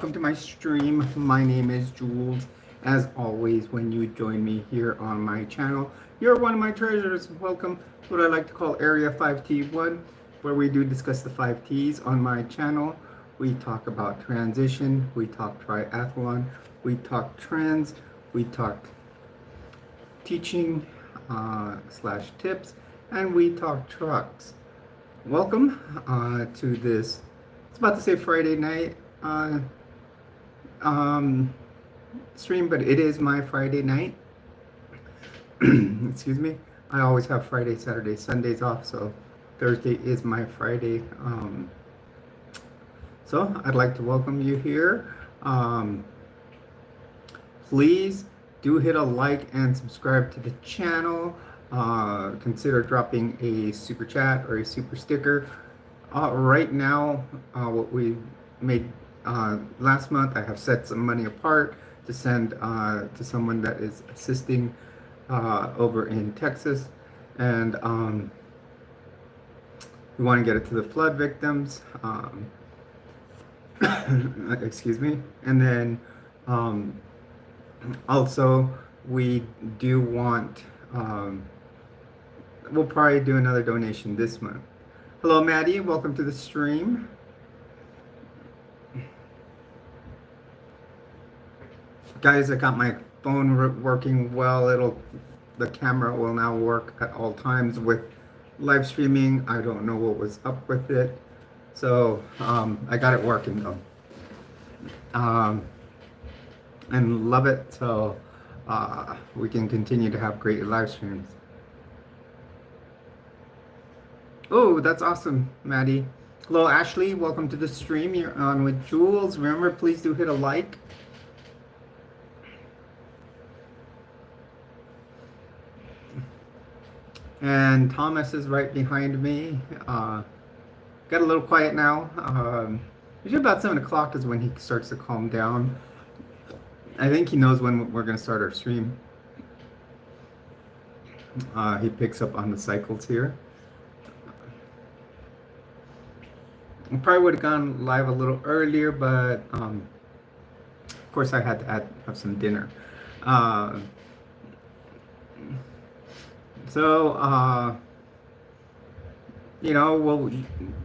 Welcome to my stream. My name is Jules. As always, when you join me here on my channel, you're one of my treasures. Welcome to what I like to call Area 5T1, where we do discuss the 5Ts on my channel. We talk about transition, we talk triathlon, we talk trends, we talk teaching slash tips, and we talk trucks. Welcome to this, it's about to say Friday night um, stream, but it is my Friday night. Excuse me. I always have Friday, Saturday, Sundays off, so Thursday is my Friday. So I'd like to welcome you here. Please do hit a like and subscribe to the channel. Consider dropping a super chat or a super sticker. Right now, what we made last month, I have set some money apart to send to someone that is assisting over in Texas, and we want to get it to the flood victims. Excuse me, and then also we do want. We'll probably do another donation this month. Hello, Maddie. Welcome to the stream. Guys, I got my phone working well. The camera will now work at all times with live streaming. I don't know what was up with it, so I got it working though, and love it. So we can continue to have great live streams. Oh, that's awesome, Maddie. Hello, Ashley. Welcome to the stream. You're on with Jules. Remember, please do hit a like. And Thomas is right behind me. Got a little quiet now. Usually about 7 o'clock is when he starts to calm down. I think he knows when we're going to start our stream. He picks up on the cycles here. I probably would have gone live a little earlier, but of course I had to have some dinner. So, we'll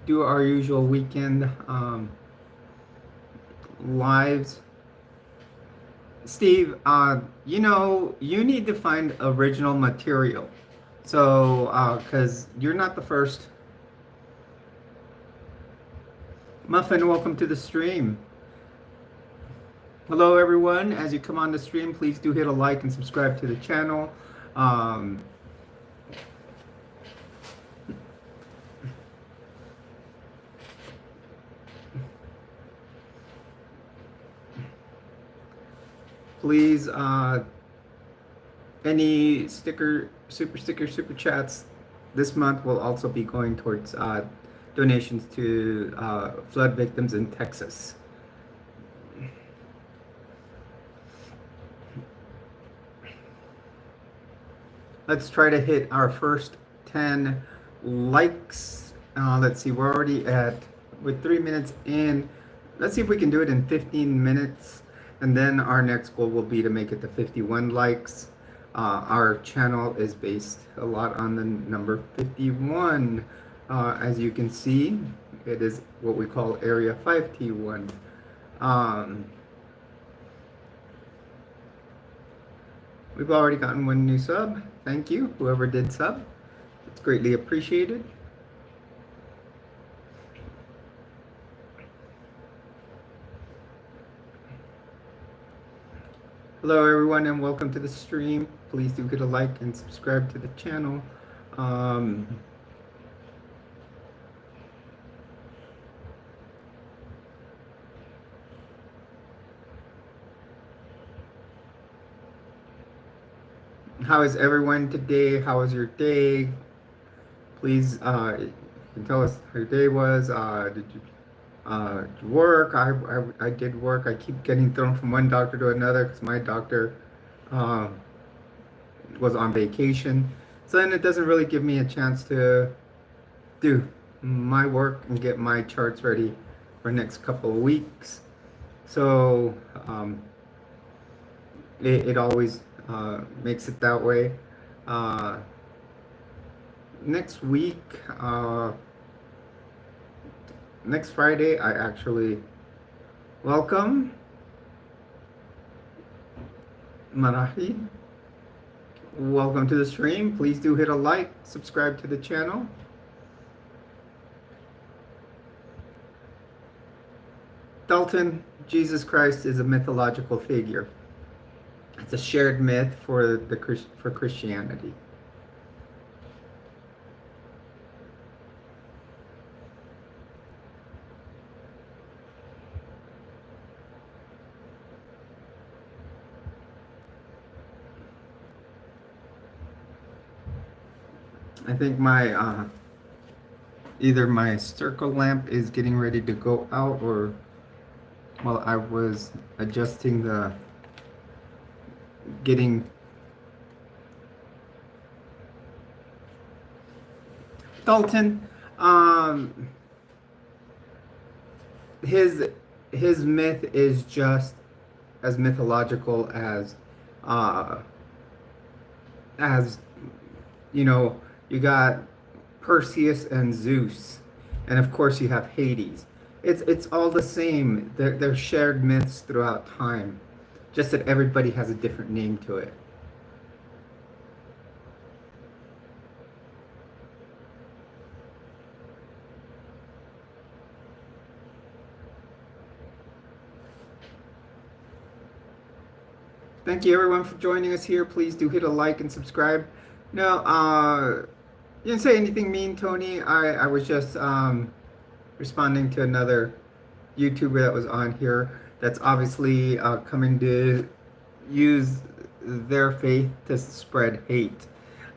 do our usual weekend lives. Steve, you need to find original material. So, because you're not the first. Muffin, welcome to the stream. Hello, everyone. As you come on the stream, please do hit a like and subscribe to the channel. Please, any super chats this month will also be going towards donations to flood victims in Texas. Let's try to hit our first 10 likes. Let's see, we're already with 3 minutes in. Let's see if we can do it in 15 minutes. And then our next goal will be to make it to 51 likes. Our channel is based a lot on the number 51. As you can see, it is what we call Area 5T1. We've already gotten one new sub. Thank you, whoever did sub. It's greatly appreciated. Hello, everyone, and welcome to the stream. Please do hit a like and subscribe to the channel. How is everyone today? How was your day? Please, you can tell us how your day was. Did you work? I did work. I keep getting thrown from one doctor to another because my doctor was on vacation. So then it doesn't really give me a chance to do my work and get my charts ready for next couple of weeks. So it always makes it that way. Uh, next week, next Friday, I actually welcome Marahi. Welcome to the stream. Please do hit a like, subscribe to the channel. Dalton, Jesus Christ is a mythological figure. It's a shared myth for Christianity. I think my either my circle lamp is getting ready to go out, or while I was adjusting the getting Dalton, his myth is just as mythological uh as you know, you got Perseus and Zeus, and of course you have Hades. It's all the same. They're shared myths throughout time, just that everybody has a different name to it. Thank you everyone for joining us here. Please do hit a like and subscribe. No, you didn't say anything mean, Tony. I was just responding to another YouTuber that was on here that's obviously coming to use their faith to spread hate.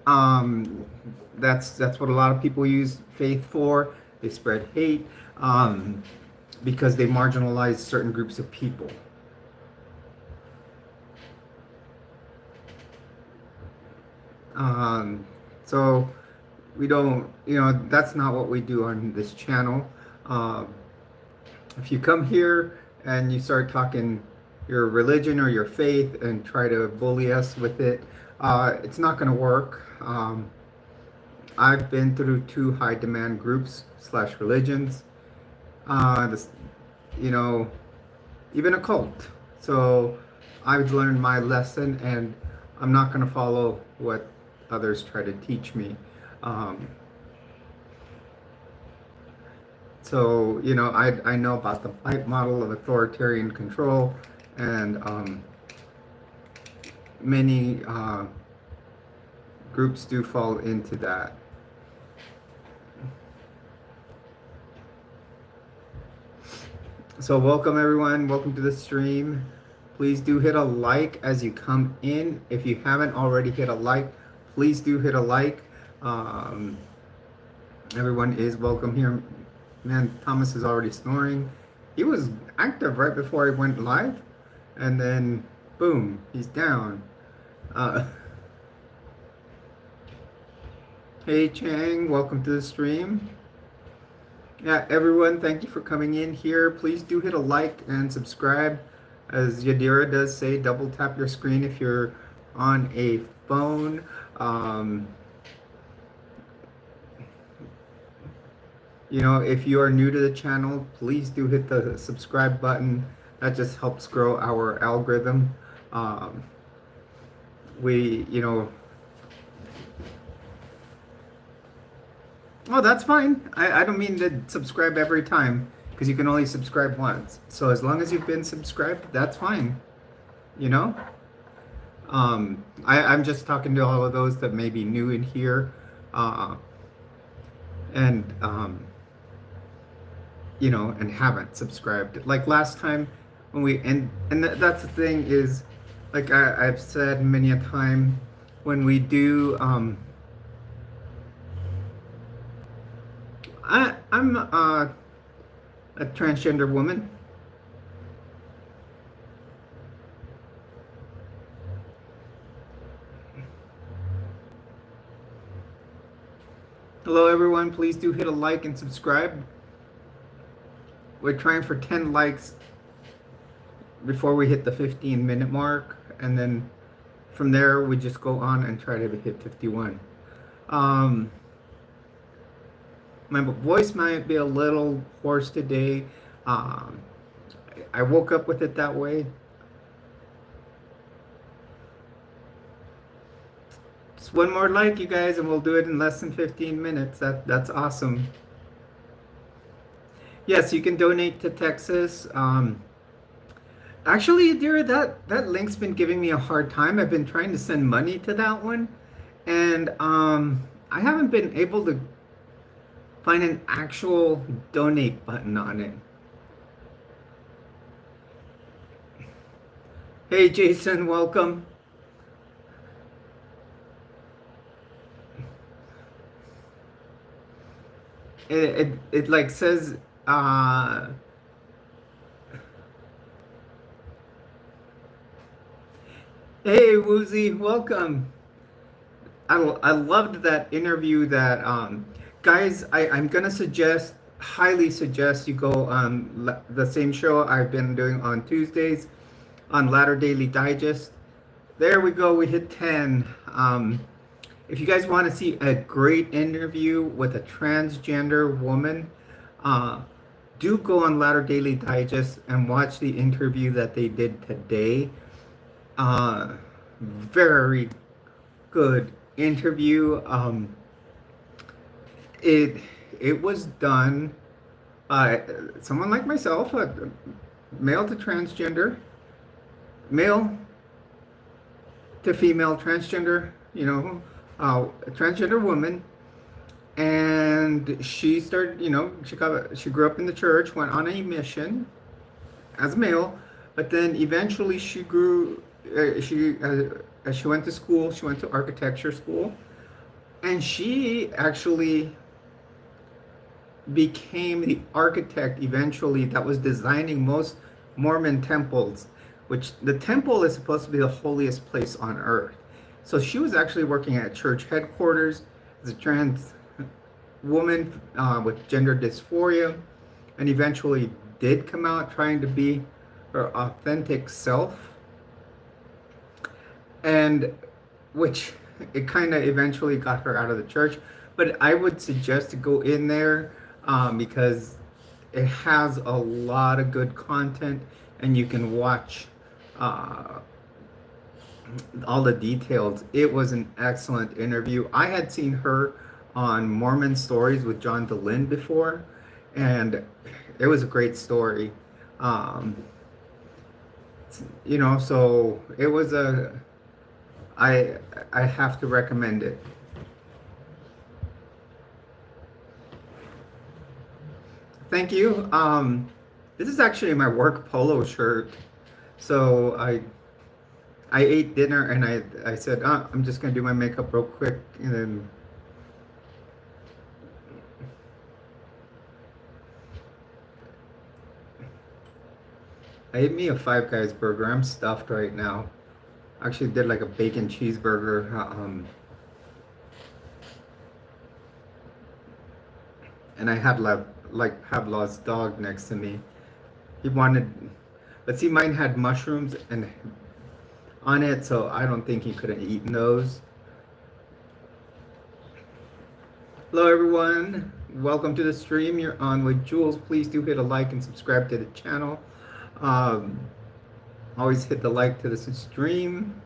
That's what a lot of people use faith for. They spread hate because they marginalize certain groups of people. So we don't, that's not what we do on this channel. If you come here and you start talking your religion or your faith and try to bully us with it, it's not going to work. I've been through 2 high demand groups / religions, this, even a cult. So I've learned my lesson, and I'm not going to follow what others try to teach me. So, I know about the pipe model of authoritarian control, and many groups do fall into that. So welcome everyone, welcome to the stream. Please do hit a like as you come in. If you haven't already hit a like, please do hit a like. Everyone is welcome here. Man, Thomas is already snoring. He was active right before I went live, and then boom, he's down. Hey Chang, welcome to the stream. Yeah, everyone, thank you for coming in here. Please do hit a like and subscribe. As Yadira does say, double tap your screen if you're on a phone. If you are new to the channel, please do hit the subscribe button. That just helps grow our algorithm. Oh, that's fine. I don't mean to subscribe every time, because you can only subscribe once. So as long as you've been subscribed, that's fine. I'm just talking to all of those that may be new in here, and haven't subscribed. Like last time when that's the thing is, like I've said many a time, when we do, I'm a transgender woman. Hello everyone, please do hit a like and subscribe. We're trying for 10 likes before we hit the 15-minute mark, and then from there we just go on and try to hit 51. Um, my voice might be a little hoarse today. Um, I woke up with it that way. Just one more like, you guys, and we'll do it in less than 15 minutes. That's awesome. Yes, you can donate to Texas. Actually, dear, that link's been giving me a hard time. I've been trying to send money to that one, and I haven't been able to find an actual donate button on it. Hey, Jason, welcome. It like says hey, Woozy, welcome. I loved that interview that guys, I'm gonna suggest, highly suggest you go on the same show I've been doing on Tuesdays on Latter Daily Digest. There we go, we hit 10. If you guys want to see a great interview with a transgender woman, uh, do go on Latter Daily Digest and watch the interview that they did today. Very good interview. It it was done by someone like myself, a male to transgender, male to female transgender, a transgender woman, and she started, she grew up in the church, went on a mission as a male, but then eventually she grew, as she went to school, she went to architecture school, and she actually became the architect eventually that was designing most Mormon temples, which the temple is supposed to be the holiest place on earth. So she was actually working at church headquarters as a trans woman with gender dysphoria, and eventually did come out trying to be her authentic self, and which it kind of eventually got her out of the church. But I would suggest to go in there because it has a lot of good content, and you can watch all the details. It was an excellent interview. I had seen her on Mormon Stories with John DeLynn before, and it was a great story. Um, so it was I have to recommend it. Thank you. This is actually my work polo shirt. So I ate dinner and I said, I'm just gonna do my makeup real quick, and then I ate me a Five Guys burger. I'm stuffed right now. I actually did like a bacon cheeseburger. And I had like Pavlov's dog next to me. He wanted, but see, mine had mushrooms and on it, so I don't think he could have eaten those. Hello, everyone. Welcome to the stream. You're on with Jules. Please do hit a like and subscribe to the channel. Always hit the like to this stream.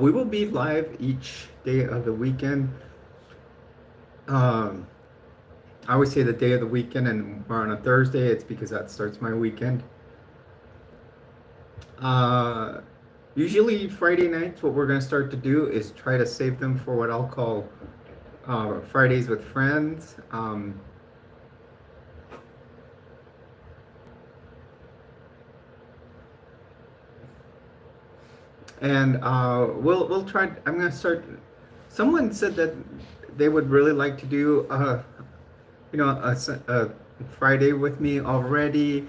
We will be live each day of the weekend. I always say the day of the weekend, and we're on a Thursday. It's because that starts my weekend. Usually Friday nights, what we're going to start to do is try to save them for what I'll call Fridays with friends. And we'll try. I'm going to start. Someone said that they would really like to do a Friday with me already.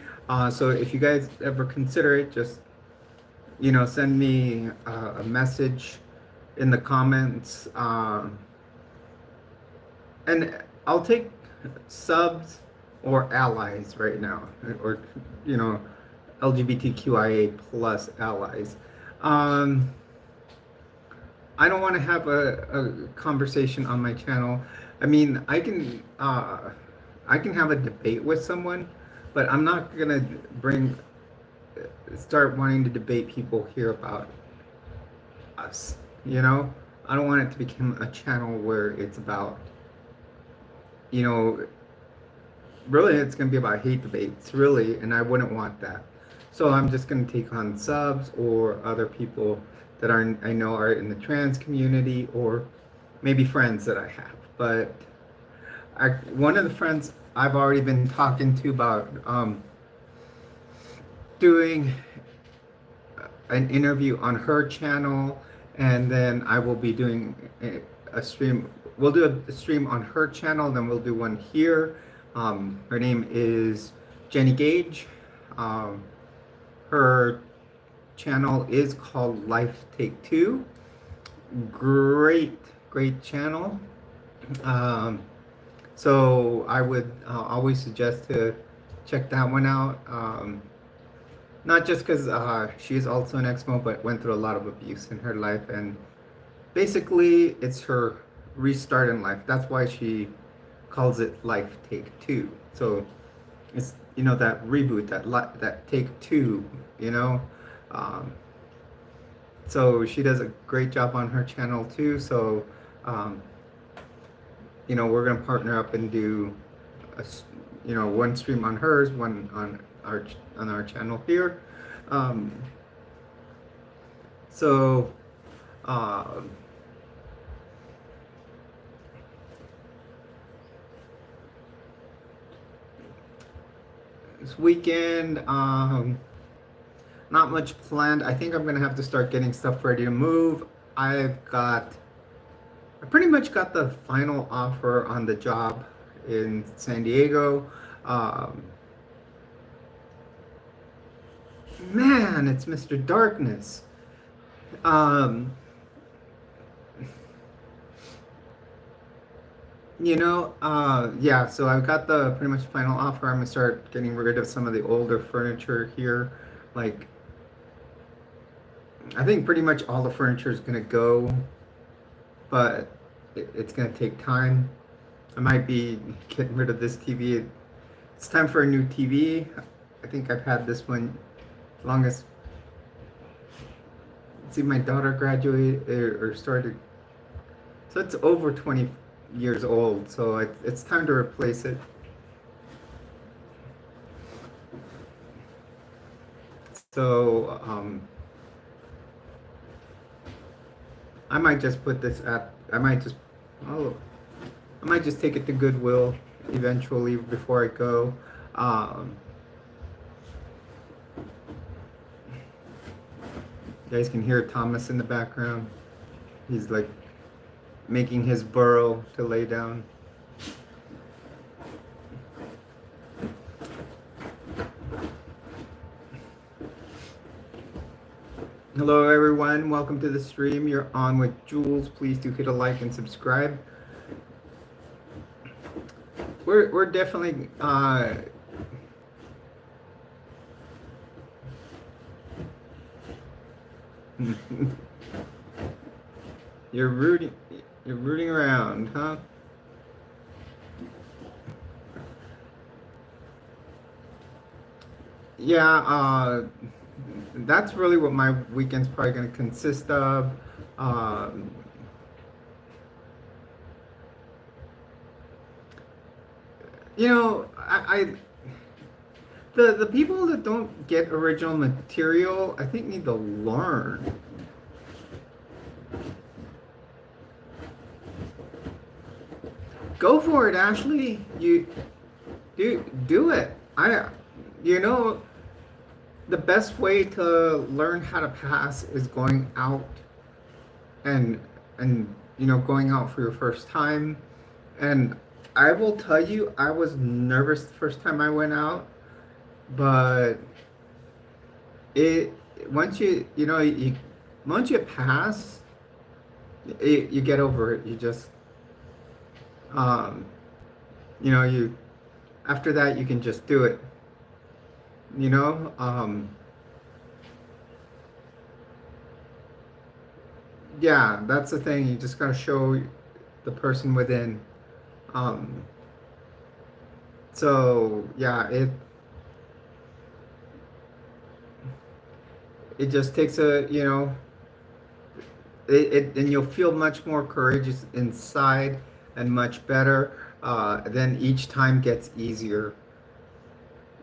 So if you guys ever consider it, just send me a message in the comments, and I'll take subs or allies right now, or LGBTQIA plus allies. Um, I don't want to have a conversation on my channel. I mean, I can have a debate with someone, but I'm not gonna bring start wanting to debate people here about us. You know, I don't want it to become a channel where it's about, you know, really it's gonna be about hate debates, really, and I wouldn't want that. So I'm just gonna take on subs or other people that are I know are in the trans community or maybe friends that I have. But one of the friends I've already been talking to about doing an interview on her channel, and then I will be doing a stream. We'll do a stream on her channel, then we'll do one here. Her name is Jenny Gage. Um, her channel is called Life Take Two. Great, great channel. So I would always suggest to check that one out. Not just because she's also an Exmo, but went through a lot of abuse in her life, and basically it's her restart in life. That's why she calls it Life Take Two. So it's, you know, that reboot, that take two, you know. Um, so she does a great job on her channel too. So um, you know, we're gonna partner up and do a, you know, one stream on hers, one on our channel here. Um, so um, this weekend, not much planned. I think I'm gonna have to start getting stuff ready to move. I pretty much got the final offer on the job in San Diego. Man, it's Mr. Darkness. Yeah, so I've got the pretty much final offer. I'm gonna start getting rid of some of the older furniture here. Like, I think pretty much all the furniture is gonna go, but it's gonna take time. I might be getting rid of this TV. It's time for a new TV. I think I've had this one as long as, see, my daughter graduated or started, so it's over 20 years old, so it's time to replace it. So I might just put this at, I might just take it to Goodwill eventually before I go. You guys can hear Thomas in the background. He's like making his burrow to lay down. Hello everyone, welcome to the stream. You're on with Jules. Please do hit a like and subscribe. We're definitely you're rooting around, huh? Yeah, that's really what my weekend's probably going to consist of. You know, the people that don't get original material, I think, need to learn. Go for it, Ashley. You do it. You know, the best way to learn how to pass is going out and you know, going out for your first time. And I will tell you, I was nervous the first time I went out, but once once you pass, you get over it. You just you know, after that you can just do it. You know, yeah, that's the thing. You just gotta show the person within. Um, so yeah, it just takes a, and you'll feel much more courageous inside and much better. Then each time gets easier,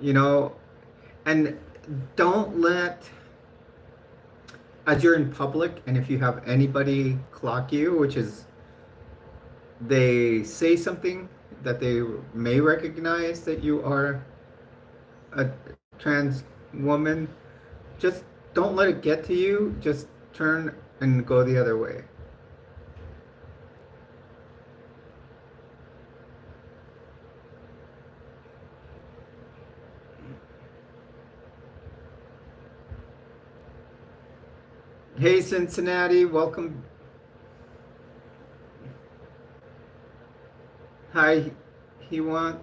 you know, and don't let, as you're in public, and if you have anybody clock you, which is they say something that they may recognize that you are a trans woman, just don't let it get to you. Just turn and go the other way. Hey, Cincinnati, welcome. Hi, he want.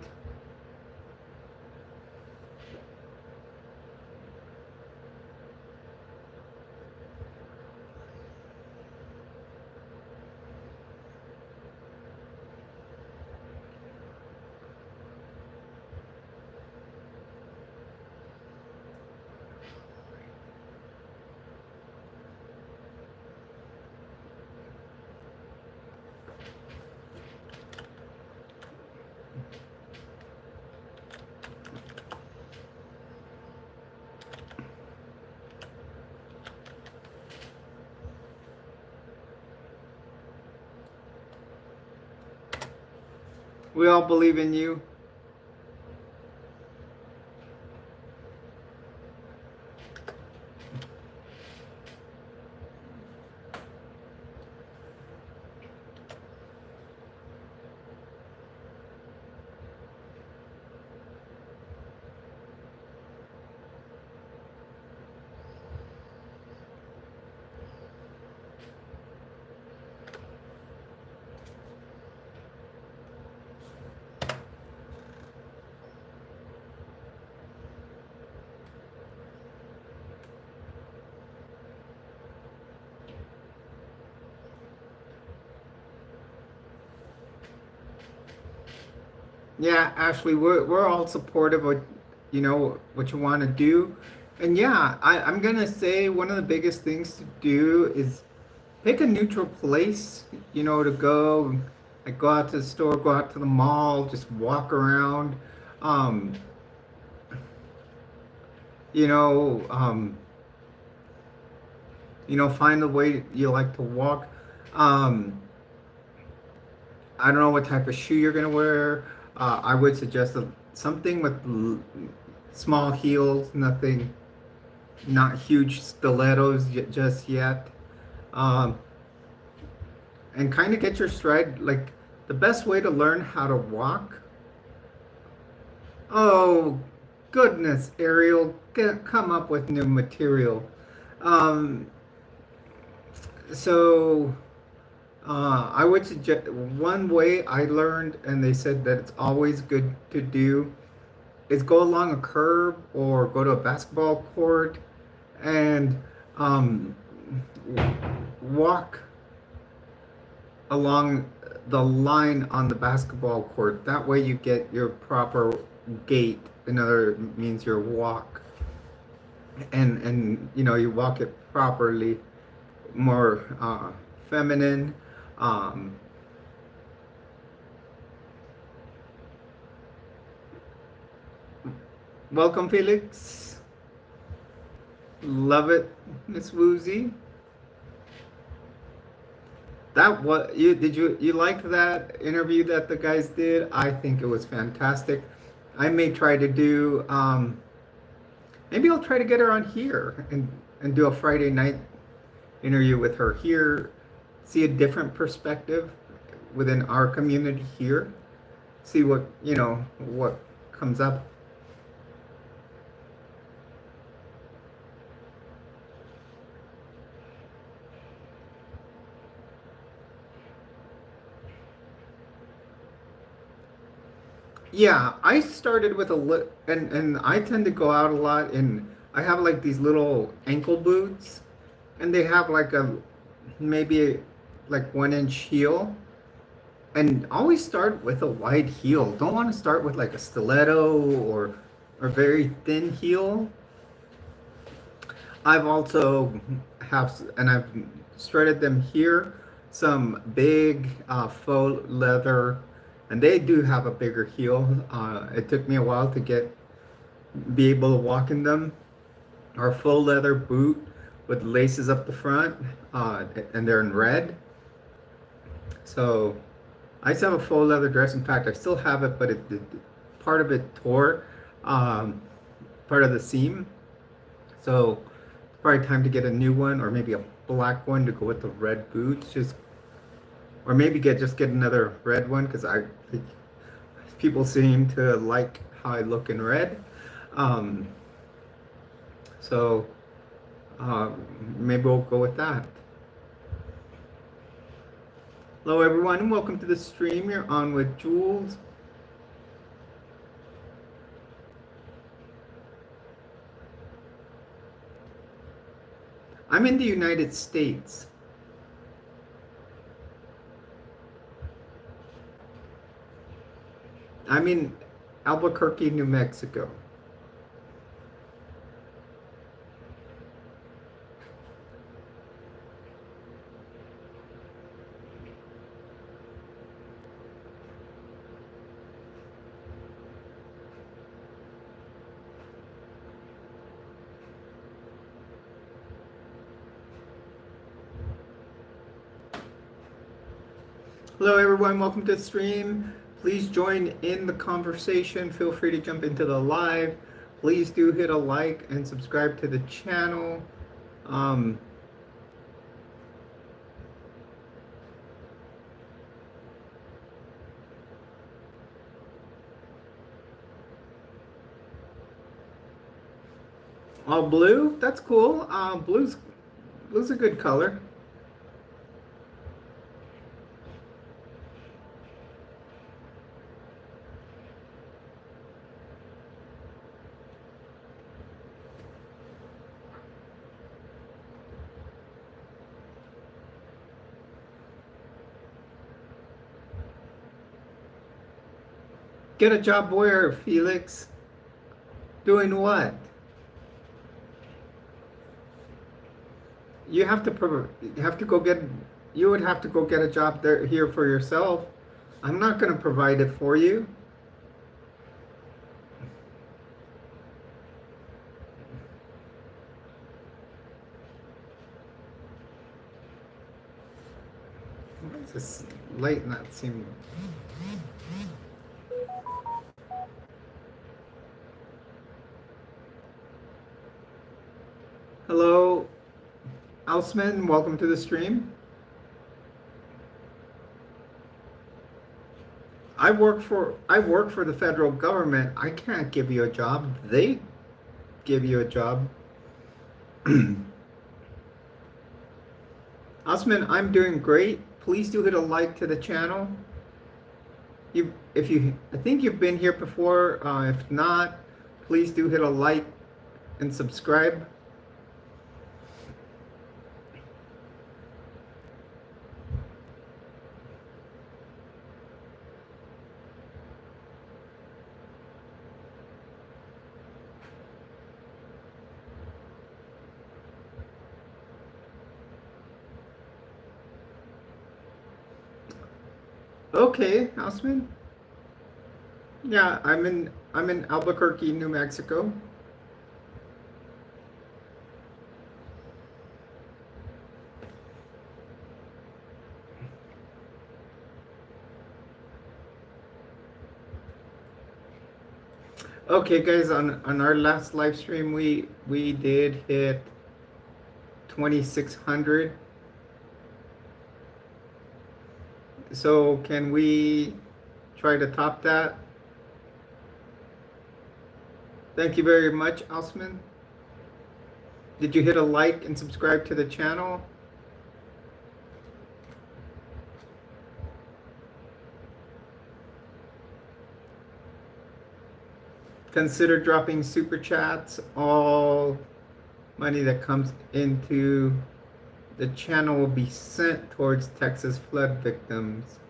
We all believe in you. Yeah, Ashley, we're all supportive of, what you want to do. And yeah, I'm gonna say one of the biggest things to do is pick a neutral place, to go, like go out to the store, go out to the mall, just walk around. Um, you know, um, find the way you like to walk. Um, I don't know what type of shoe you're gonna wear. I would suggest something with small heels, nothing, not huge stilettos just yet. Um, and kind of get your stride. Like the best way to learn how to walk. Oh, goodness, Ariel, come up with new material. Um, so I would suggest one way I learned, and they said that it's always good to do, is go along a curb or go to a basketball court and um, walk along the line on the basketball court. That way you get your proper gait. In other means your walk, and you walk it properly, more feminine. Um, Welcome, Felix. Love it, Miss Woozy. That what you did you like that interview that the guys did? I think it was fantastic. I may try to do maybe I'll try to get her on here and do a Friday night interview with her here, see a different perspective within our community here, see what comes up. Yeah, I started with and I tend to go out a lot, and I have like these little ankle boots, and they have like a maybe like 1 inch heel, and always start with a wide heel. Don't want to start with like a stiletto or very thin heel. I've also and I've shredded them here, some big faux leather, and they do have a bigger heel. It took me a while to be able to walk in them. Or faux leather boot with laces up the front, and they're in red. So I used to have a faux leather dress. In fact, I still have it, but part of it tore, um, part of the seam. So probably time to get a new one, or maybe a black one to go with the red boots. Or maybe just get another red one because people seem to like how I look in red. Um, so maybe we'll go with that. Hello everyone and welcome to the stream. You're on with Jules. I'm in the United States. I'm in Albuquerque, New Mexico. Hello everyone, welcome to the stream. Please join in the conversation. Feel free to jump into the live. Please do hit a like and subscribe to the channel. All blue, that's cool. Blue's a good color. Get a job where, Felix? Doing what? You have to go get. You would have to go get a job here for yourself. I'm not going to provide it for you. Why is this light not seeming? Hello, Ausman, welcome to the stream. I work for the federal government. I can't give you a job. They give you a job. Osman, I'm doing great. Please do hit a like to the channel. I think you've been here before. If not, please do hit a like and subscribe. Okay, Osman. Yeah, I'm in Albuquerque, New Mexico. Okay, guys, on our last live stream, we did hit 2,600. So can we try to top that? Thank you very much, Osman. Did you hit a like and subscribe to the channel? Consider dropping super chats. All money that comes into the channel will be sent towards Texas flood victims.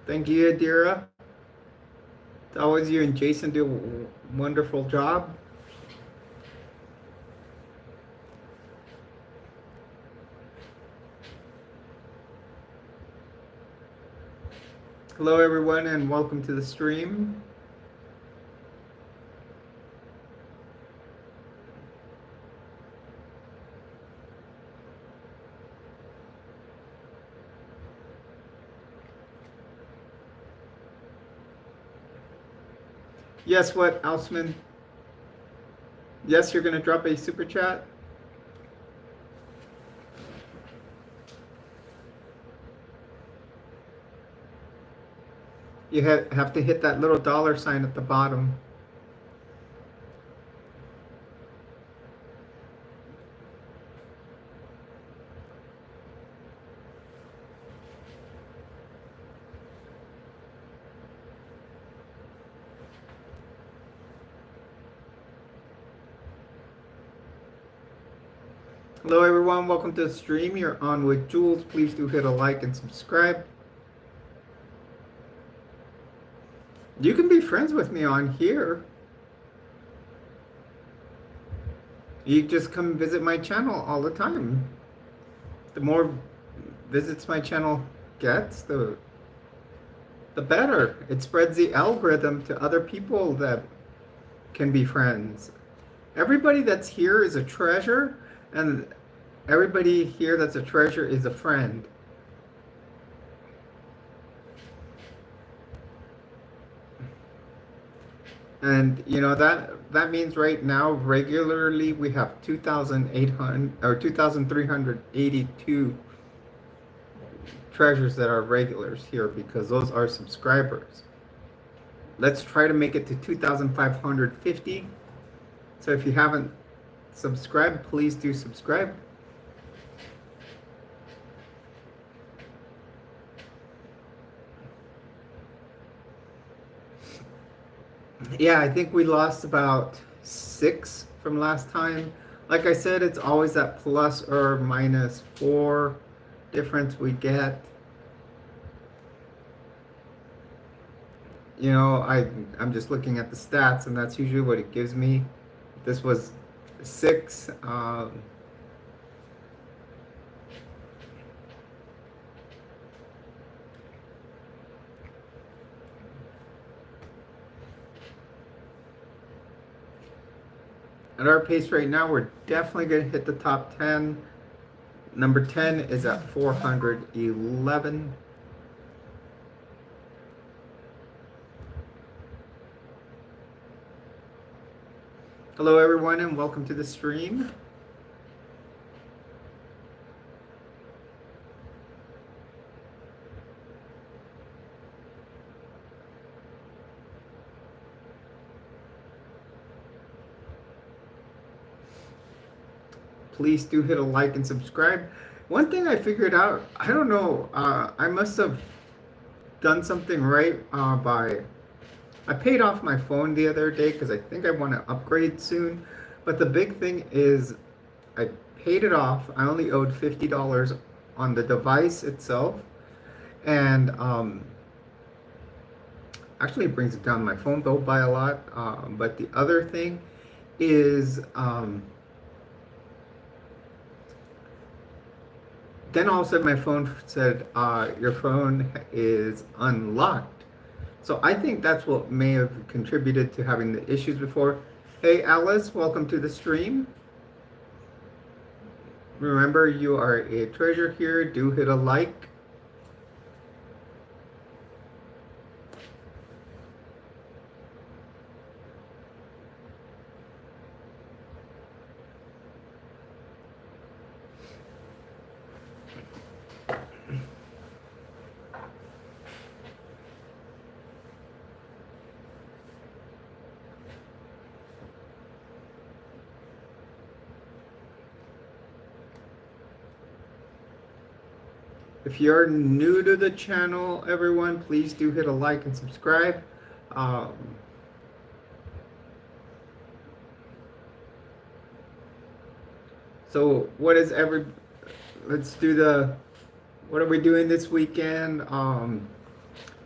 Thank you, Adira. It's always you and Jason do a wonderful job. Hello, everyone, and welcome to the stream. Yes, what, Ausman? Yes, you're going to drop a super chat? You have to hit that little dollar sign at the bottom. Hello, everyone. Welcome to the stream. You're on with Jules. Please do hit a like and subscribe. You can be friends with me on here. You just come visit my channel all the time. The more visits my channel gets, the better. It spreads the algorithm to other people that can be friends. Everybody that's here is a treasure, and everybody here that's a treasure is a friend. And you know that means right now regularly we have 2,800 or 2,382 treasures that are regulars here because those are subscribers. Let's try to make it to 2,550. So if you haven't subscribed, please do subscribe. Yeah, I think we lost about 6 from last time. Like I said, it's always that plus or minus 4 difference we get. You know, I'm just looking at the stats, and that's usually what it gives me. This was 6. At our pace right now, we're definitely going to hit the top 10. Number 10 is at 411. Hello, everyone, and welcome to the stream. Please do hit a like and subscribe. One thing I figured out, I don't know, I must have done something right I paid off my phone the other day because I think I want to upgrade soon. But the big thing is I paid it off. I only owed $50 on the device itself. And actually it brings it down my phone bill by a lot. But the other thing is then all of a sudden my phone said, your phone is unlocked. So I think that's what may have contributed to having the issues before. Hey Alice, welcome to the stream. Remember, you are a treasure here. Do hit a like. If you're new to the channel, everyone, please do hit a like and subscribe. Um, so what is let's do what are we doing this weekend? You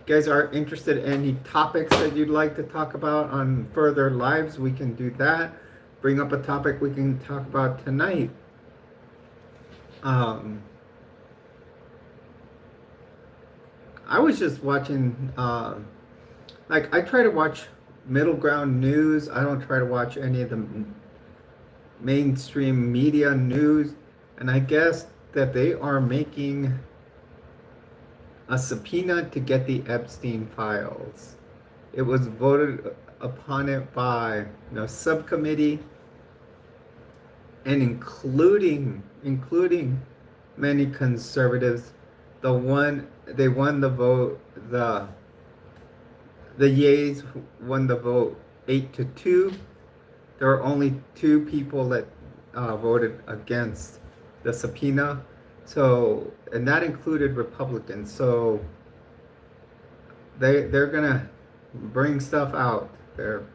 guys are interested in any topics that you'd like to talk about on further lives, we can do that. Bring up a topic we can talk about tonight. I was just watching, I try to watch middle ground news. I don't try to watch any of the mainstream media news. And I guess that they are making a subpoena to get the Epstein files. It was voted upon it by the subcommittee, and including many conservatives. They won the vote. The yeas won the vote 8-2. There were only 2 people that voted against the subpoena. So, and that included Republicans. So they're gonna bring stuff out there.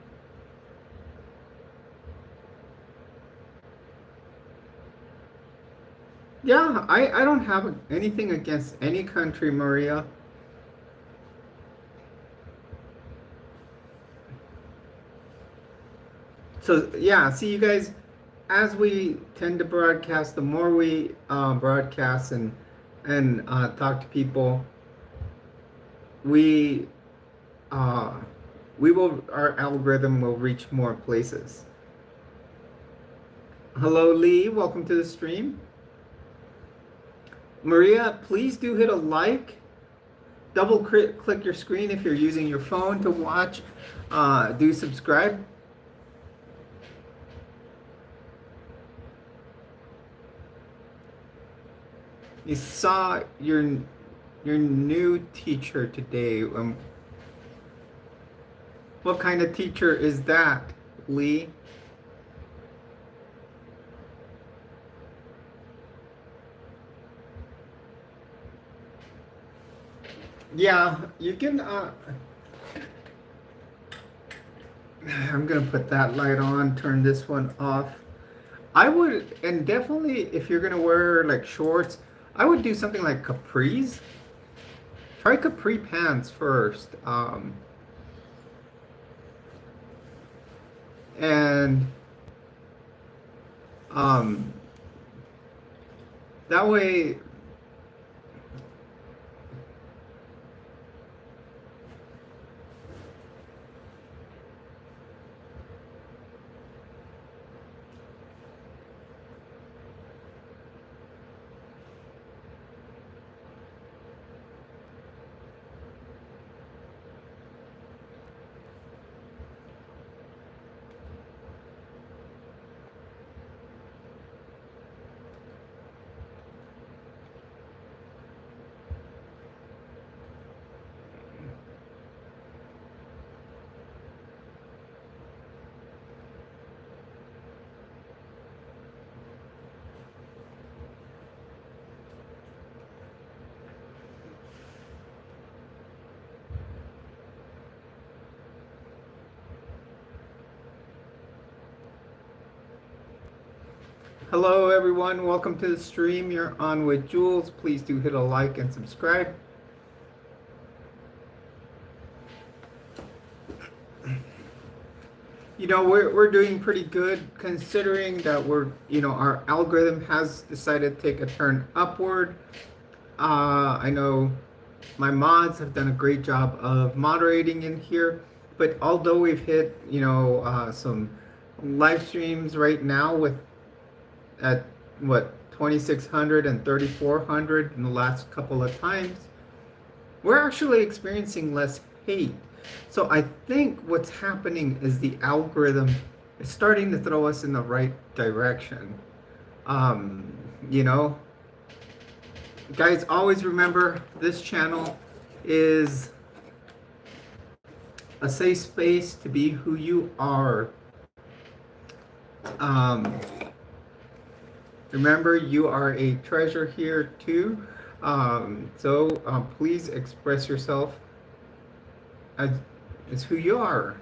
Yeah, I don't have anything against any country, Maria. So yeah, see you guys, as we tend to broadcast, the more we broadcast and talk to people, we our algorithm will reach more places. Hello, Lee. Welcome to the stream. Maria, please do hit a like. Double click your screen if you're using your phone to watch. Do subscribe. You saw your new teacher today. What kind of teacher is that, Lee? Yeah, you can. I'm gonna put that light on. Turn this one off. I would, and definitely, if you're gonna wear like shorts, I would do something like capris. Try capri pants first. And that way, hello everyone, welcome to the stream. You're on with Jules. Please do hit a like and subscribe. You know, we're doing pretty good considering that our algorithm has decided to take a turn upward. I know my mods have done a great job of moderating in here, but although we've hit, some live streams right now at 2,600 and 3,400 in the last couple of times, we're actually experiencing less hate. So I think what's happening is the algorithm is starting to throw us in the right direction. Guys, always remember this channel is a safe space to be who you are. Remember, you are a treasure here too. Please express yourself as, as who you are.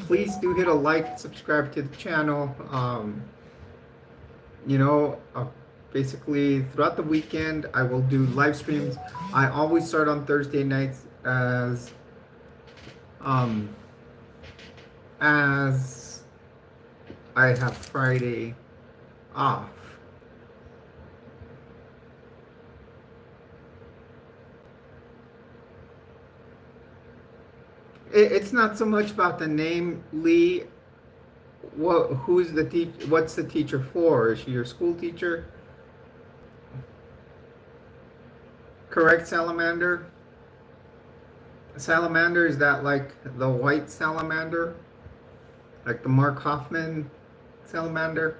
Please do hit a like, subscribe to the channel. You know, basically throughout the weekend, I will do live streams. I always start on Thursday nights um, as I have Friday off. It's not so much about the name, Lee. Who's the what's the teacher for? Is she your school teacher? Correct, salamander? Salamander, is that like the white salamander? Like the Mark Hoffman salamander?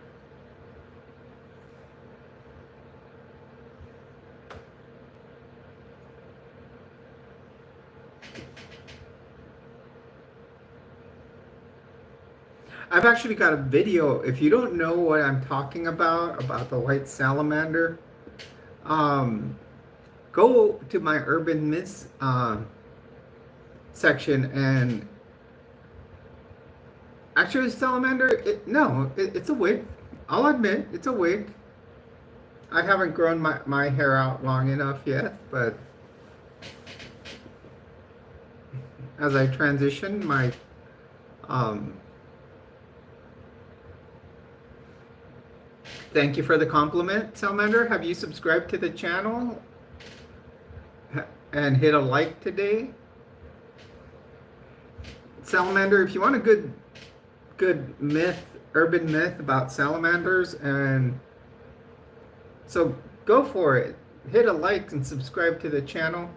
I've actually got a video. If you don't know what I'm talking about the white salamander, go to my urban myths section, and actually salamander, it's a wig. I'll admit, it's a wig. I haven't grown my hair out long enough yet, but as I transition my thank you for the compliment, Salamander. Have you subscribed to the channel and hit a like today? Salamander, if you want a good myth, urban myth about salamanders, and so go for it. Hit a like and subscribe to the channel.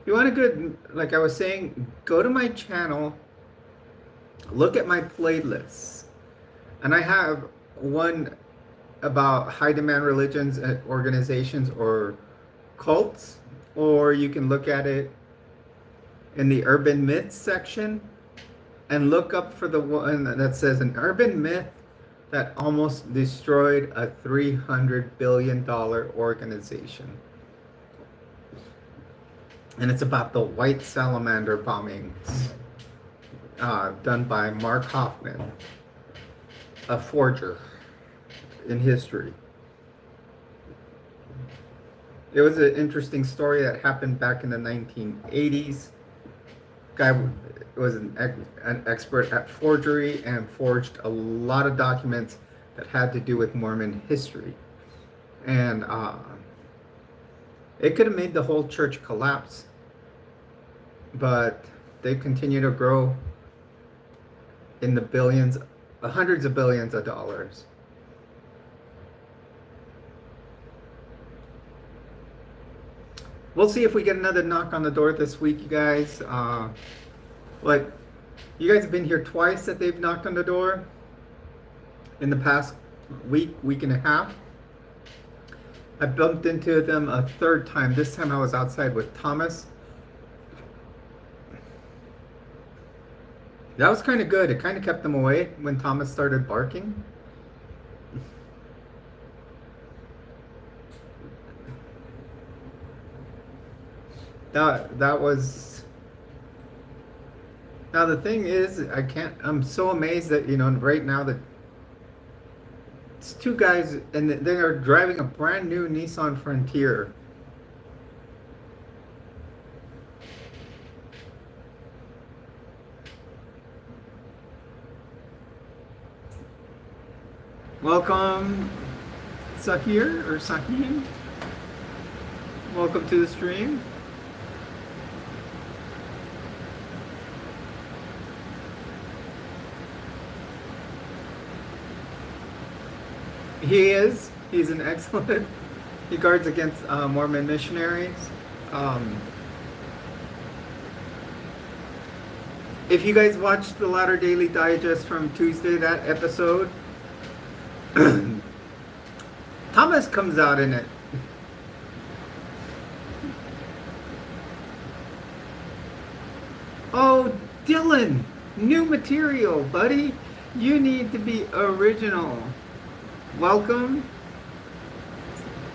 If you want a good, like I was saying, go to my channel, look at my playlists, and I have one about high demand religions and organizations or cults, or you can look at it in the urban myths section and look up for the one that says an urban myth that almost destroyed a $300 billion organization. And it's about the white salamander bombings done by Mark Hoffman, a forger in history. It was an interesting story that happened back in the 1980s. Guy was an expert at forgery and forged a lot of documents that had to do with Mormon history. And it could have made the whole church collapse, but they continue to grow in the billions, hundreds of billions of dollars. We'll see if we get another knock on the door this week, you guys. Like, you guys have been here twice that they've knocked on the door in the past week and a half. I bumped into them a third time. This time I was outside with Thomas. That was kind of good. It kind of kept them away when Thomas started barking. That was. Now the thing is, I'm so amazed that, you know, right now that it's two guys and they are driving a brand new Nissan Frontier. Welcome, Sahir or Sahim. Welcome to the stream. He's an excellent, he guards against Mormon missionaries. If you guys watched the Latter Daily Digest from Tuesday, that episode, Thomas comes out in it. Oh, New material, buddy. You need to be original. Welcome,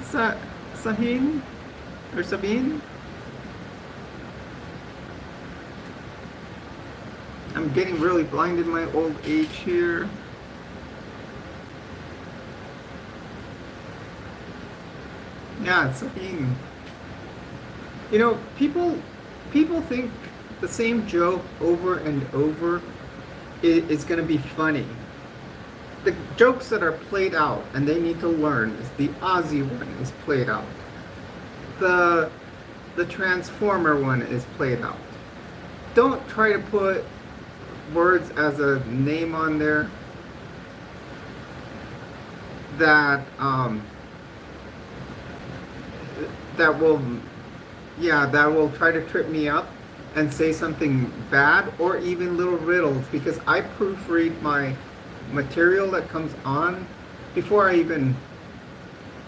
Sahin or Sabine. I'm getting really blind in my old age here. Yeah, Sabine. You know, people think the same joke over and over is going to be funny. The jokes that are played out and they need to learn is the Aussie one is played out. The the Transformer one is played out. Don't try to put words as a name on there that that will, yeah, that will try to trip me up and say something bad, or even little riddles, because I proofread my material that comes on before I even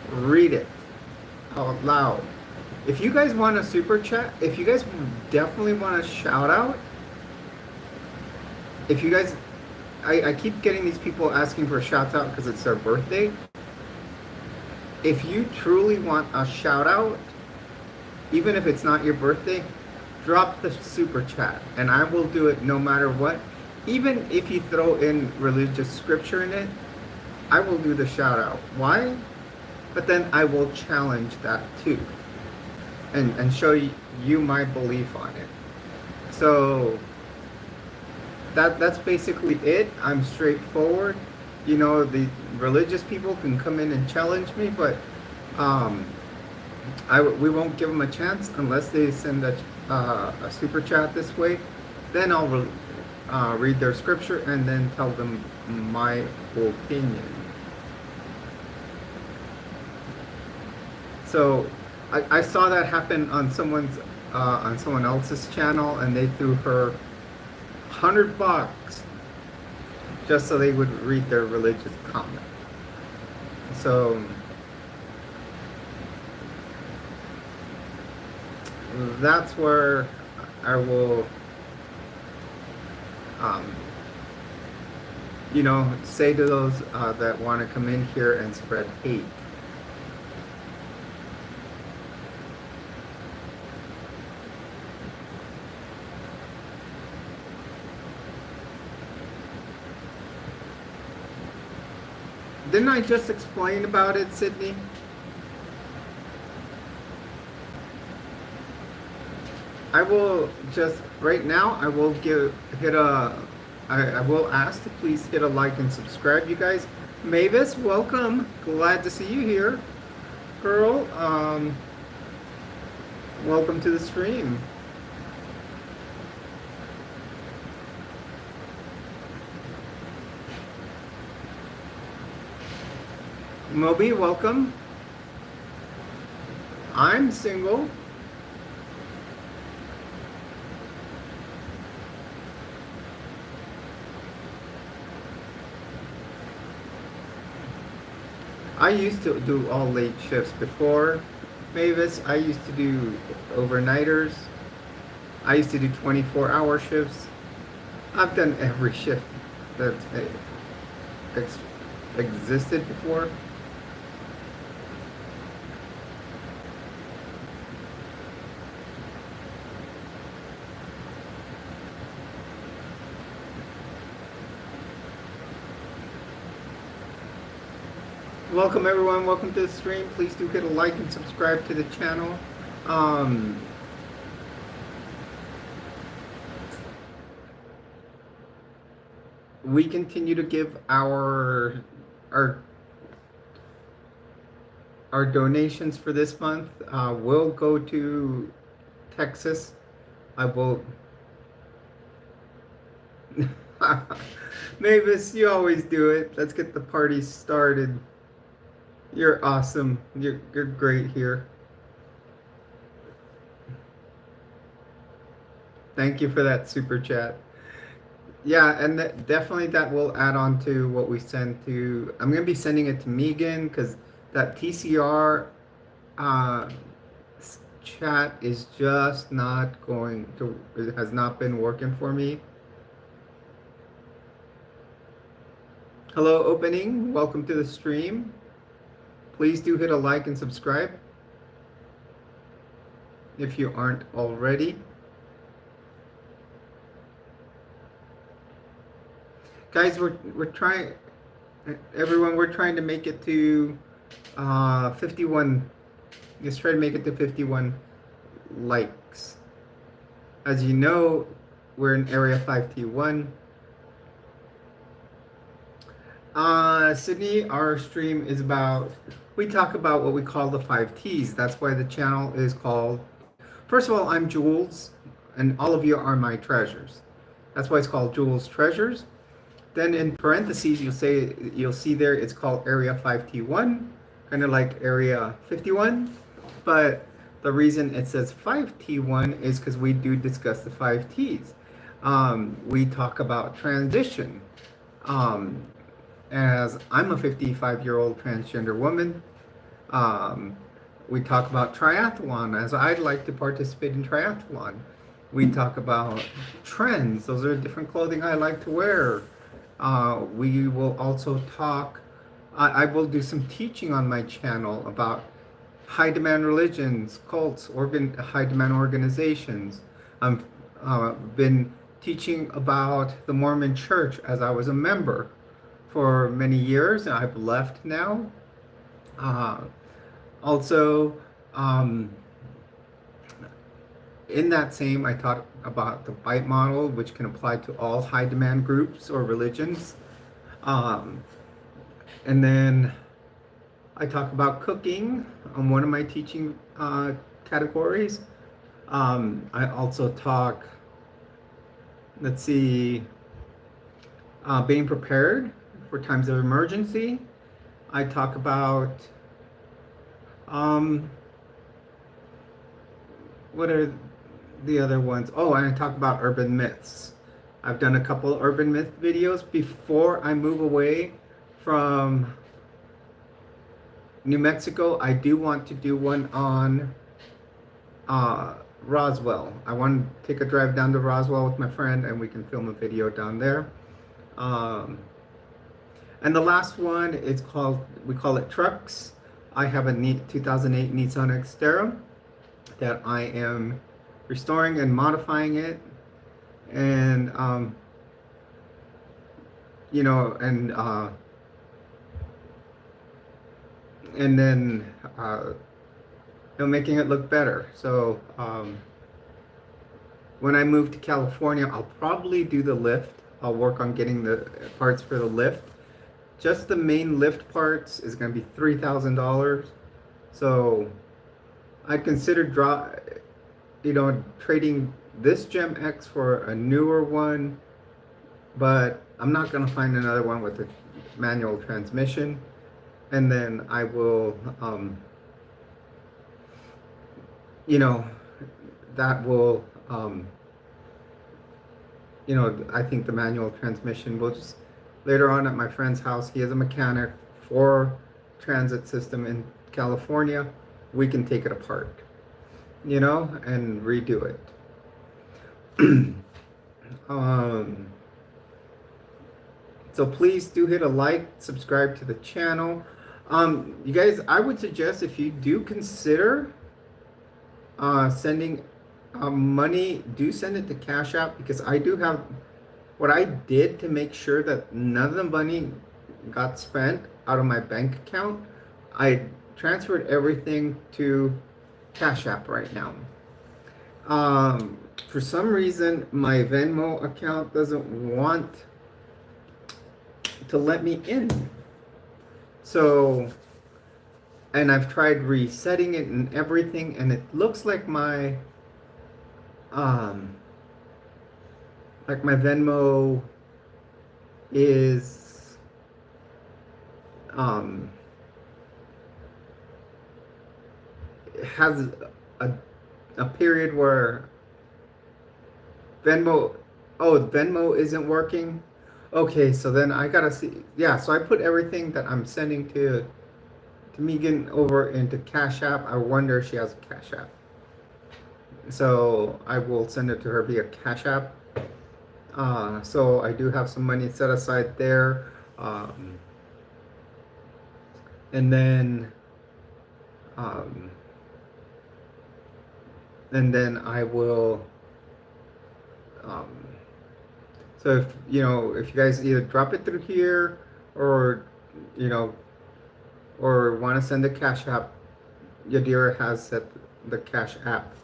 read it out loud. If you guys want a super chat, if you guys definitely want a shout out, if you guys, I keep getting these people asking for a shout out because it's their birthday. If you truly want a shout out, even if it's not your birthday, drop the super chat and I will do it no matter what. Even if you throw in religious scripture in it, I will do the shout out. Why? But then I will challenge that too and show you my belief on it. So that's basically it. I'm straightforward. You know, the religious people can come in and challenge me, but we won't give them a chance unless they send a super chat this way. Then I'll read their scripture and then tell them my opinion. So I saw that happen on someone else's channel, and they threw her $100 just so they would read their religious comment. So that's where I will, you know, say to those that want to come in here and spread hate. Didn't I just explain about it, Sydney? I will just, right now, I will I will ask to please hit a like and subscribe, you guys. Mavis, welcome. Glad to see you here. Girl, welcome to the stream. Moby, welcome. I'm single. I used to do all late shifts before Mavis. I used to do overnighters. I used to do 24-hour shifts. I've done every shift that existed before. Welcome everyone, welcome to the stream. Please do hit a like and subscribe to the channel. We continue to give our donations for this month. Will go to Texas. I will. Mavis, you always do it. Let's get the party started. You're awesome. You're great here. Thank you for that super chat. Yeah, and definitely that will add on to what we send to. I'm gonna be sending it to Megan because that TCR chat is just not going to. It has not been working for me. Hello, opening. Welcome to the stream. Please do hit a like and subscribe if you aren't already. Guys, we're trying, everyone, we're trying to make it to 51. Let's try to make it to 51 likes. As you know, we're in Area 5T1. Sydney, our stream is about, we talk about what we call the 5Ts. That's why the channel is called, first of all, I'm Jules, and all of you are my treasures. That's why it's called Jules Treasures. Then in parentheses, you'll see there it's called Area 5T1, kind of like Area 51. But the reason it says 5T1 is because we do discuss the 5Ts. We talk about transition. As I'm a 55-year-old transgender woman, we talk about triathlon, as I'd like to participate in triathlon. We talk about trends. Those are different clothing I like to wear. We will also talk, I will do some teaching on my channel about high demand religions, cults, high demand organizations. I've been teaching about the Mormon Church as I was a member for many years. I've left now. Also, in that same, I taught about the BITE model, which can apply to all high demand groups or religions. And then I talk about cooking on one of my teaching categories. I also talk, let's see, being prepared for times of emergency. I talk about, what are the other ones? Oh, and I talk about urban myths. I've done a couple urban myth videos before I move away from New Mexico. I do want to do one on Roswell. I want to take a drive down to Roswell with my friend and we can film a video down there. And the last one is called, we call it trucks. I have a 2008 Nissan Xterra that I am restoring and modifying it. And, you know, and then, you know, making it look better. So, when I move to California, I'll probably do the lift. I'll work on getting the parts for the lift. Just the main lift parts is going to be $3,000. So I'd consider trading this Gem X for a newer one, but I'm not going to find another one with a manual transmission. And then I will, you know, that will, you know, I think the manual transmission will just, later on at my friend's house, he is a mechanic for transit system in California. We can take it apart, you know, and redo it. So please do hit a like, subscribe to the channel. You guys, I would suggest if you do consider sending money, do send it to Cash App, because I do have, what I did to make sure that none of the money got spent out of my bank account, I transferred everything to Cash App right now. For some reason, my Venmo account doesn't want to let me in. So, and I've tried resetting it and everything, and it looks like my Venmo is has a period where Venmo isn't working. Okay, so then I gotta see. Yeah, so I put everything that I'm sending to Megan over into Cash App. I wonder if she has a Cash App. So I will send it to her via Cash App. So I do have some money set aside there. Um, and then um, I will. Um, so if if you guys either drop it through here, or you know, or want to send a Cash App, Yadira has set the Cash App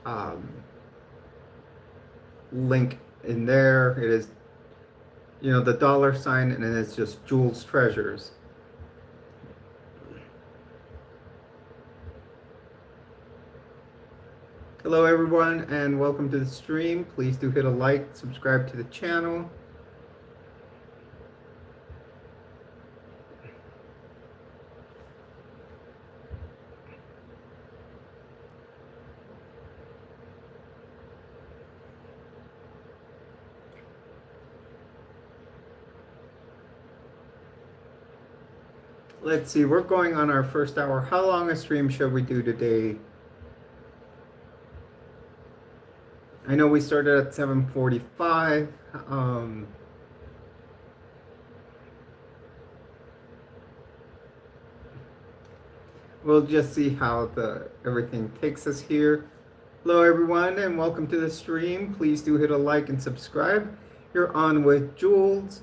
um, link in there. It is the $sign, and then it's just Jules Treasures. Hello everyone, and welcome to the stream. Please do hit a like, subscribe to the channel. Let's see, we're going on our first hour. How long a stream should we do today? I know we started at 7:45. We'll just see how everything takes us here. Hello everyone, and welcome to the stream. Please do hit a like and subscribe. You're on with Jules.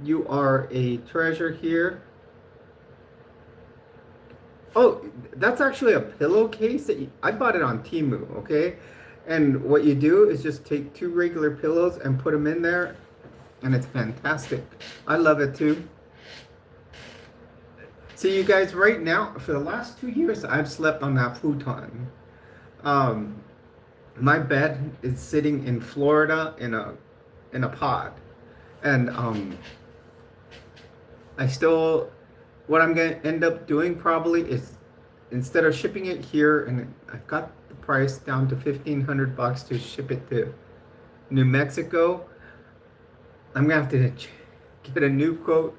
You are a treasure here. Oh, that's actually a pillowcase I bought it on Temu, okay? And what you do is just take 2 regular pillows and put them in there, and it's fantastic. I love it too. See, you guys, right now, for the last 2 years, I've slept on that futon. My bed is sitting in Florida in a pod, and what I'm gonna end up doing probably is, instead of shipping it here, and I've got the price down to $1,500 to ship it to New Mexico, I'm gonna have to get a new quote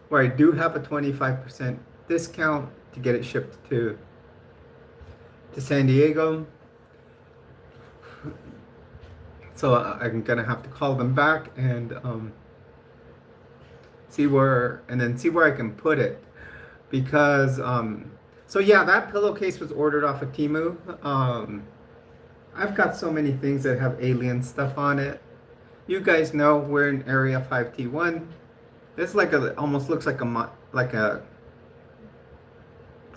where I do have a 25% discount to get it shipped to San Diego. So I'm gonna have to call them back and see where I can put it, because so yeah, that pillowcase was ordered off of Temu. I've got so many things that have alien stuff on it. You guys know we're in Area 5T1. This almost looks like a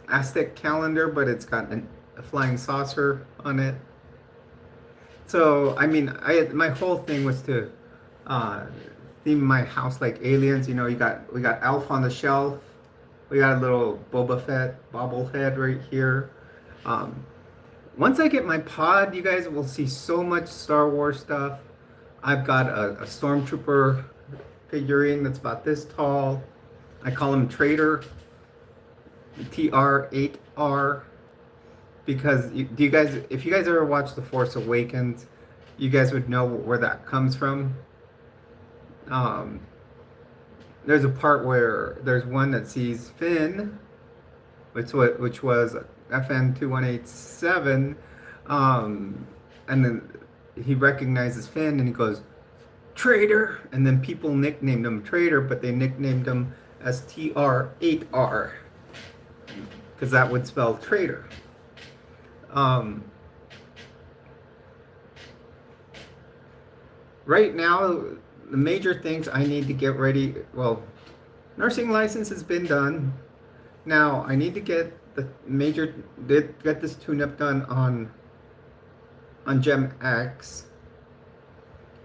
Aztec calendar, but it's got a flying saucer on it. So I mean, my whole thing was to theme my house like aliens. We got Elf on the shelf. We got a little Boba Fett bobblehead right here. Once I get my pod, you guys will see so much Star Wars stuff. I've got a Stormtrooper figurine that's about this tall. I call him Traitor, TR8R, because if you guys ever watch The Force Awakens, you guys would know where that comes from. There's a part where there's one that sees Finn, which was FN2187, and then he recognizes Finn and he goes, "Traitor!" And then people nicknamed him Traitor, but they nicknamed him as TR8R, because that would spell traitor. Right now, the major things I need to get ready, well, nursing license has been done. Now I need to get get this tune-up done on Gem X.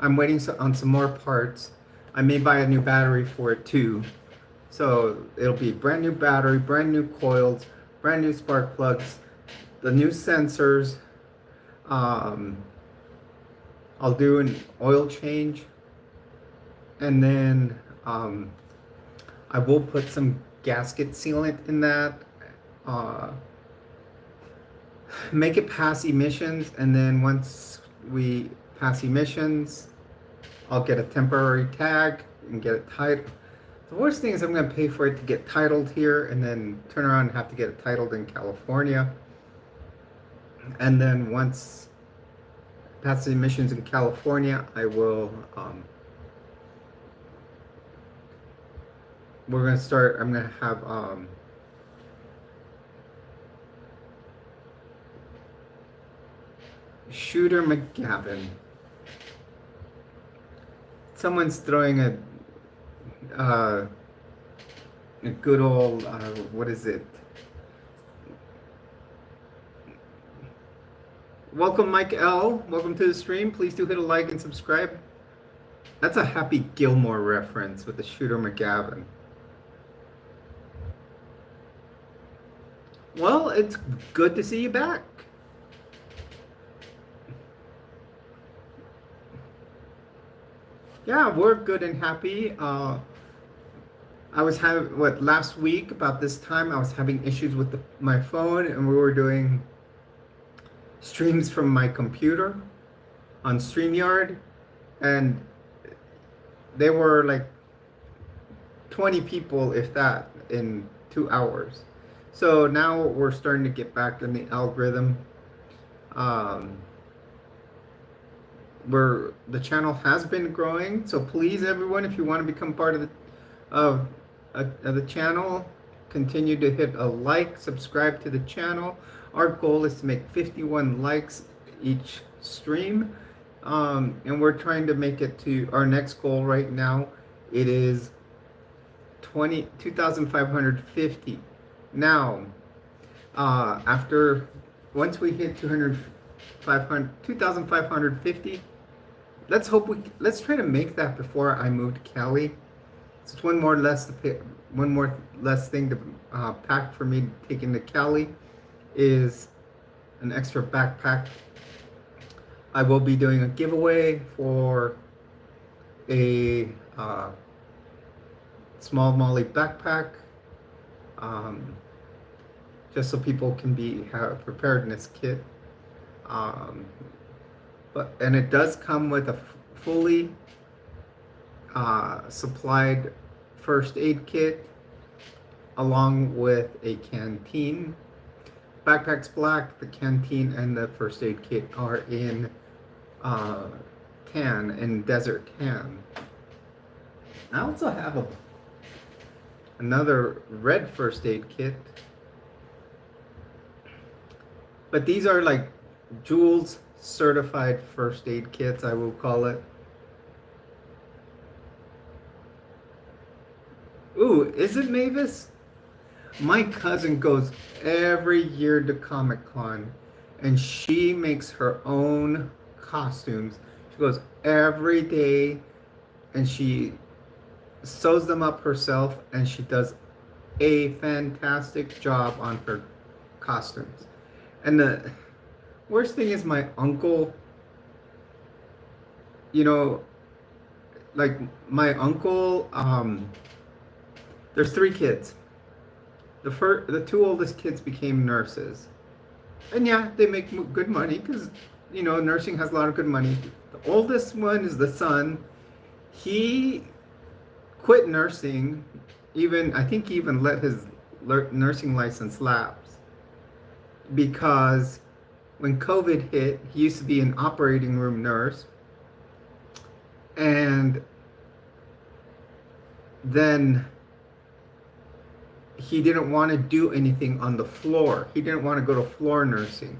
I'm waiting on some more parts. I may buy a new battery for it too. So it'll be brand new battery, brand new coils, brand new spark plugs, the new sensors. I'll do an oil change, and then I will put some gasket sealant in that. Make it pass emissions, and then once we pass emissions, I'll get a temporary tag and get it titled. The worst thing is I'm going to pay for it to get titled here, and then turn around and have to get it titled in California. And then once pass the emissions in California, I will we're gonna start. I'm gonna have Shooter McGavin. Someone's throwing uh, a good old what is it? Welcome, Mike L. Welcome to the stream. Please do hit a like and subscribe. That's a Happy Gilmore reference with the Shooter McGavin. Well, it's good to see you back. Yeah, we're good and happy. I was having, last week about this time, I was having issues with my phone, and we were doing streams from my computer on StreamYard, and there were like 20 people, if that, in 2 hours. So now we're starting to get back in the algorithm. The channel has been growing, so please, everyone, if you want to become part of the channel, continue to hit a like, subscribe to the channel. Our goal is to make 51 likes each stream, and we're trying to make it to our next goal right now. It is 2,550. Now, once we hit 2,550, let's try to make that before I move to Cali. So it's one more less thing to pack for me taking to Cali is an extra backpack. I will be doing a giveaway for a small Molly backpack, just so people can have a preparedness kit. And it does come with a fully supplied first aid kit, along with a canteen. Backpack's black. The canteen and the first aid kit are in desert tan. I also have another red first aid kit, but these are like Jules certified first aid kits, I will call it. Ooh, is it Mavis? My cousin goes every year to Comic-Con, and she makes her own costumes. She goes every day, and she sews them up herself, and she does a fantastic job on her costumes. And the worst thing is my uncle, my uncle, there's 3 kids. The 2 oldest kids became nurses. And yeah, they make good money because, nursing has a lot of good money. The oldest one is the son. He quit nursing. I think he even let his nursing license lapse. Because when COVID hit, he used to be an operating room nurse. And then he didn't want to do anything on the floor. He didn't want to go to floor nursing.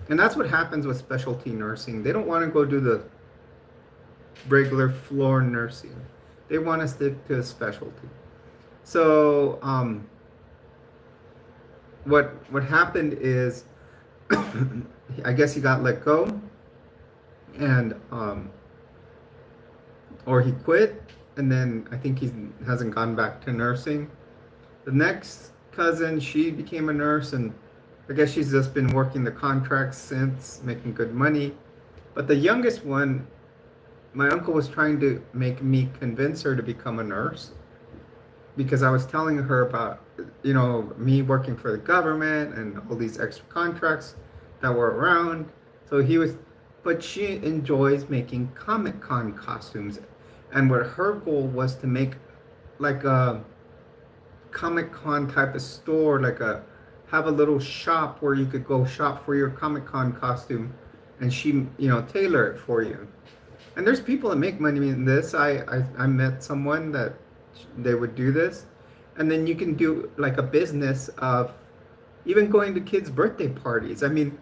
And that's what happens with specialty nursing. They don't want to go do the regular floor nursing. They want to stick to a specialty. So what happened is, I guess he got let go, and or he quit, and then I think he hasn't gone back to nursing. The next cousin, she became a nurse, and I guess she's just been working the contracts since, making good money. But the youngest one, my uncle was trying to make me convince her to become a nurse, because I was telling her about, me working for the government and all these extra contracts that were around. But she enjoys making Comic-Con costumes. And what her goal was to make like a Comic-Con type of store, have a little shop where you could go shop for your Comic-Con costume, and she, tailor it for you. And there's people that make money in this. I met someone that they would do this. And then you can do like a business of even going to kids' birthday parties. I mean,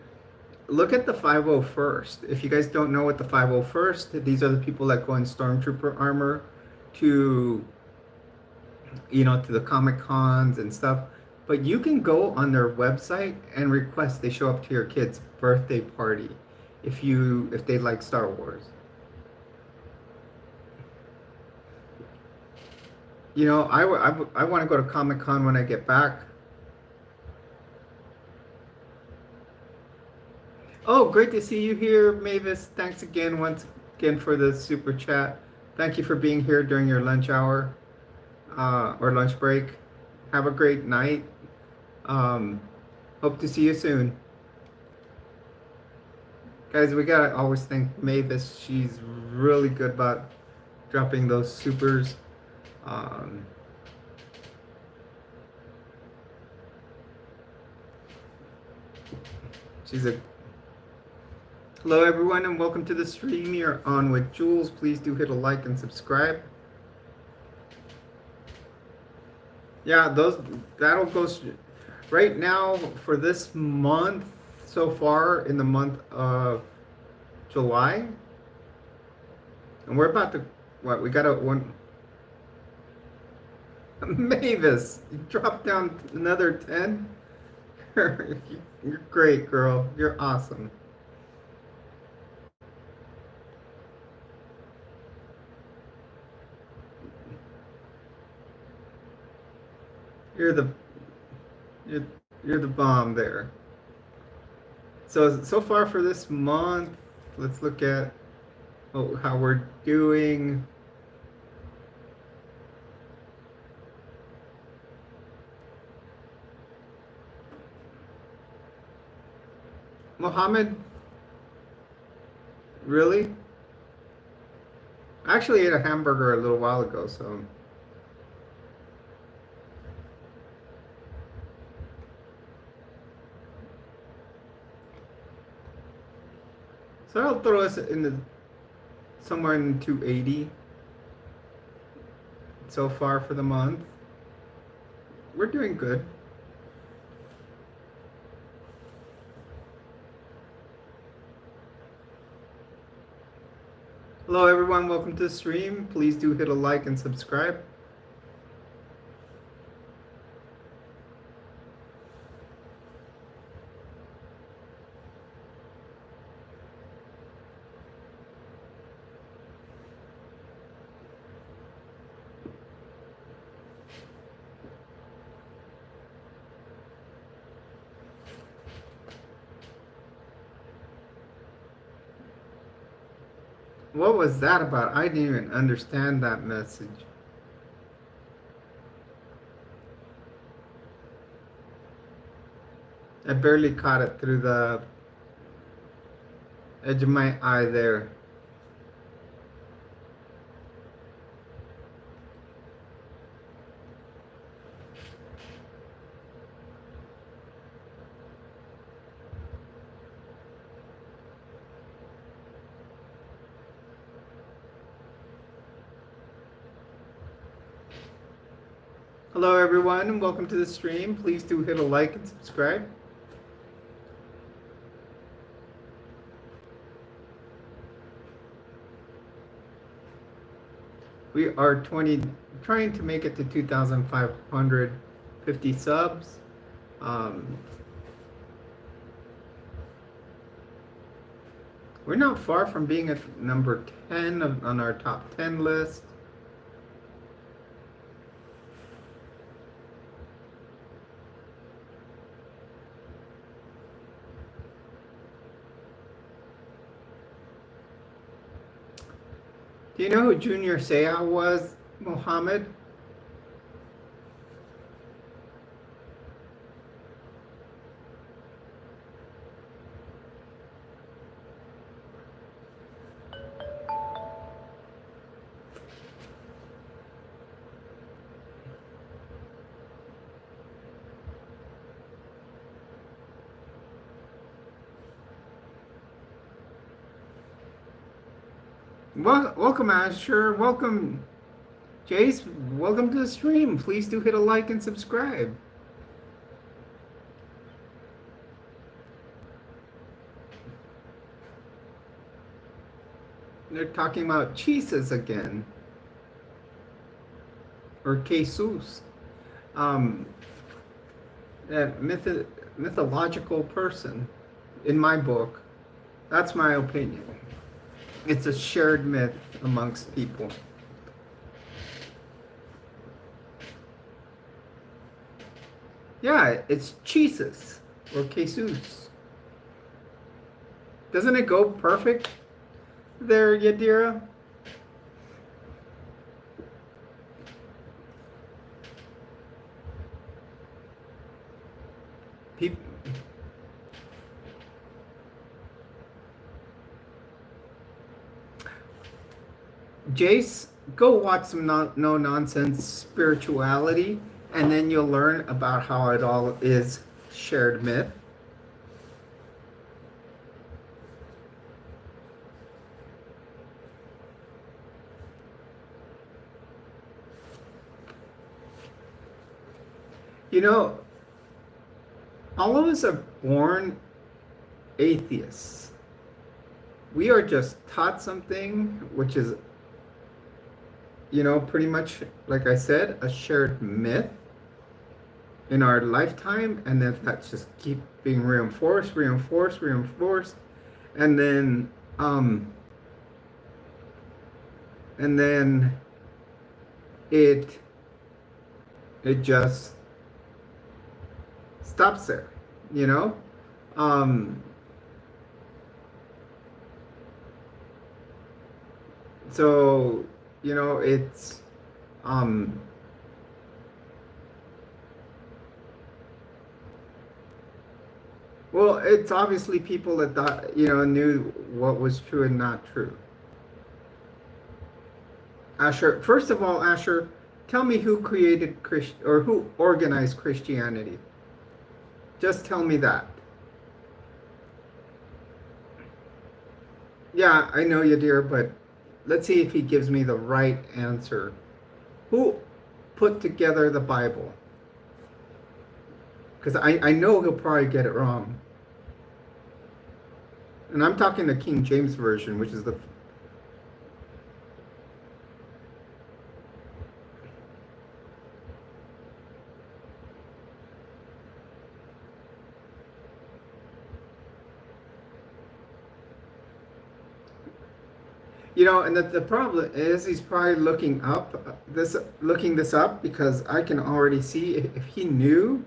look at the 501st. If you guys don't know what the 501st, these are the people that go in stormtrooper armor to, to the Comic Cons and stuff. But you can go on their website and request they show up to your kid's birthday party if they like Star Wars. I want to go to Comic Con when I get back. Oh, great to see you here, Mavis. Thanks again, once again, for the super chat. Thank you for being here during your lunch hour or lunch break. Have a great night. Hope to see you soon. Guys, we gotta always thank Mavis. She's really good about dropping those supers. She's a Hello everyone and welcome to the stream. You're on with Jules. Please do hit a like and subscribe. Yeah, that'll go right now for this month so far in the month of July. And we're about to we got a one Mavis, you dropped down another 10. You're great, girl. You're awesome. You're the bomb there. So far for this month, let's look at how we're doing. Mohammed, really? I actually ate a hamburger a little while ago, so. So I'll throw us somewhere in 280 so far for the month. We're doing good. Hello everyone, welcome to the stream. Please do hit a like and subscribe. What was that about? I didn't even understand that message. I barely caught it through the edge of my eye there. Hello everyone and welcome to the stream. Please do hit a like and subscribe. We are trying to make it to 2,550 subs. We're not far from being at number 10 on our top 10 list. Do you know who Junior Seau was, Mohammed? Welcome, Asher. Welcome, Jace, welcome to the stream. Please do hit a like and subscribe. They're talking about Jesus again. Or Jesus. A mythological person in my book. That's my opinion. It's a shared myth amongst people. Yeah, it's Jesus or Jesus. Doesn't it go perfect there, Yadira? People. Jace, go watch some no-nonsense spirituality, and then you'll learn about how it all is shared myth. You know, all of us are born atheists. We are just taught something which is, pretty much, like I said, a shared myth in our lifetime, and then that's just keep being reinforced, and then it just stops there, so it's well, it's obviously people that thought, knew what was true and not true. Asher, first of all, Asher, tell me who created or who organized Christianity. Just tell me that. Yeah, I know you, dear, but let's see if he gives me the right answer. Who put together the Bible? Because I know he'll probably get it wrong. And I'm talking the King James Version, which is the... and the problem is he's probably looking this up because I can already see if he knew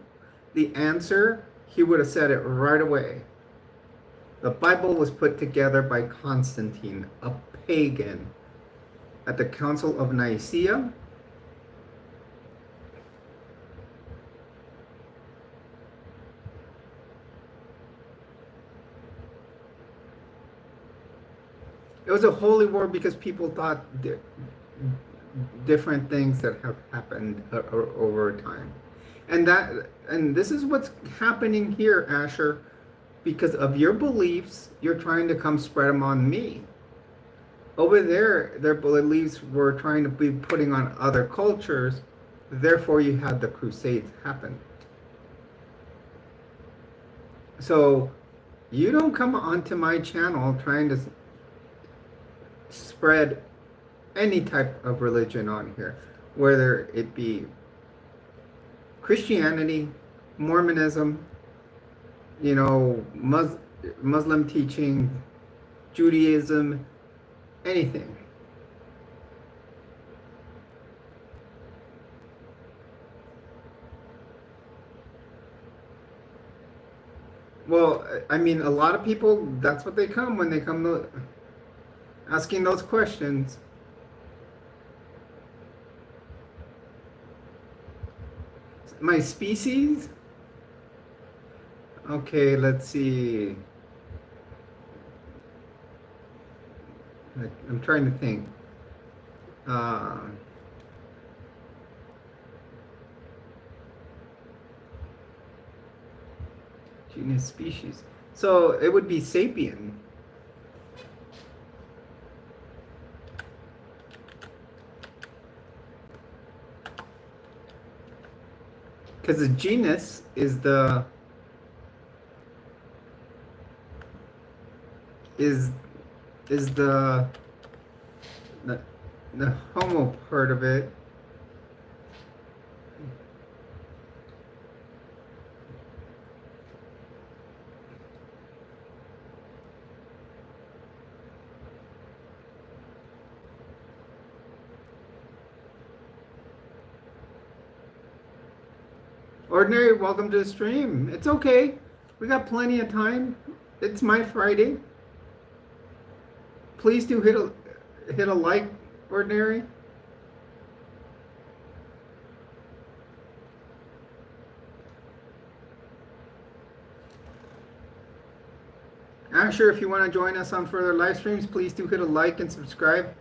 the answer, he would have said it right away. The Bible was put together by Constantine, a pagan, at the Council of Nicaea. It was a holy war because people thought different things that have happened over time. And this is what's happening here, Asher. Because of your beliefs, you're trying to come spread them on me. Over there, their beliefs were trying to be putting on other cultures. Therefore, you had the Crusades happen. So, you don't come onto my channel trying to spread any type of religion on here, whether it be Christianity, Mormonism, Muslim teaching, Judaism, anything. Well, I mean, a lot of people, that's what they come when they come to asking those questions. My species? Okay, let's see. I'm trying to think. Genus, species. So it would be sapien. because the genus is is the the homo part of it. Ordinary, welcome to the stream. It's okay. We got plenty of time. It's my Friday. Please do hit a like, Ordinary. Asher, if you want to join us on further live streams, please do hit a like and subscribe.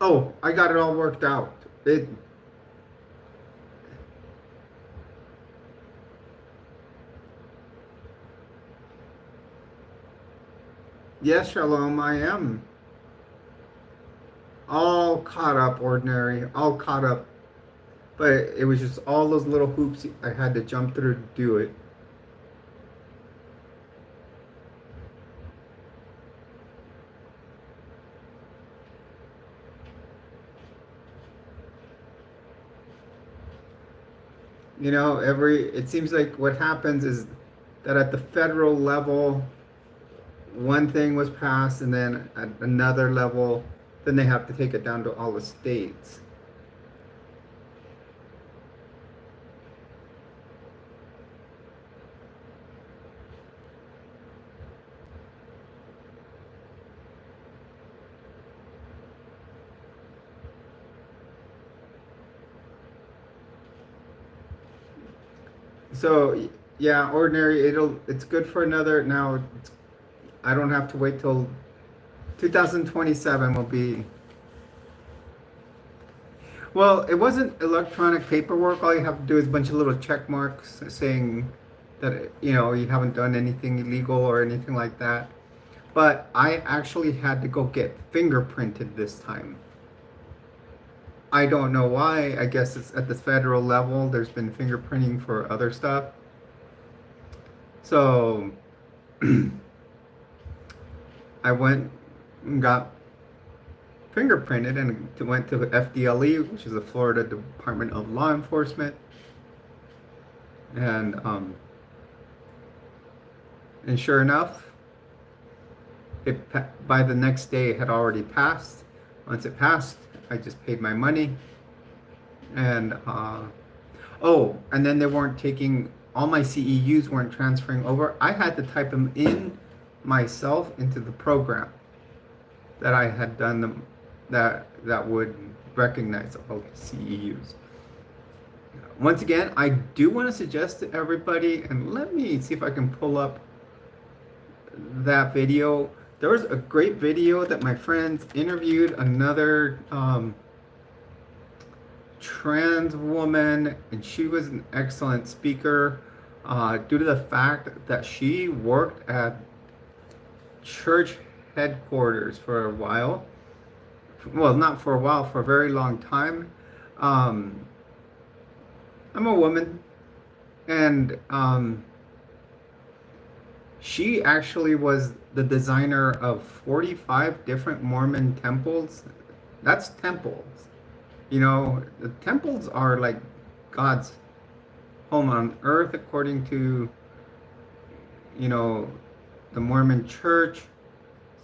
Oh, I got it all worked out. Yes, Shalom, I am all caught up, Ordinary, all caught up. But it was just all those little hoops I had to jump through to do it. You know, it seems like what happens is that at the federal level, one thing was passed, and then at another level, then they have to take it down to all the states. So yeah, Ordinary, it's good for another now. I don't have to wait till 2027 will be. Well, it wasn't electronic paperwork. All you have to do is a bunch of little check marks saying that you haven't done anything illegal or anything like that. But I actually had to go get fingerprinted this time. I don't know why. I guess it's at the federal level. There's been fingerprinting for other stuff. So I went and got fingerprinted and went to FDLE, which is the Florida Department of Law Enforcement. And sure enough, by the next day it had already passed. Once it passed, I just paid my money, and and then they weren't taking all my CEUs weren't transferring over. I had to type them in myself into the program that I had done them that would recognize all the CEUs. Once again, I do want to suggest to everybody, and let me see if I can pull up that video. There was a great video that my friends interviewed another trans woman, and she was an excellent speaker due to the fact that she worked at church headquarters for a while. Well, not for a while, for a very long time. I'm a woman, and she actually was the designer of 45 different Mormon temples. That's temples. The temples are like God's home on earth, according to, the Mormon church.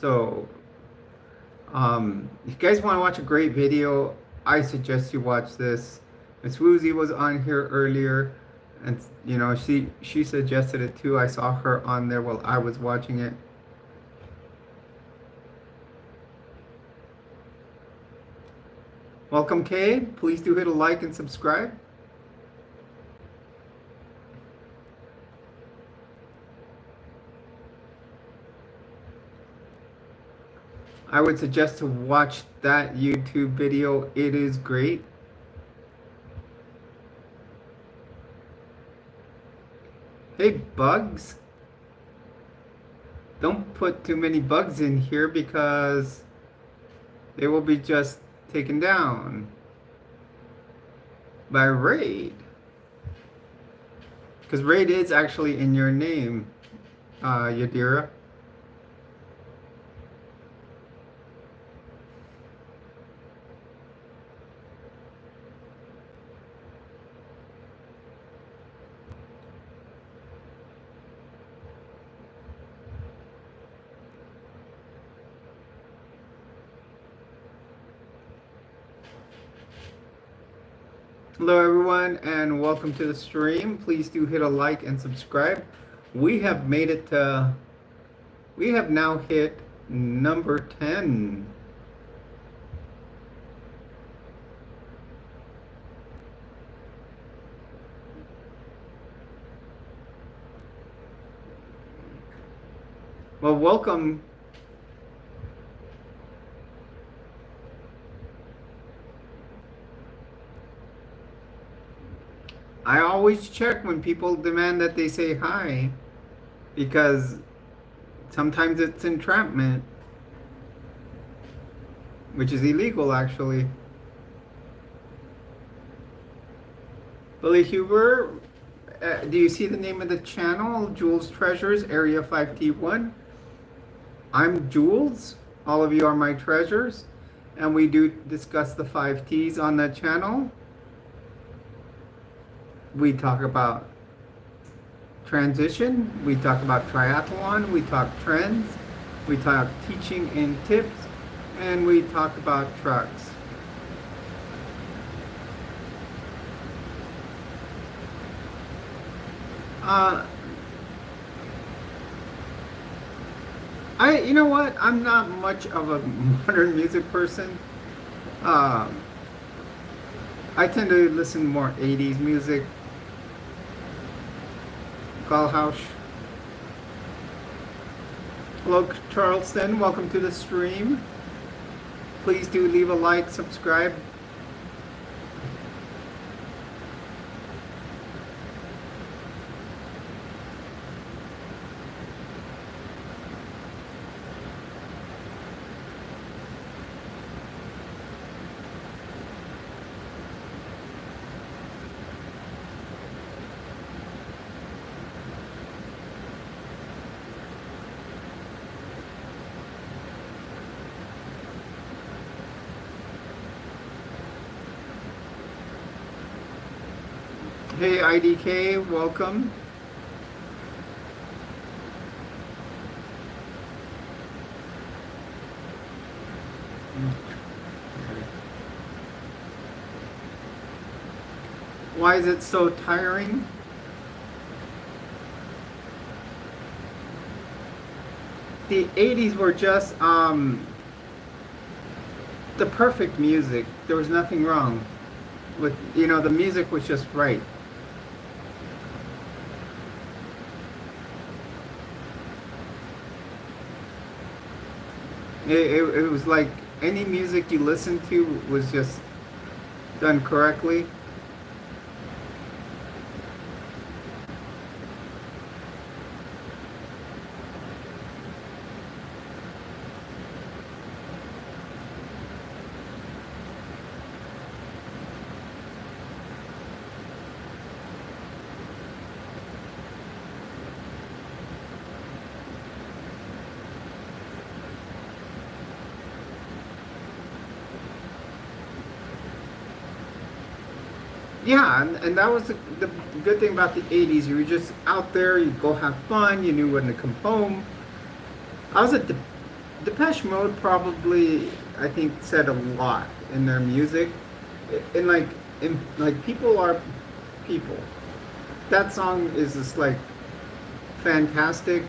So, if you guys want to watch a great video, I suggest you watch this. Miss Woozy was on here earlier, and she suggested it too. I saw her on there while I was watching it. Welcome, Kay. Please do hit a like and subscribe. I would suggest to watch that YouTube video. It is great. Hey, bugs. Don't put too many bugs in here because they will be just taken down by Raid. Because Raid is actually in your name, Yadira. Hello everyone and welcome to the stream. Please do hit a like and subscribe. We have made it to, we have now hit number 10. Well, welcome. I always check when people demand that they say hi because sometimes it's entrapment, which is illegal actually. Billy Huber, do you see the name of the channel? Jules Treasures, Area 5T1. I'm Jules. All of you are my treasures. And we do discuss the 5Ts on the channel. We talk about transition, we talk about triathlon, we talk trends, we talk teaching and tips, and we talk about trucks. You know what? I'm not much of a modern music person. I tend to listen more 80s music. Gallhouse. Hello, Charleston. Welcome to the stream. Please do leave a like, subscribe. Hey IDK, welcome. Why is it so tiring? The 80s were just the perfect music. There was nothing wrong with, the music was just right. It was like any music you listened to was just done correctly. Yeah, and that was the good thing about the 80s. You were just out there, you'd go have fun, you knew when to come home. I was at Depeche Mode probably, I think, said a lot in their music. And like people are people. That song is just like fantastic.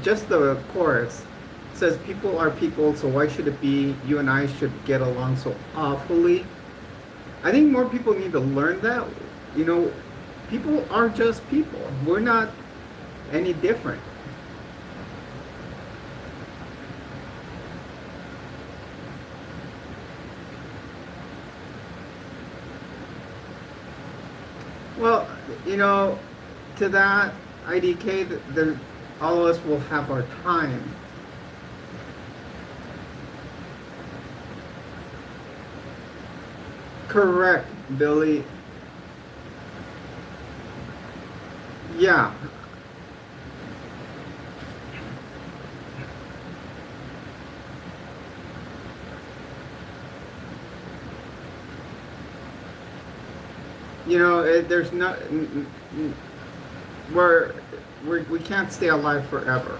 Just the chorus says people are people, so why should it be you and I should get along so awfully? I think more people need to learn that. People are just people. We're not any different. Well, you know, to that IDK, all of us will have our time. Correct, Billy. Yeah, there's not. We're, we can't stay alive forever.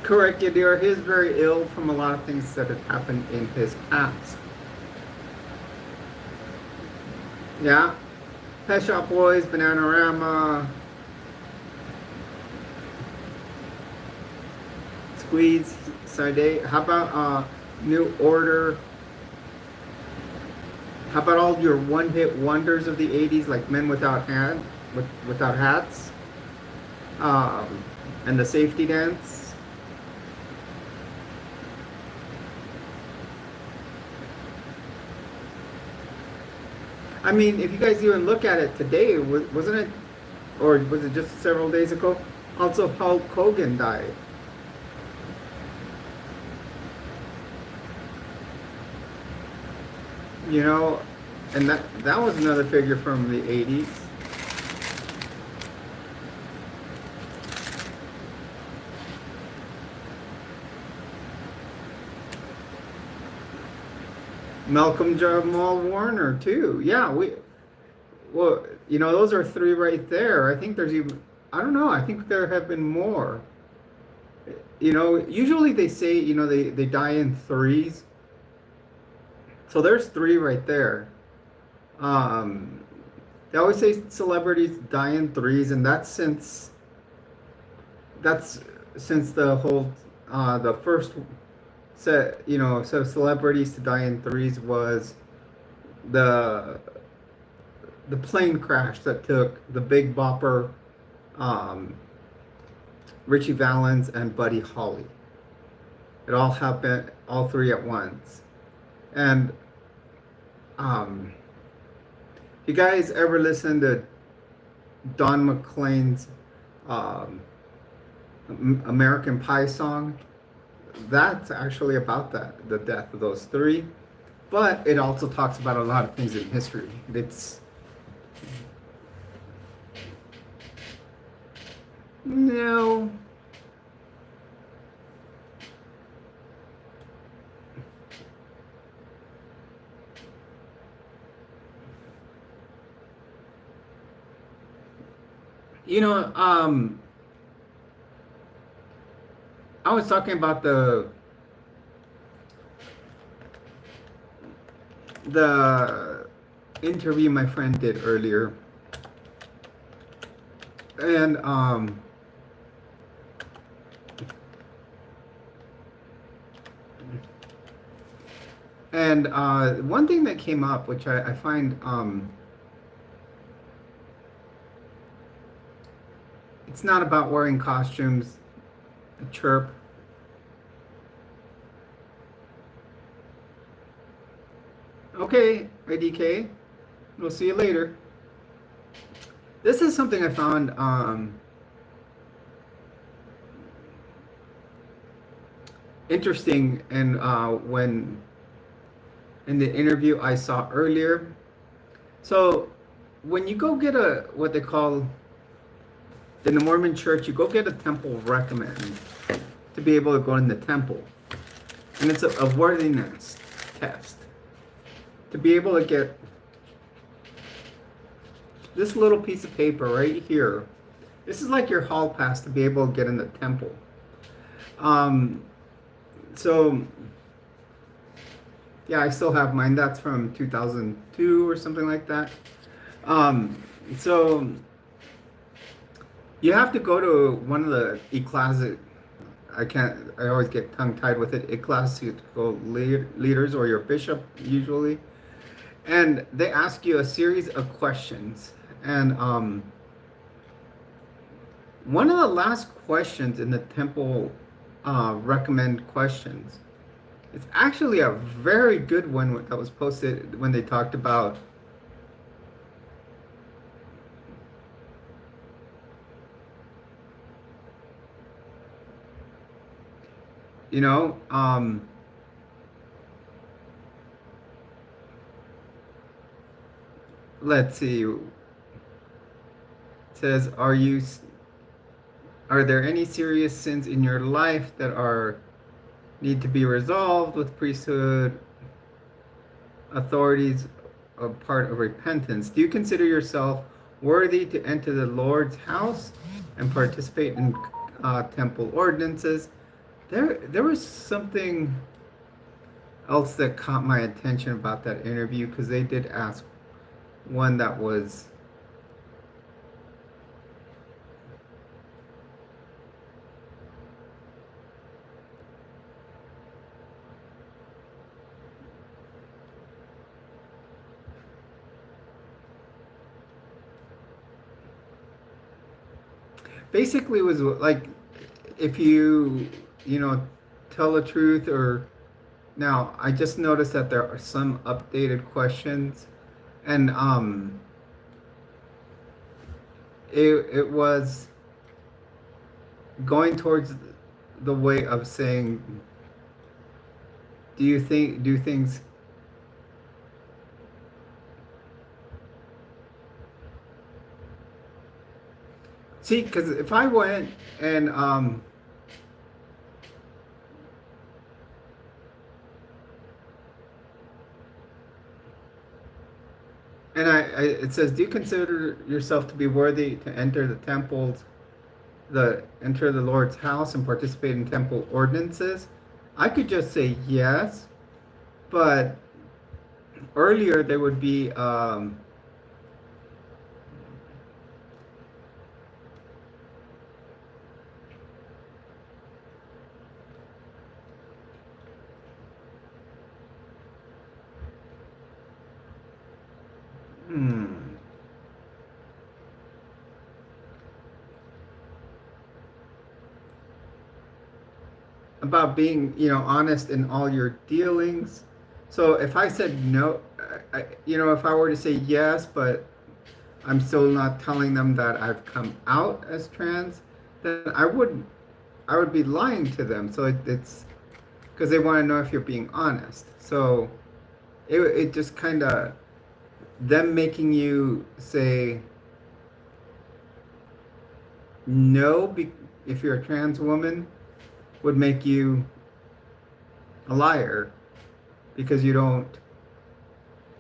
Correct, Yadir. He is very ill from a lot of things that had happened in his past. Yeah, Pet Shop Boys, Bananarama, Squeeze, Side. How about New Order? How about all your one-hit wonders of the '80s, like Men Without Without Hats, um, and the Safety Dance? I mean, if you guys even look at it today, wasn't it, or was it just several days ago? Also, Hulk Hogan died. You know, and that was another figure from the '80s. Malcolm Jamal Warner too. Yeah, well, those are three right there. I think there's even, I don't know. I think there have been more. Usually they say, they die in threes. So there's three right there. Um, they always say celebrities die in threes, and that's since the whole the first set, so celebrities to die in threes was the the plane crash that took the Big Bopper, um, Richie Valens, and Buddy Holly. It all happened, all three at once. And um, you guys ever listen to Don McLean's um, American Pie song? That's actually about the death of those three. But it also talks about a lot of things in history. It's no, you know, I was talking about the interview my friend did earlier, and one thing that came up, which I find it's not about wearing costumes. A chirp. Okay, IDK. We'll see you later. This is something I found interesting, and when in the interview I saw earlier. So when you go get a what they call in the Mormon Church, you go get a temple recommend to be able to go in the temple, and it's a worthiness test to be able to get this little piece of paper right here. This is like your hall pass to be able to get in the temple. Um, so yeah, I still have mine. That's from 2002 or something like that. So you have to go to one of the ecclesiastical. I can't. I always get tongue tied with it. Ecclesiastical leaders or your bishop usually, and they ask you a series of questions. And one of the last questions in the temple recommend questions It's actually a very good one that was posted when they talked about, you know, let's see. It says, are there any serious sins in your life that are need to be resolved with priesthood authorities a part of repentance? Do you consider yourself worthy to enter the Lord's house and participate in temple ordinances? There was something else that caught my attention about that interview because they did ask one that was basically was like if you know tell the truth or now I just noticed that there are some updated questions and it was going towards the way of saying do things see because if I went and it says, do you consider yourself to be worthy to enter the temples, enter the Lord's house and participate in temple ordinances? I could just say yes, but earlier there would be hmm, about being, honest in all your dealings. So if I said no, if I were to say yes, but I'm still not telling them that I've come out as trans, then I would be lying to them. So it's because they want to know if you're being honest. So it just kind of them making you say no if you're a trans woman would make you a liar because you don't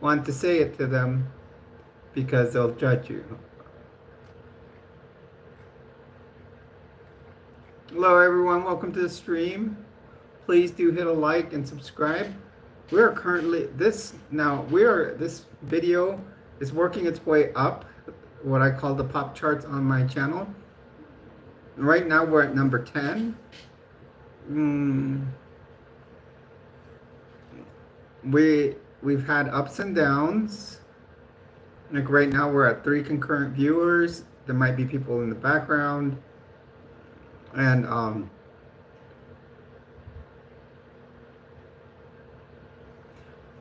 want to say it to them because they'll judge you. Hello everyone, welcome to the stream. Please do hit a like and subscribe. We are currently this video is working its way up what I call the pop charts on my channel. Right now we're at number 10. We've had ups and downs. Like right now we're at 3 concurrent viewers. There might be people in the background. And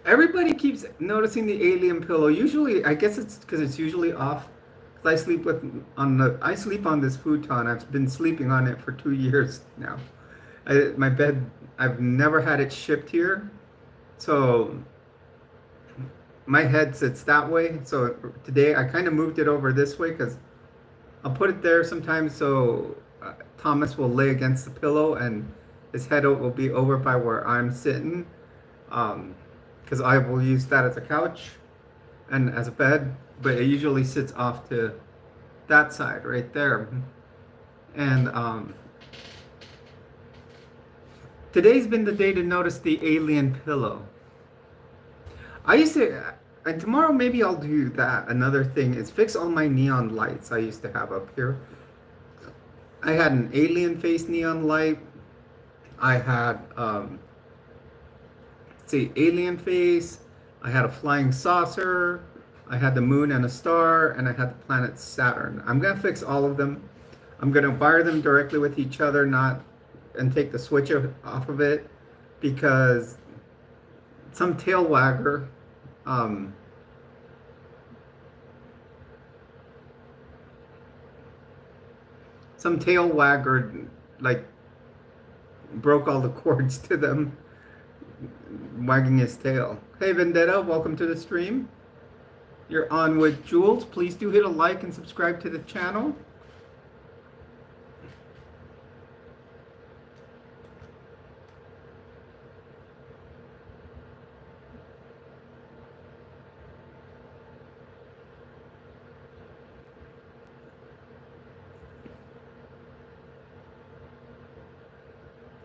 everybody keeps noticing the alien pillow. Usually, I guess it's because it's usually off. Cause I sleep on this futon. I've been sleeping on it for 2 years now. My bed, I've never had it shipped here, so my head sits that way. So today I kind of moved it over this way because I'll put it there sometimes so Thomas will lay against the pillow and his head will be over by where I'm sitting. Because I will use that as a couch and as a bed, but it usually sits off to that side right there. And today's been the day to notice the alien pillow. I used to, and tomorrow maybe I'll do that. Another thing is fix all my neon lights I used to have up here. I had an alien face neon light. I had, alien face. I had a flying saucer. I had the moon and a star, and I had the planet Saturn. I'm gonna fix all of them. I'm gonna wire them directly with each other, and take the switch off of it, because some tail wagger. Um, some tail wagger like broke all the cords to them, wagging his tail. Hey Vendetta, welcome to the stream. You're on with Jules. Please do hit a like and subscribe to the channel.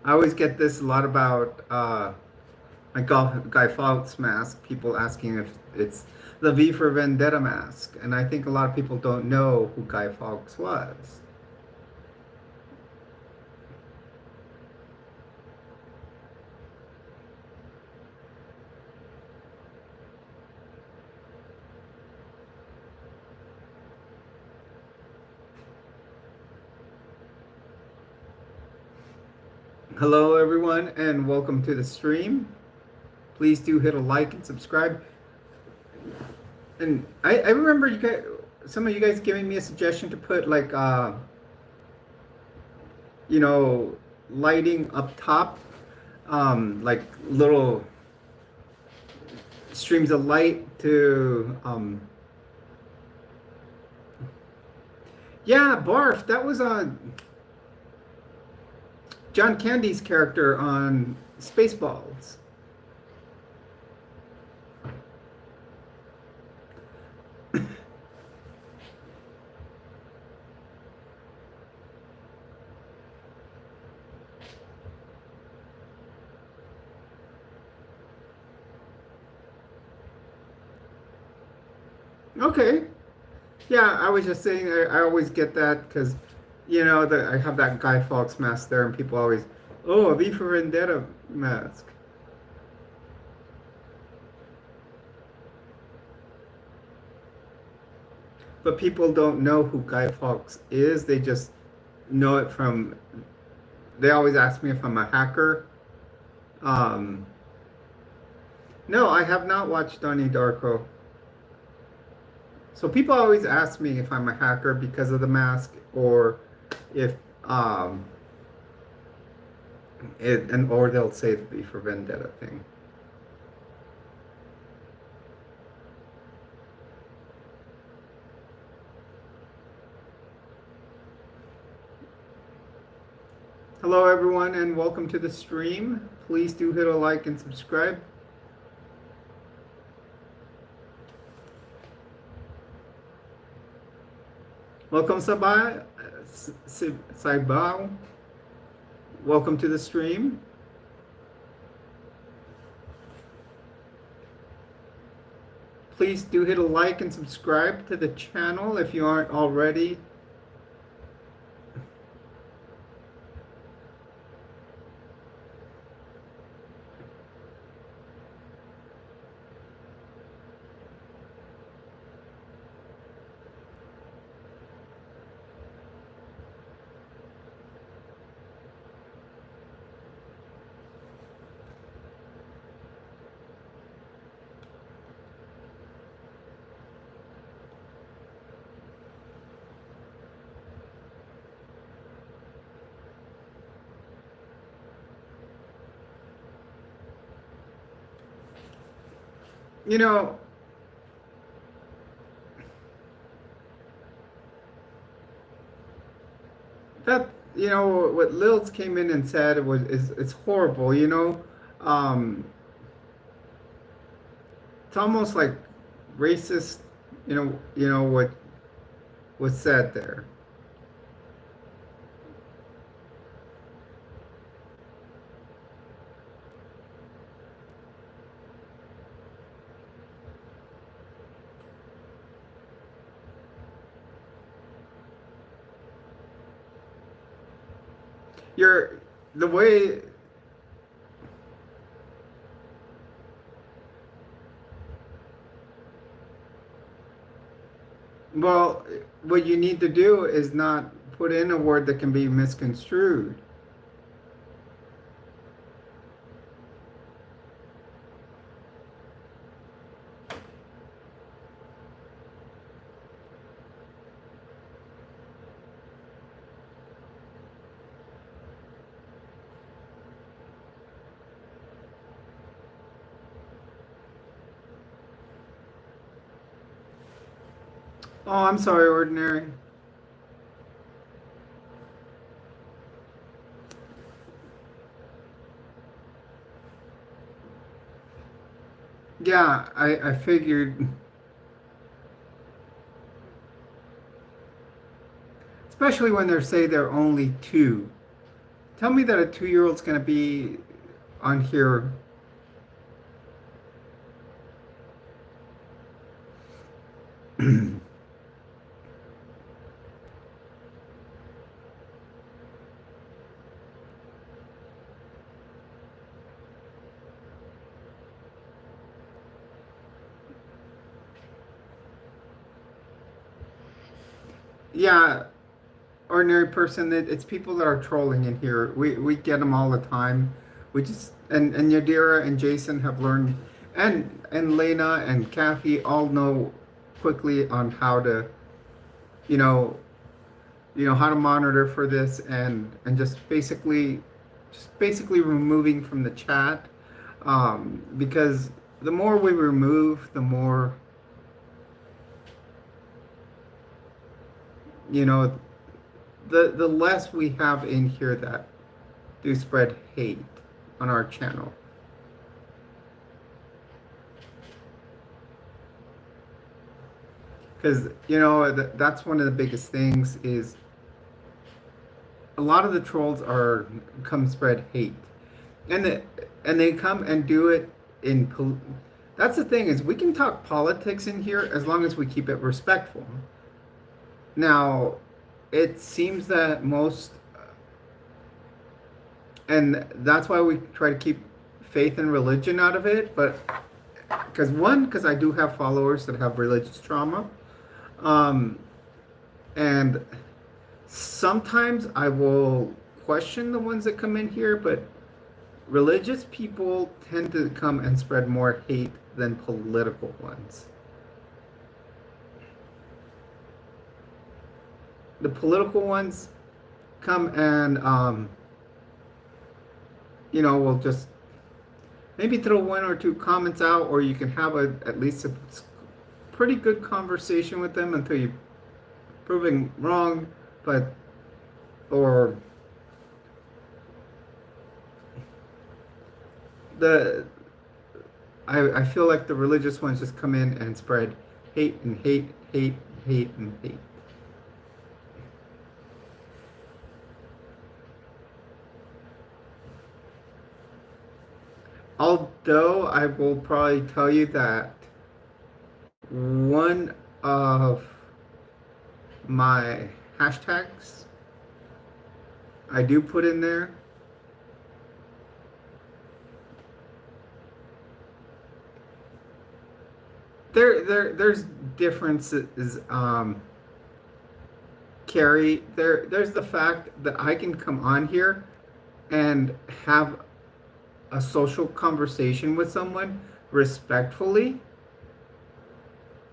I always get this a lot about my Guy Fawkes mask. People asking if it's the V for Vendetta mask, and I think a lot of people don't know who Guy Fawkes was. Hello everyone, and welcome to the stream. Please do hit a like and subscribe. And I remember you guys, some of you guys giving me a suggestion to put like you know, lighting up top, like little streams of light to yeah, Barf, that was John Candy's character on Spaceballs. Okay. Yeah, I was just saying I always get that because, you know, I have that Guy Fawkes mask there and people always, oh, a V for Vendetta mask. But people don't know who Guy Fawkes is. They just know it from, they always ask me if I'm a hacker. No, I have not watched Donnie Darko. So people always ask me if I'm a hacker because of the mask or if or they'll say the V for Vendetta thing. Hello everyone and welcome to the stream. Please do hit a like and subscribe. Welcome Sabah, Saibao. Welcome to the stream. Please do hit a like and subscribe to the channel if you aren't already. You know, that, you know, what Lils came in and said was it's horrible, you know. It's almost like racist, you know what was said there. The way well, what you need to do is not put in a word that can be misconstrued. Oh, I'm sorry, Ordinary. Yeah, I figured, especially when they say they're only two. Tell me that a 2-year-old's gonna be on here. Yeah, ordinary person. It's people that are trolling in here. We get them all the time. We just and Yadira and Jason have learned, and Lena and Kathy all know quickly on how to, you know, how to monitor for this and just basically removing from the chat, because the more we remove, the more, you know, the less we have in here that do spread hate on our channel. Because that's one of the biggest things is a lot of the trolls are come spread hate, and they come and do it in that's the thing is we can talk politics in here as long as we keep it respectful. Now, it seems that most, and that's why we try to keep faith and religion out of it, but because I do have followers that have religious trauma, um, and sometimes I will question the ones that come in here, but religious people tend to come and spread more hate than political ones. The political ones come and, will just maybe throw one or two comments out, or you can have at least a pretty good conversation with them until you proving wrong, but or the I feel like the religious ones just come in and spread hate and hate, hate, hate and hate. Although I will probably tell you that one of my hashtags I do put in there. There's differences, Carrie. There's the fact that I can come on here and have a social conversation with someone respectfully.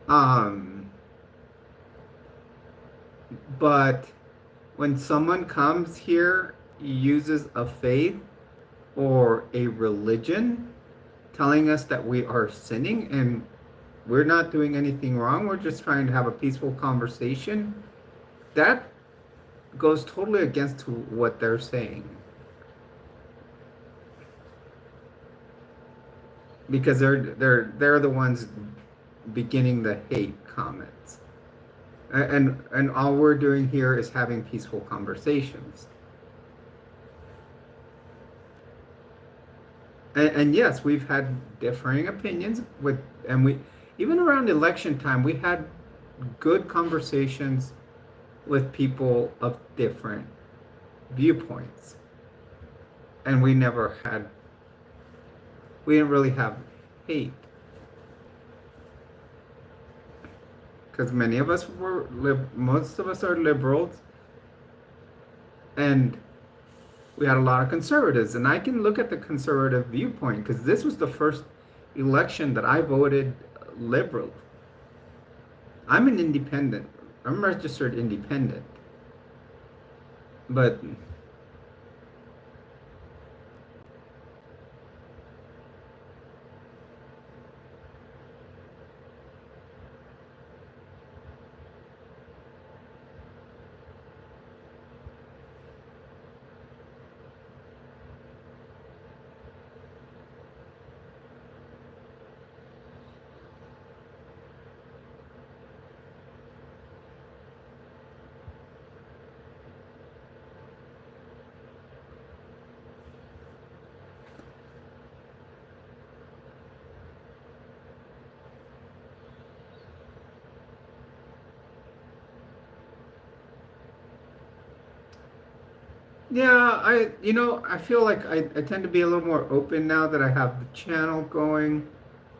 Um, but when someone comes here, uses a faith or a religion, telling us that we are sinning and we're not doing anything wrong, we're just trying to have a peaceful conversation, that goes totally against what they're saying. Because they're the ones beginning the hate comments. And all we're doing here is having peaceful conversations. And yes, we've had differing opinions and we even around election time we had good conversations with people of different viewpoints, and we didn't really have hate because many of us most of us are liberals, and we had a lot of conservatives, and I can look at the conservative viewpoint because this was the first election that I voted liberal. I'm an independent. I'm registered independent. But Yeah, I feel like I tend to be a little more open now that I have the channel going.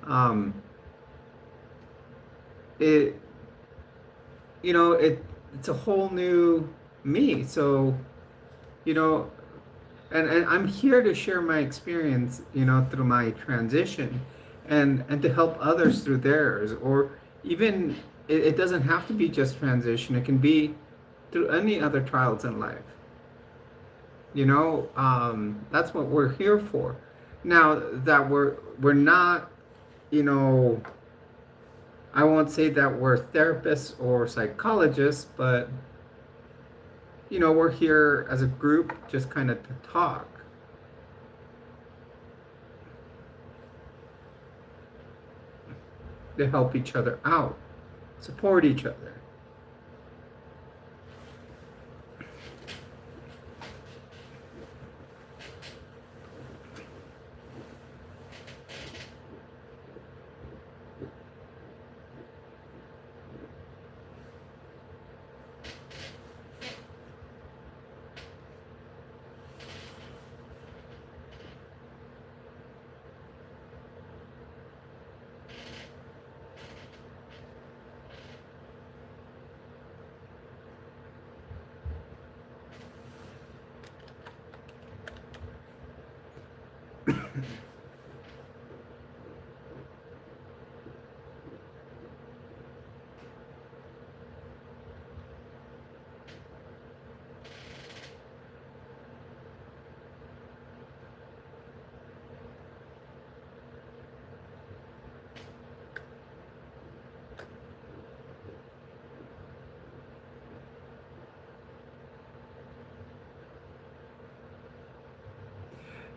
Um, it, it's a whole new me. So, you know, and I'm here to share my experience, through my transition and to help others through theirs. Or even, it doesn't have to be just transition, it can be through any other trials in life. That's what we're here for. Now that we're not, you know, I won't say that we're therapists or psychologists, but we're here as a group just kind of to talk, to help each other out, support each other.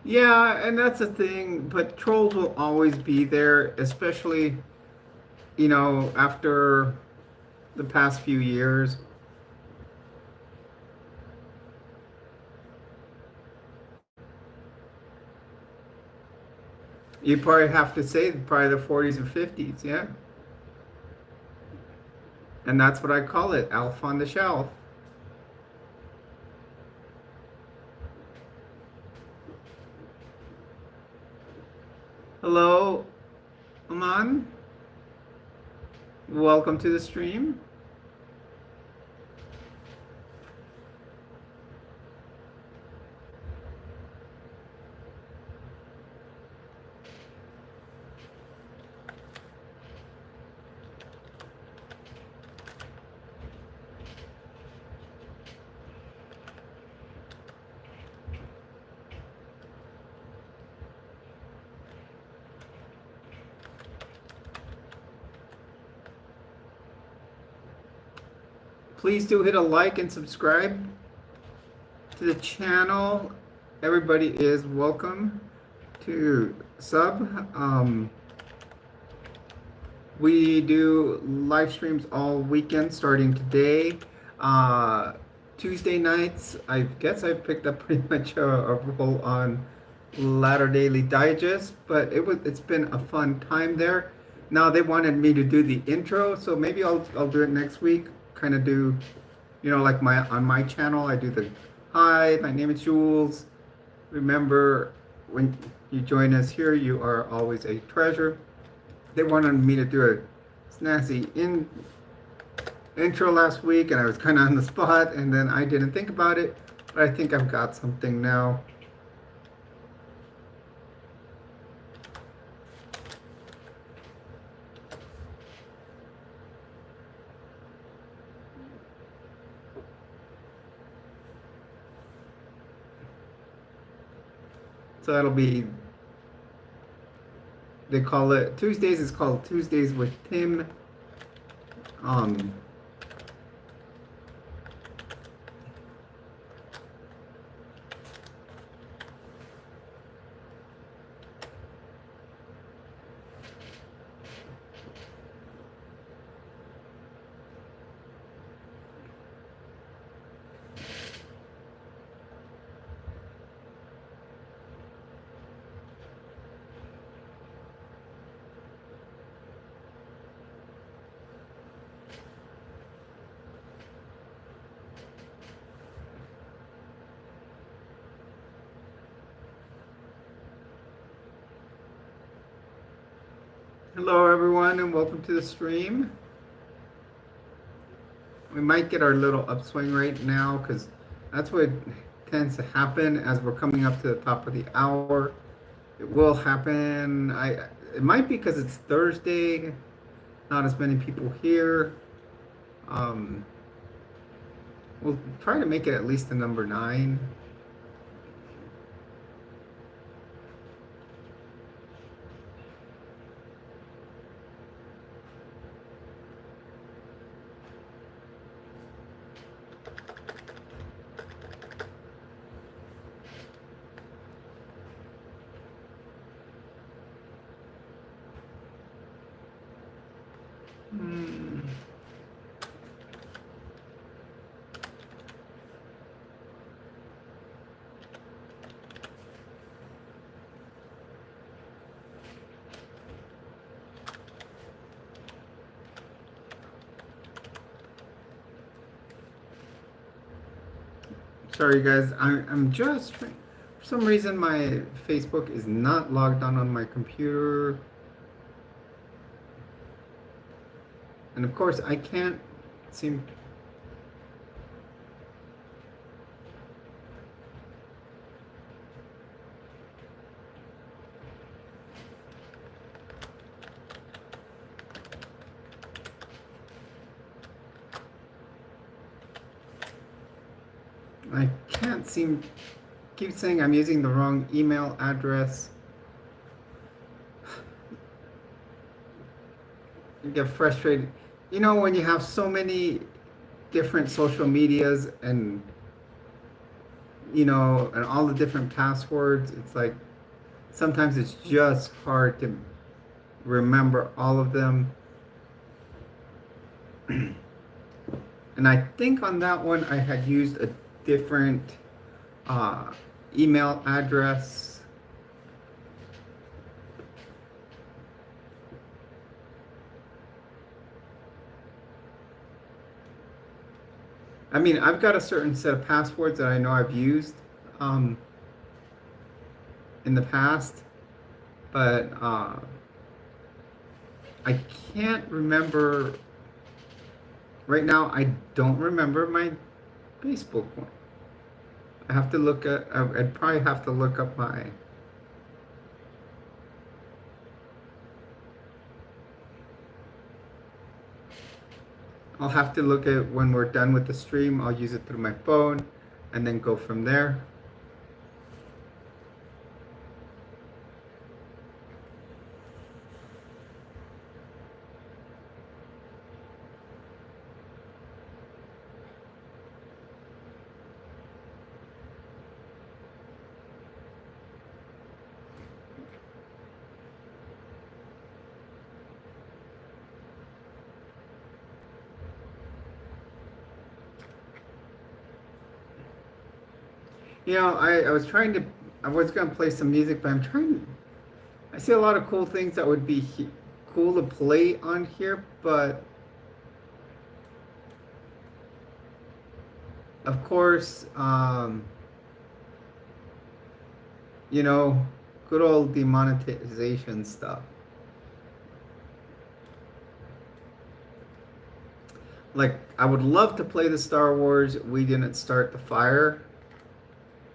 Yeah, and that's the thing, but trolls will always be there, especially, after the past few years. You probably have to say probably the 40s and 50s, yeah. And that's what I call it, Alpha on the Shelf. Hello, Aman. Welcome to the stream. Please do hit a like and subscribe to the channel. Everybody is welcome to sub. We do live streams all weekend starting today. Uh, Tuesday nights, I guess I picked up pretty much a role on Latter Daily Digest, but it's been a fun time there. Now they wanted me to do the intro, so maybe I'll do it next week. Kind of do, like on my channel, I do the hi, my name is Jules. Remember, when you join us here, you are always a treasure. They wanted me to do a snazzy intro last week, and I was kind of on the spot, and then I didn't think about it, but I think I've got something now. So that'll be, they call it, Tuesdays is called Tuesdays with Tim. Um, Hello, everyone, and welcome to the stream. We might get our little upswing right now because that's what tends to happen as we're coming up to the top of the hour. It will happen. It might be because it's Thursday, not as many people here. Um, we'll try to make it at least the number 9. Hmm. Sorry, guys. I'm just for some reason my Facebook is not logged on my computer, and of course I can't seem. I can't seem. Keep saying I'm using the wrong email address. I get frustrated. You know, when you have so many different social medias and and all the different passwords, it's like sometimes it's just hard to remember all of them. And I think on that one I had used a different uh, email address. I mean, I've got a certain set of passwords that I know I've used in the past, but I can't remember right now. I don't remember my Facebook one. I have to look at. I'd probably have to look up my. I'll have to look at when we're done with the stream. I'll use it through my phone, and then go from there. I was trying to, I was going to play some music, but I see a lot of cool things that would be cool to play on here, but of course, good old demonetization stuff. Like, I would love to play the Star Wars We Didn't Start the Fire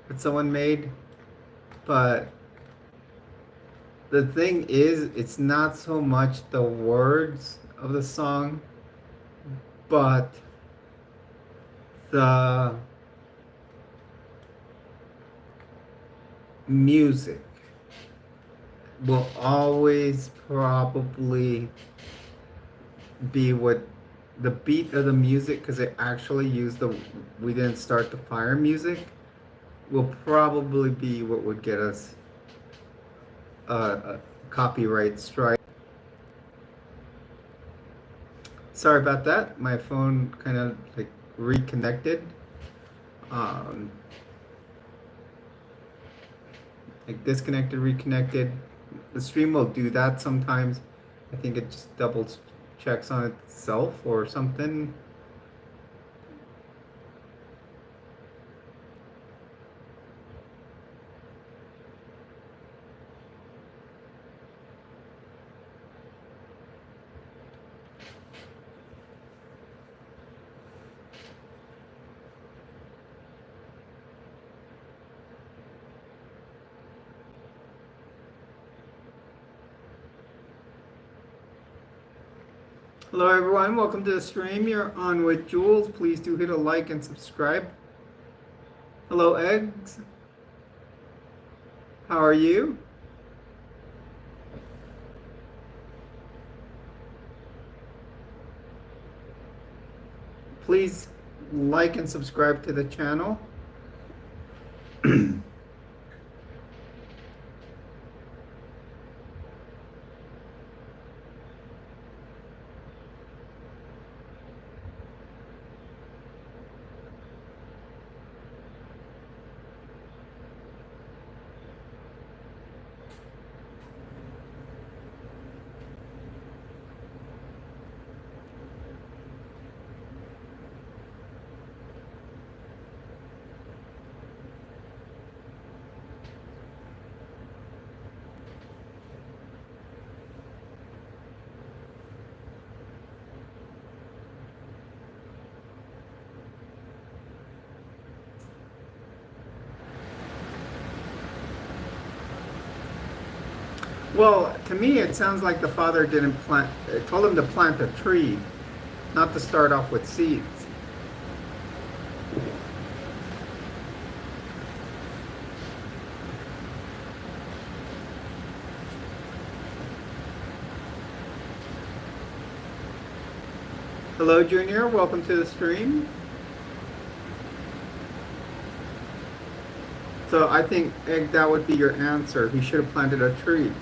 that someone made, but the thing is, it's not so much the words of the song, but the music will always probably be what the beat of the music, because they actually use the We Didn't Start the Fire music, will probably be what would get us a copyright strike. Sorry about that. My phone kind of like reconnected. Like disconnected, reconnected. The stream will do that sometimes. I think it just double checks on itself or something. Hello everyone, welcome to the stream. You're on with Jules. Please do hit a like and subscribe. Hello Eggs. How are you? Please like and subscribe to the channel. Well, to me, it sounds like the father didn't plant, told him to plant a tree, not to start off with seeds. Hello, Junior. Welcome to the stream. So I think, Egg, that would be your answer. He should have planted a tree.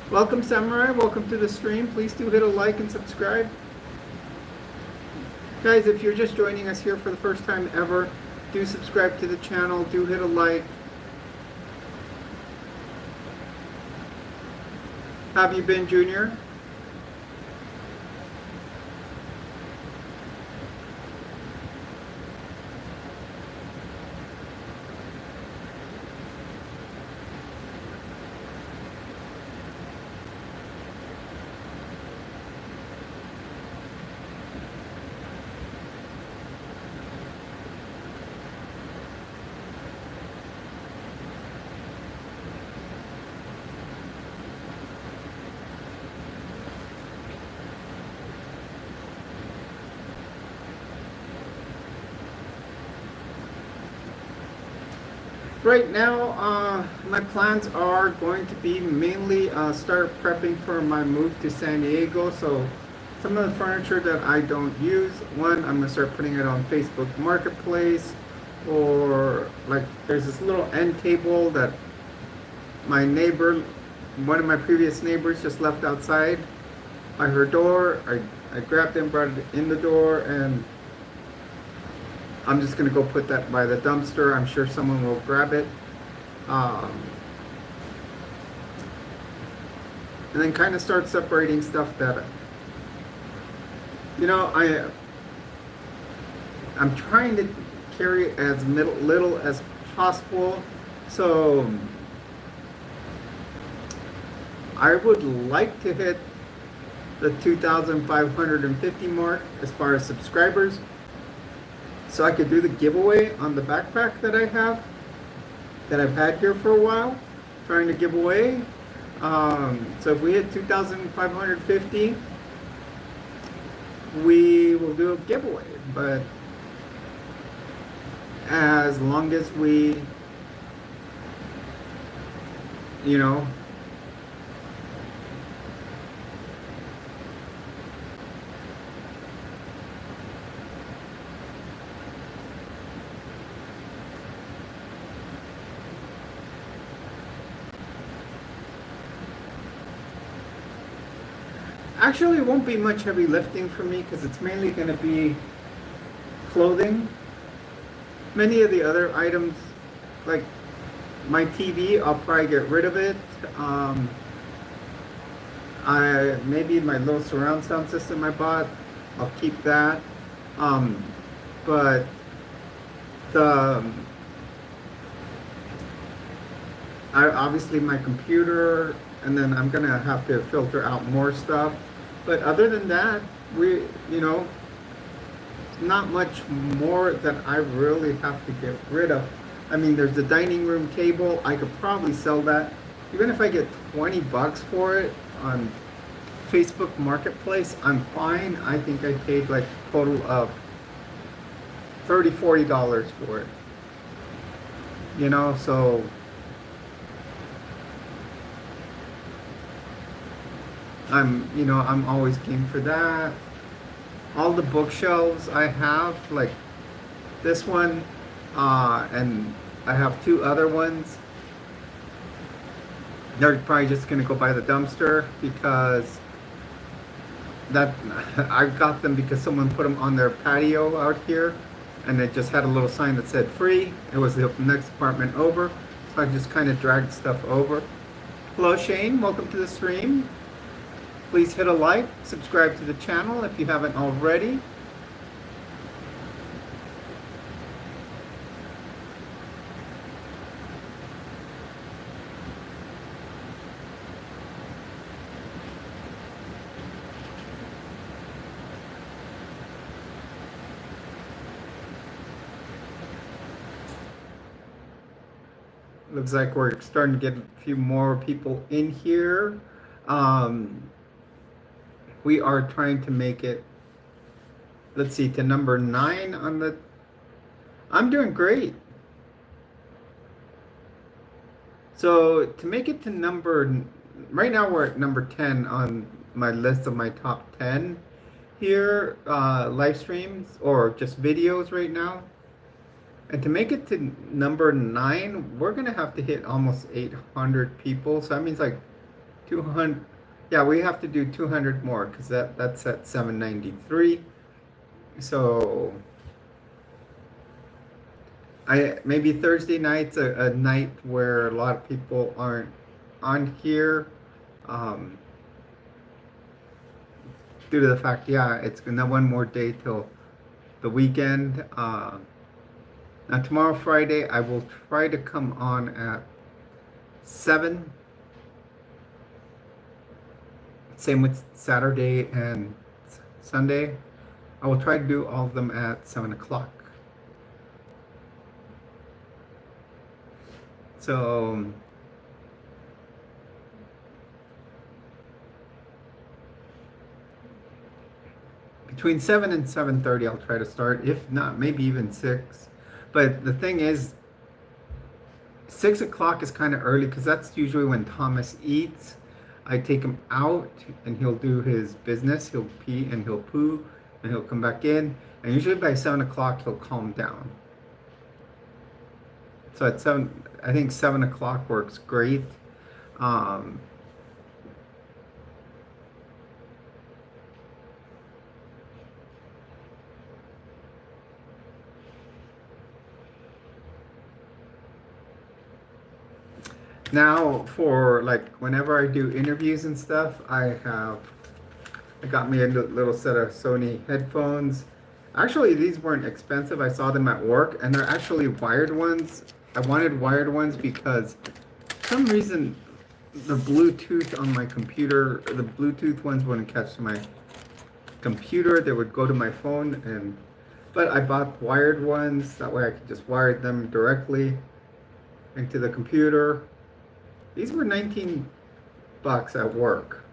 Welcome, Samurai. Welcome to the stream. Please do hit a like and subscribe. Guys, if you're just joining us here for the first time ever, do subscribe to the channel. Do hit a like. How have you been, Junior? Right now, my plans are going to be mainly start prepping for my move to San Diego. So some of the furniture that I don't use, one, I'm going to start putting it on Facebook Marketplace, or like there's this little end table that my neighbor, one of my previous neighbors just left outside by her door. I grabbed it and brought it in the door, and I'm just going to go put that by the dumpster. I'm sure someone will grab it. And then kind of start separating stuff that, you know, I'm trying to carry as little as possible. So I would like to hit the 2,550 mark as far as subscribers, so I could do the giveaway on the backpack that I have, that I've had here for a while, trying to give away. So if we hit 2,550, we will do a giveaway. But as long as we, you know, actually, it won't be much heavy lifting for me because it's mainly going to be clothing. Many of the other items, like my TV, I'll probably get rid of it. Maybe my little surround sound system I bought, I'll keep that. But obviously my computer, and then I'm gonna have to filter out more stuff. But other than that, not much more that I really have to get rid of. I mean, there's the dining room table. I could probably sell that, even if I get $20 for it on Facebook Marketplace, I'm fine. I think I paid like total of $30-$40 for it. You know, so I'm always game for that. All the bookshelves I have, like this one, and I have two other ones. They're probably just gonna go by the dumpster because that I got them because someone put them on their patio out here, and it just had a little sign that said free. It was the next apartment over, so I just kind of dragged stuff over. Hello Shane, welcome to the stream. Please hit a like, subscribe to the channel if you haven't already. Looks like we're starting to get a few more people in here. We are trying to make it, let's see, to number 9 on the, I'm doing great. So to make it to number, right now we're at number 10 on my list of my top 10 here, live streams or just videos right now. And to make it to number 9, we're gonna have to hit almost 800 people. So that means like 200. Yeah, we have to do 200 more because that's at 793. So maybe Thursday night's a night where a lot of people aren't on here. Due to the fact, yeah, it's gonna one more day till the weekend. Now tomorrow, Friday, I will try to come on at 7. Same with Saturday and Sunday. I will try to do all of them at 7 o'clock. So between 7 and 7:30 I'll try to start. If not, maybe even 6. But the thing is, 6 o'clock is kind of early because that's usually when Thomas eats. I take him out and he'll do his business. He'll pee and he'll poo and he'll come back in. And usually by 7 o'clock he'll calm down. So at 7, I think 7 o'clock works great. Now for like whenever I do interviews and stuff, I got me a little set of Sony headphones. Actually, these weren't expensive. I saw them at work and they're actually wired ones. I wanted wired ones because for some reason the Bluetooth on my computer, the Bluetooth ones wouldn't catch my computer. They would go to my phone, but I bought wired ones. That way I could just wire them directly into the computer. These were $19 at work.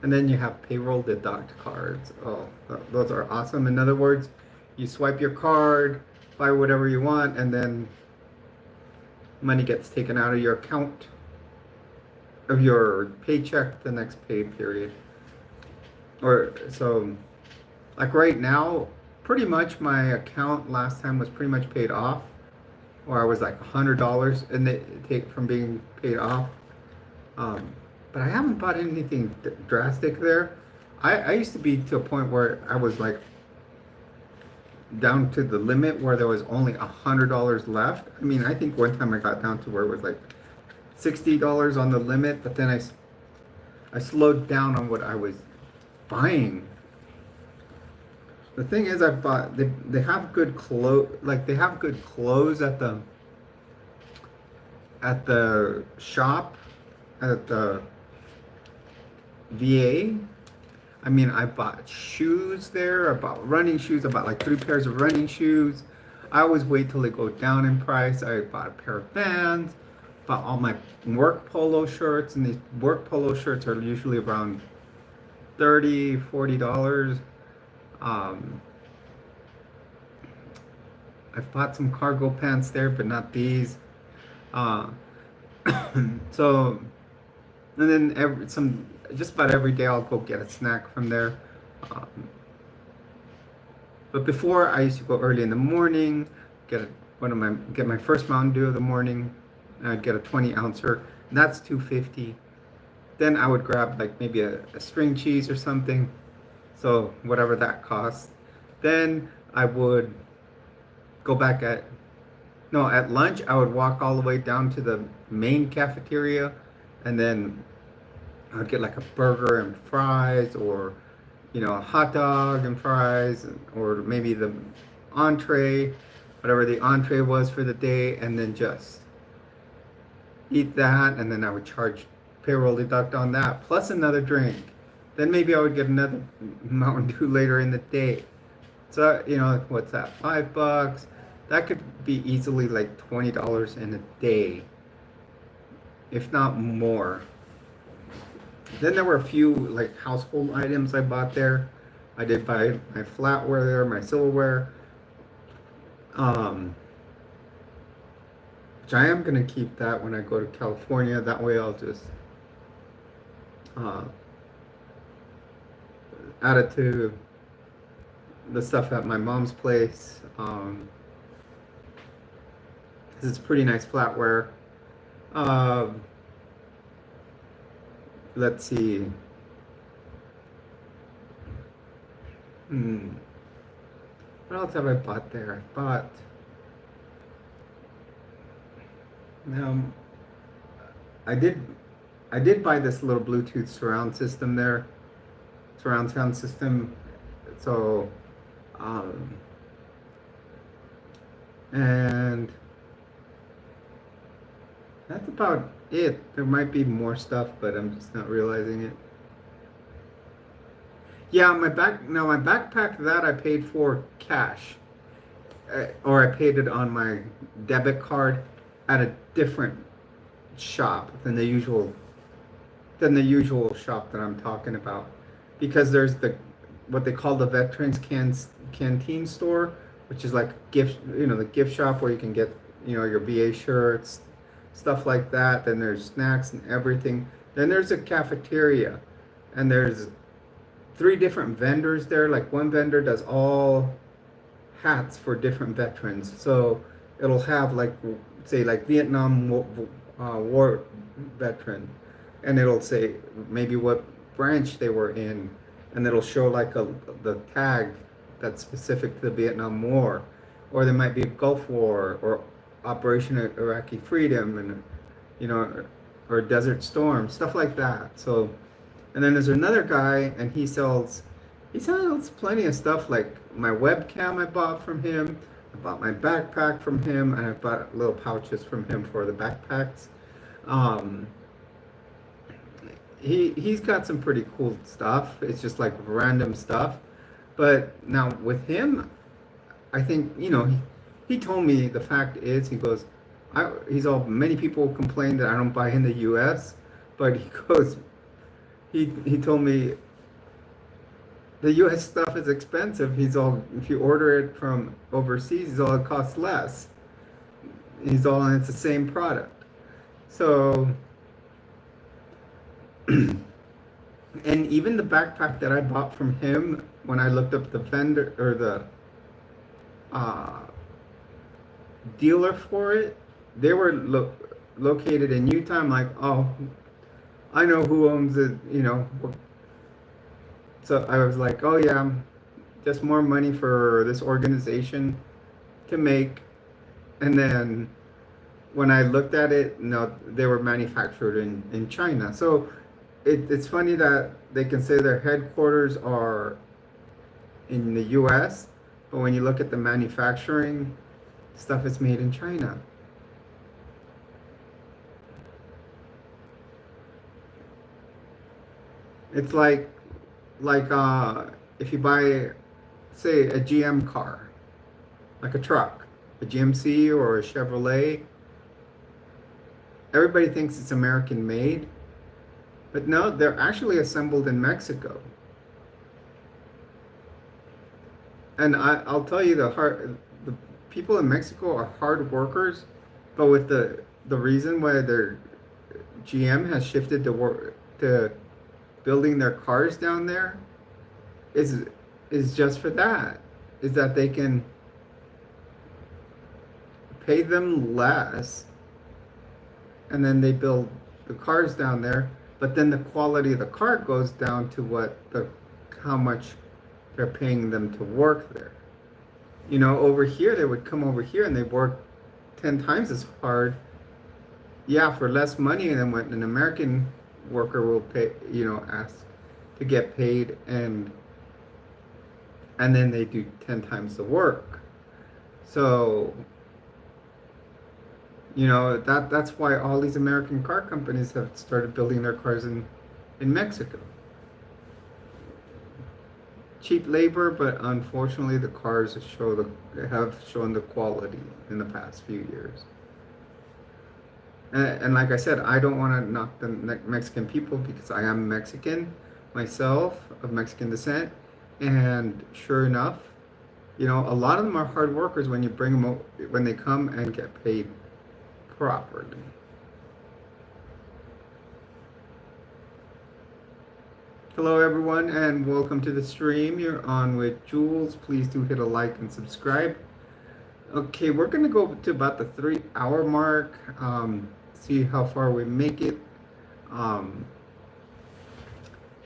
And then you have payroll deduct cards. Oh, those are awesome. In other words, you swipe your card, buy whatever you want, and then money gets taken out of your account, of your paycheck the next pay period. Or so, like right now, pretty much my account last time was pretty much paid off. Or I was like $100 and they take from being paid off. But I haven't bought anything drastic there. I used to be to a point where I was like down to the limit where there was only $100 left. I mean, I think one time I got down to where it was like $60 on the limit, but then I slowed down on what I was buying. The thing is, I bought, they have good clothes, like they have good clothes at the shop, at the VA. I mean, I bought shoes there. I bought running shoes. I bought like 3 pairs of running shoes. I always wait till they go down in price. I bought a pair of Vans. Bought all my work polo shirts, and these work polo shirts are usually around $30, $40. Um, I've bought some cargo pants there, but not these. Uh, so, and then just about every day I'll go get a snack from there. Um, but before I used to go early in the morning, get my first Mountain Dew of the morning, and I'd get a 20 ouncer, and that's 250. Then I would grab like maybe a string cheese or something, so whatever that costs. Then I would go back at lunch I would walk all the way down to the main cafeteria, and then I'd get like a burger and fries, or a hot dog and fries, or maybe the entree, whatever the entree was for the day, and then just eat that, and then I would charge payroll deduct on that, plus another drink. Then maybe I would get another Mountain Dew later in the day. So, what's that, $5? That could be easily like $20 in a day, if not more. Then there were a few like household items I bought there. I did buy my flatware there, my silverware, which I am going to keep that when I go to California. That way I'll just uh, add it to the stuff at my mom's place. 'Cause it's pretty nice flatware. Um, let's see. What else have I bought there? Um, I did I did buy this little Bluetooth surround sound system. So, um, and that's about it. There might be more stuff, but I'm just not realizing it. Yeah, my backpack that I paid for cash, or I paid it on my debit card at a different shop than the usual shop that I'm talking about, because there's what they call the Canteen store, which is like the gift shop where you can get your VA shirts, stuff like that. Then there's snacks and everything. Then there's a cafeteria, and there's 3 different vendors there. Like one vendor does all hats for different veterans. So it'll have like, say, like Vietnam War veteran, and it'll say maybe what branch they were in, and it'll show like the tag that's specific to the Vietnam War, or there might be a Gulf War, or Operation Iraqi Freedom, and or Desert Storm, stuff like that. So, and then there's another guy, and he sells plenty of stuff, like my webcam I bought from him. I bought my backpack from him, and I bought little pouches from him for the backpacks. Um, he's got some pretty cool stuff. It's just like random stuff. But now with him, I think he told me, the fact is, he goes, many people complain that I don't buy in the U.S., but he goes, he told me the U.S. stuff is expensive. If you order it from overseas, it costs less. And it's the same product. So, and even the backpack that I bought from him, when I looked up the vendor, or the dealer for it, they were located in Utah. I'm like, oh, I know who owns it, So I was like, oh yeah, just more money for this organization to make. And then when I looked at it, no, they were manufactured in China. So it's funny that they can say their headquarters are in the US, but when you look at the manufacturing, stuff is made in China. It's like if you buy, say, a GM car, like a truck, a GMC or a Chevrolet, everybody thinks it's American made, but no, they're actually assembled in Mexico. And I'll tell you the people in Mexico are hard workers, but with the reason why their GM has shifted to work to building their cars down there is just for that. Is that they can pay them less and then they build the cars down there, but then the quality of the car goes down to how much they're paying them to work there. Over here they would come over here and they work 10 times as hard, yeah, for less money than what an American worker will pay, ask to get paid, and then they do 10 times the work. So that's why all these American car companies have started building their cars in Mexico. Cheap labor, but unfortunately the cars have shown the quality in the past few years. And like I said, I don't want to knock the Mexican people because I am Mexican myself, of Mexican descent, and sure enough, a lot of them are hard workers when you bring them when they come and get paid properly. Hello everyone and welcome to the stream. You're on with Jules. Please do hit a like and subscribe. Okay, we're gonna go to about the 3-hour mark. See how far we make it.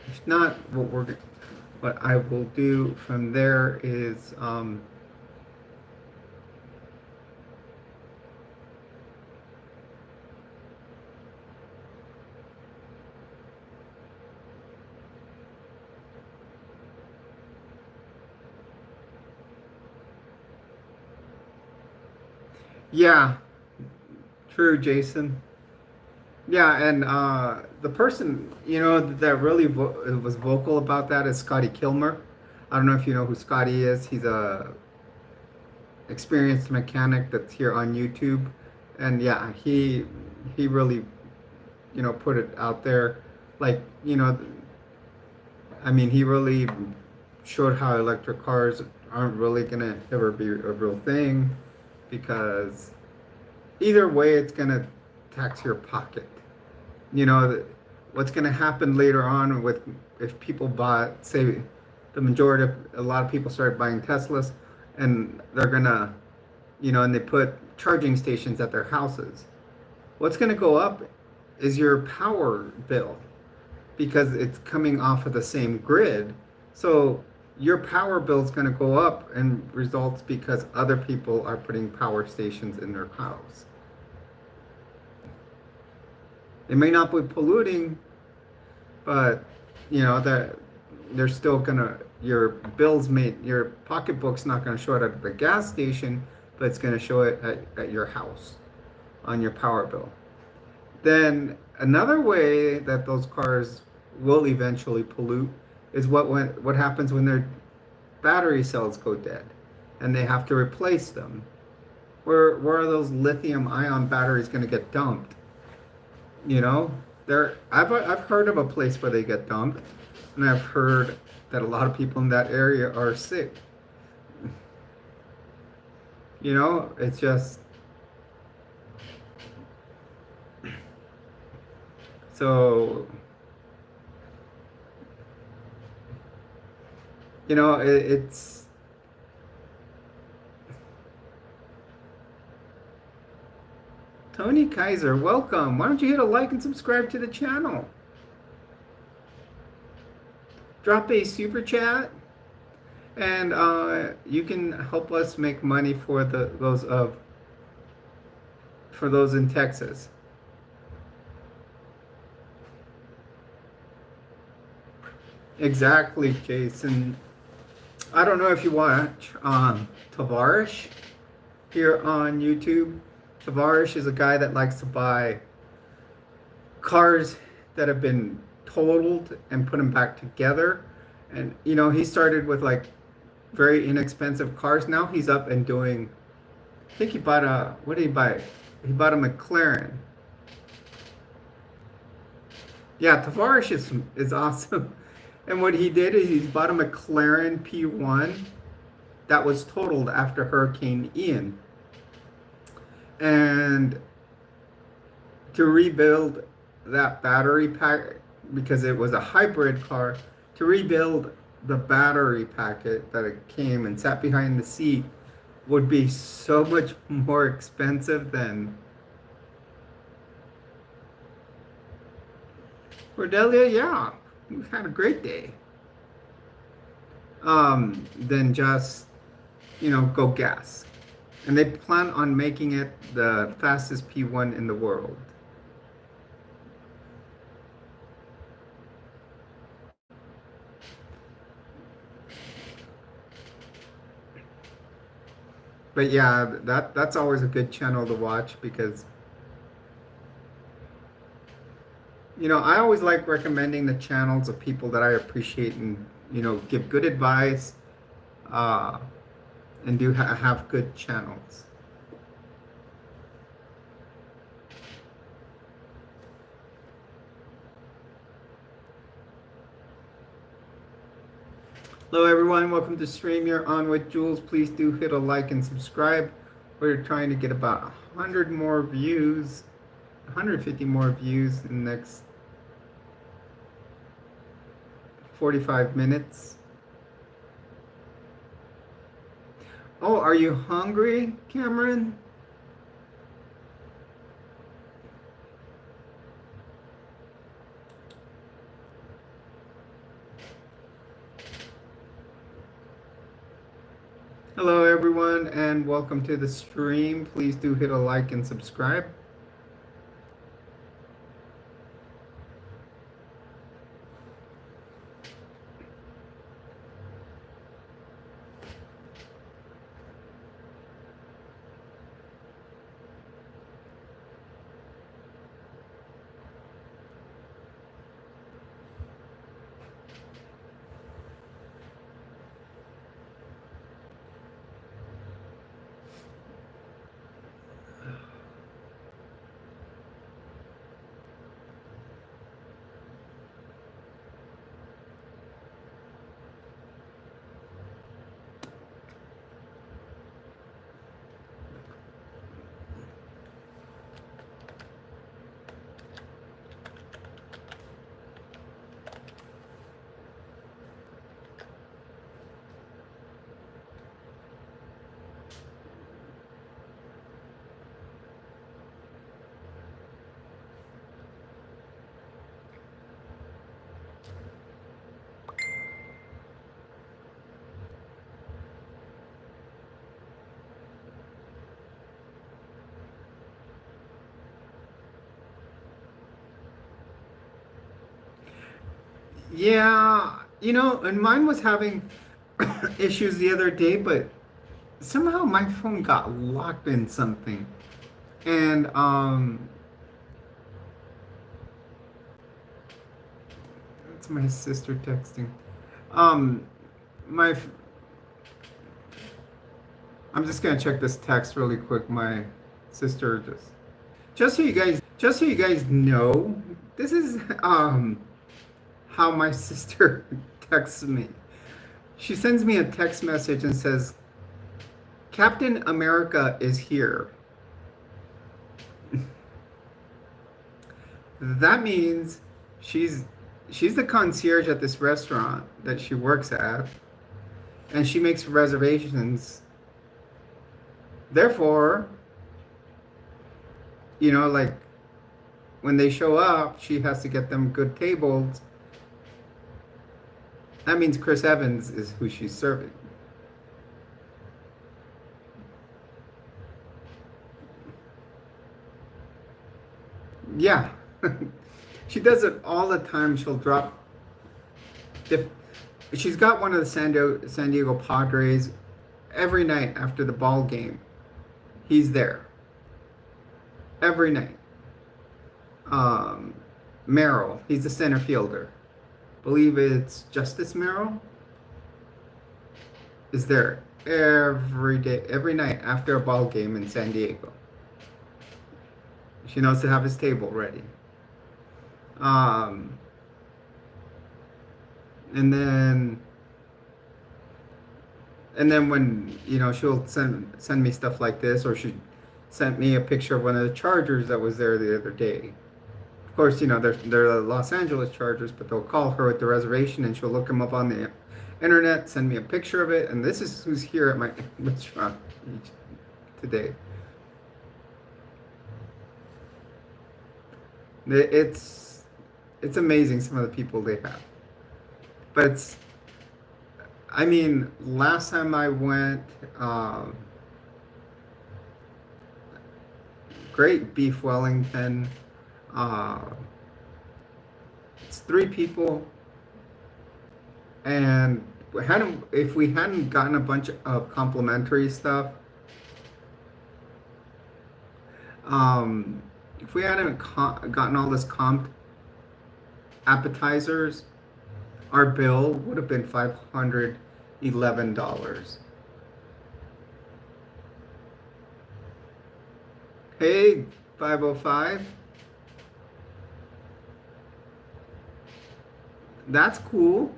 If not, what I will do from there is yeah, true, Jason. Yeah, and the person that really was vocal about that is Scotty Kilmer. I don't know if you know who Scotty is. He's a experienced mechanic that's here on YouTube, and yeah, he really put it out there, like I mean, he really showed how electric cars aren't really gonna ever be a real thing, because either way it's gonna tax your pocket. What's gonna happen later on with if people bought, say, a lot of people started buying Teslas, and they're gonna, and they put charging stations at their houses. What's gonna go up is your power bill, because it's coming off of the same grid. So your power bill is going to go up, and results because other people are putting power stations in their house. They may not be polluting, but they're still gonna, your pocketbook's not gonna show it at the gas station, but it's gonna show it at your house on your power bill. Then another way that those cars will eventually pollute is what happens when their battery cells go dead and they have to replace them. Where are those lithium ion batteries going to get dumped? I've heard of a place where they get dumped, and I've heard that a lot of people in that area are sick. It's just so it's Tony Kaiser, welcome. Why don't you hit a like and subscribe to the channel? Drop a super chat, and you can help us make money for those in Texas. Exactly, Jason. I don't know if you watch Tavarish here on YouTube. Tavarish is a guy that likes to buy cars that have been totaled and put them back together. And he started with like very inexpensive cars. Now he's up and doing, I think he bought what did he buy? He bought a McLaren. Yeah, Tavarish is awesome. And what he did is he bought a McLaren P1 that was totaled after Hurricane Ian. And to rebuild that battery pack, because it was a hybrid car, to rebuild the battery packet that it came and sat behind the seat would be so much more expensive than Cordelia. Yeah, we had a great day. Than just, go gas. And they plan on making it the fastest P1 in the world. But yeah, that's always a good channel to watch because I always like recommending the channels of people that I appreciate and give good advice, uh, and do have good channels. Hello everyone, welcome to stream. You're on with Jules. Please do hit a like and subscribe. We're trying to get about 100 more views, 150 more views in the next 45 minutes. Oh, are you hungry, Cameron? Hello everyone and welcome to the stream. Please do hit a like and subscribe. Yeah, and mine was having issues the other day, but somehow my phone got locked in something. And it's my sister texting. Um my I'm just gonna check this text really quick. My sister just so you guys know, this is how my sister texts me. She sends me a text message and says, Captain America is here. That means she's the concierge at this restaurant that she works at, and she makes reservations. Therefore, like when they show up, she has to get them good tables. That means Chris Evans is who she's serving. Yeah. She does it all the time. She'll drop. She's got one of the San Diego Padres every night after the ball game. He's there every night. Merrill, he's the center fielder. Believe it's Justice Merrill is there every day, every night after a ball game in San Diego. She knows to have his table ready. And then And then when, she'll send me stuff like this, or she sent me a picture of one of the Chargers that was there the other day. Of course, they're the Los Angeles Chargers, but they'll call her with the reservation, and she'll look them up on the internet, send me a picture of it, and this is who's here at my restaurant today. It's amazing some of the people they have, but I mean, last time I went, great beef Wellington. It's 3 people, and if we hadn't gotten a bunch of complimentary stuff, if we hadn't gotten all this comped appetizers, our bill would have been $511. Hey, 505. That's cool.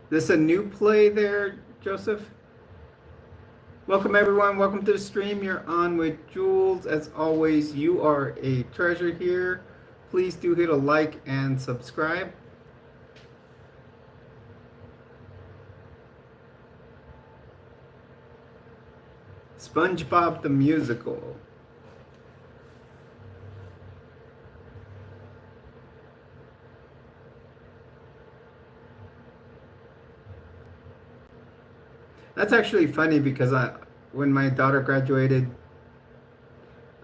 This a new play there, Joseph? Welcome everyone, welcome to the stream. You're on with Jules. As always, you are a treasure here. Please do hit a like and subscribe. SpongeBob the Musical. That's actually funny because when my daughter graduated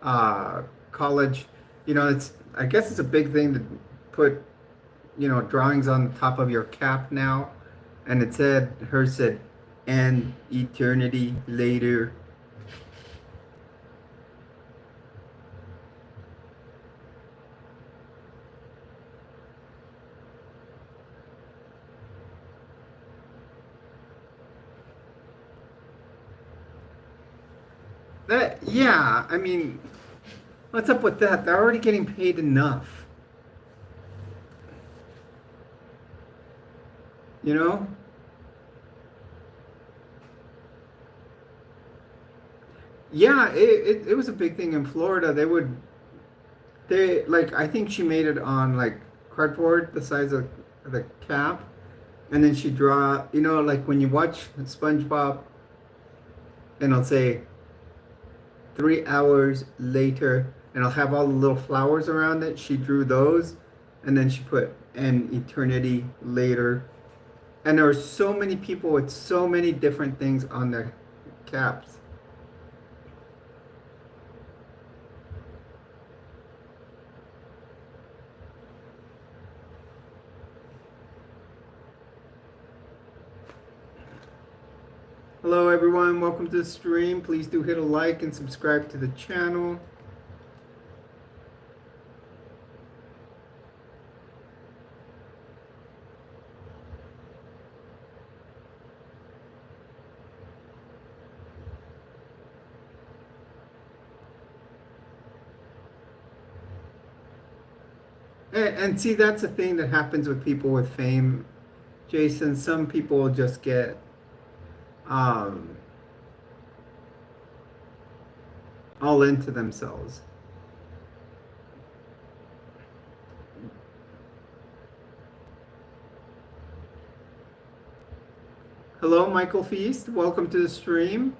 college, I guess it's a big thing to put, drawings on the top of your cap now, and hers said, "An eternity later." Yeah, I mean, what's up with that? They're already getting paid enough. You know? Yeah, it was a big thing in Florida. I think she made it on like cardboard the size of the cap, and then she draw, like when you watch SpongeBob, and I'll say 3 hours later, and I'll have all the little flowers around it. She drew those, and then she put an eternity later. And there were so many people with so many different things on their caps. Hello everyone, welcome to the stream. Please do hit a like and subscribe to the channel. And see, that's the thing that happens with people with fame, Jason. Some people just get all into themselves. Hello, Michael Feast. Welcome to the stream.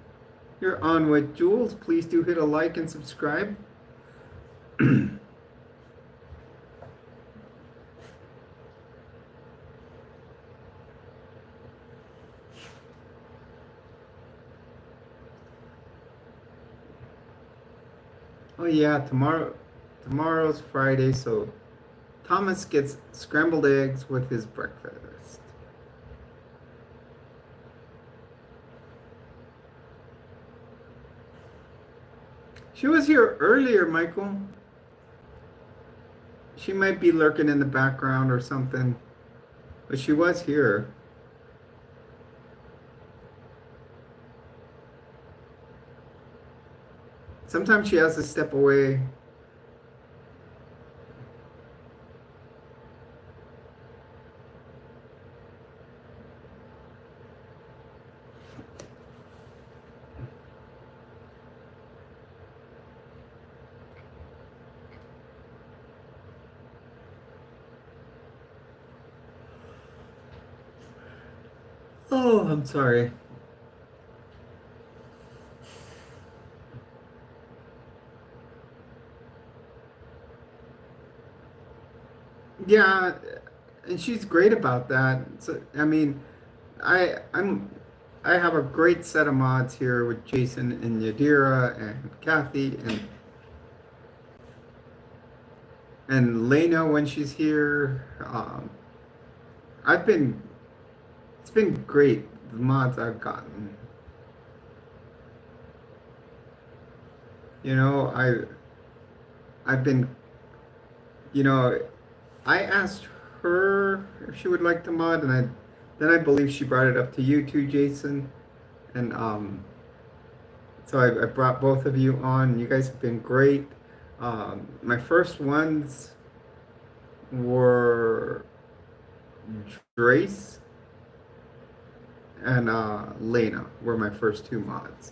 You're on with Jules. Please do hit a like and subscribe. Oh yeah, tomorrow's Friday, so Thomas gets scrambled eggs with his breakfast. She was here earlier, Michael. She might be lurking in the background or something, but she was here. Sometimes she has to step away. Oh, I'm sorry. Yeah, and she's great about that. So, I mean, I I'm I have a great set of mods here with Jason and Yadira and Kathy and Lena when she's here. I've been it's been great the mods I've gotten. You know, I've been you know I asked her if she would like to mod, and I believe she brought it up to you too, Jason. And so I brought both of you on. You guys have been great. My first ones were Drace and Lena were my first two mods.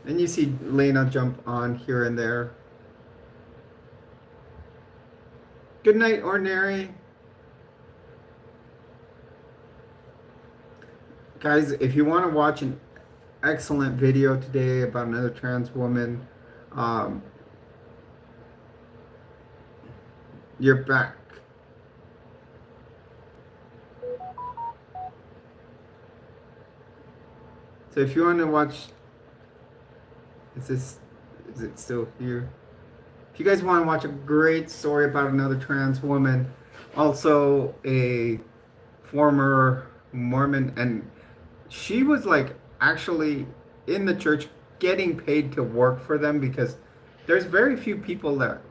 And you see Lena jump on here and there. Good night, Ordinary. Guys, if you want to watch an excellent video today about another trans woman, um, you're back. So if you want to watch, is this, is it still here? If you guys want to watch a great story about another trans woman, also a former Mormon, and she was like actually in the church getting paid to work for them, because there's very few people that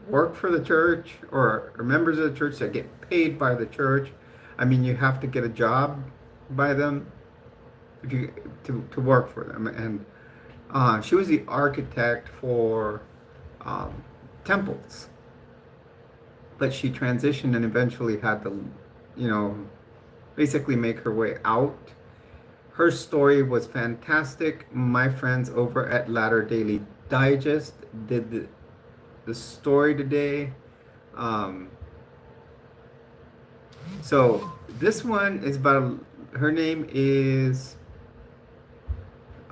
work for the church or are members of the church that get paid by the church. I mean, you have to get a job by them if you to work for them. And she was the architect for um, temples, but she transitioned and eventually had to, you know, basically make her way out. Her story was fantastic. My friends over at Latter Daily Digest did the story today. Um, so this one is about, her name is,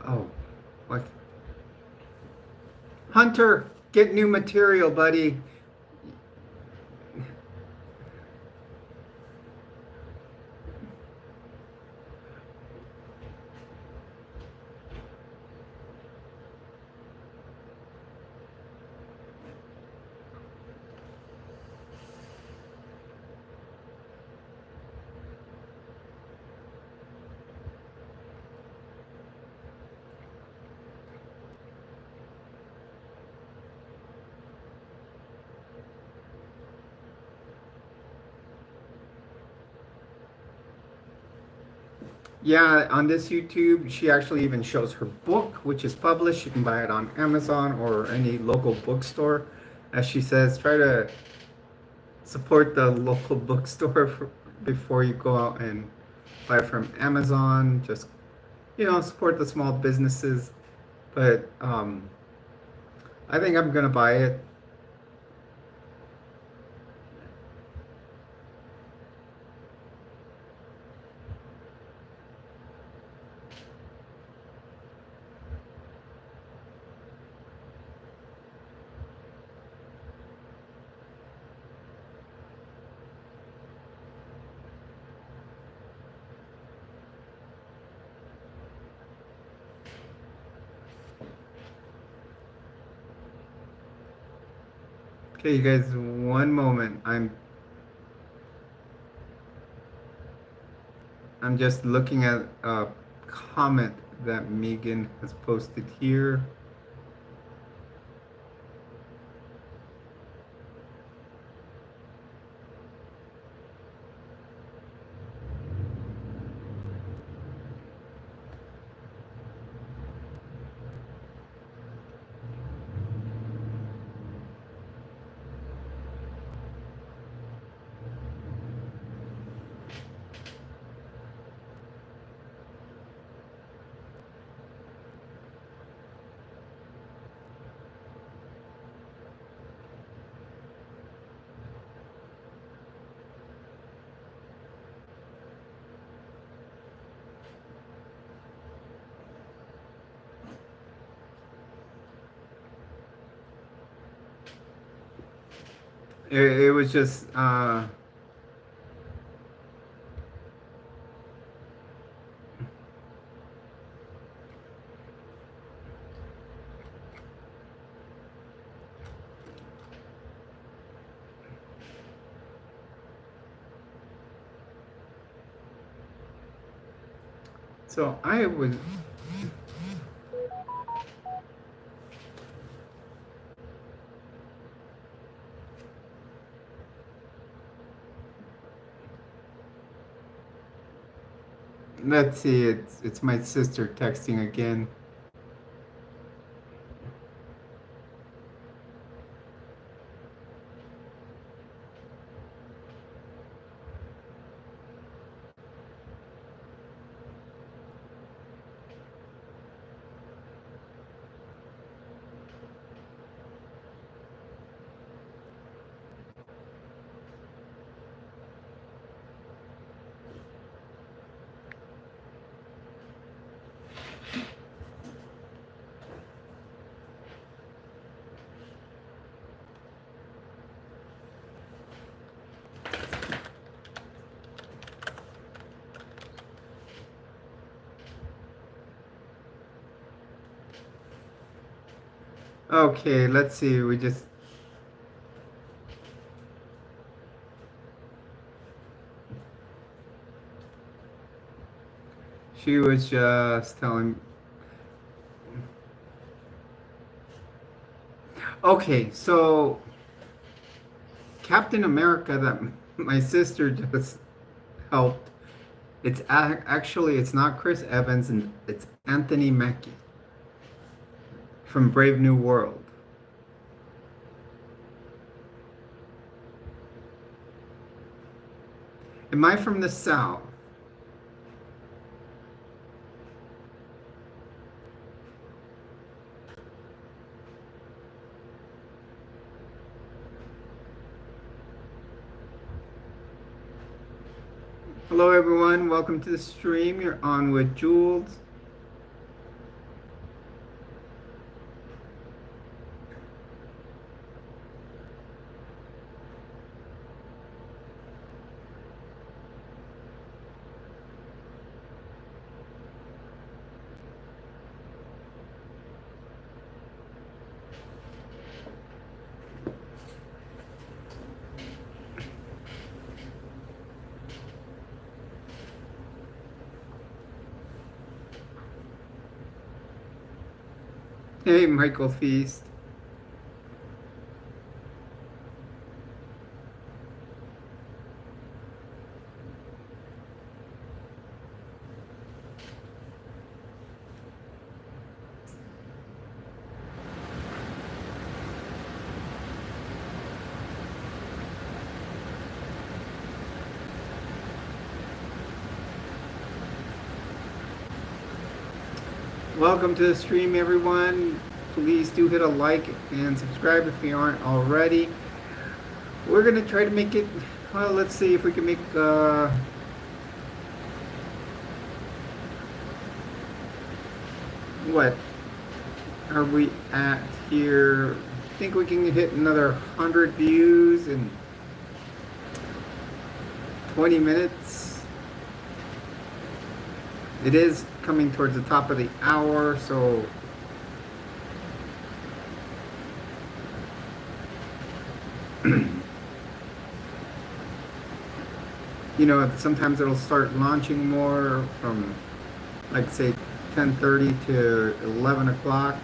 oh, what? Hunter, get new material, buddy. Yeah, on this YouTube, she actually even shows her book, which is published. You can buy it on Amazon or any local bookstore. As she says, try to support the local bookstore before you go out and buy from Amazon. Just, you know, support the small businesses. But I think I'm gonna buy it. Okay, you guys, one moment. I'm just looking at a comment that Megan has posted here. It was just so I was. Let's see, it's my sister texting again. Okay, let's see. We just she was just telling. Okay, so Captain America that my sister just helped. Actually it's not Chris Evans and it's Anthony Mackie from Brave New World. Am I from the South? Hello everyone, welcome to the stream. You're on with Jules. Hey Michael Feast. Welcome to the stream everyone. Please do hit a like and subscribe if you aren't already. We're gonna try to make it, well, let's see if we can make what are we at here? I think we can hit another 100 views in 20 minutes. It is coming towards the top of the hour, so you know, sometimes it'll start launching more from like say 10:30 to 11 o'clock.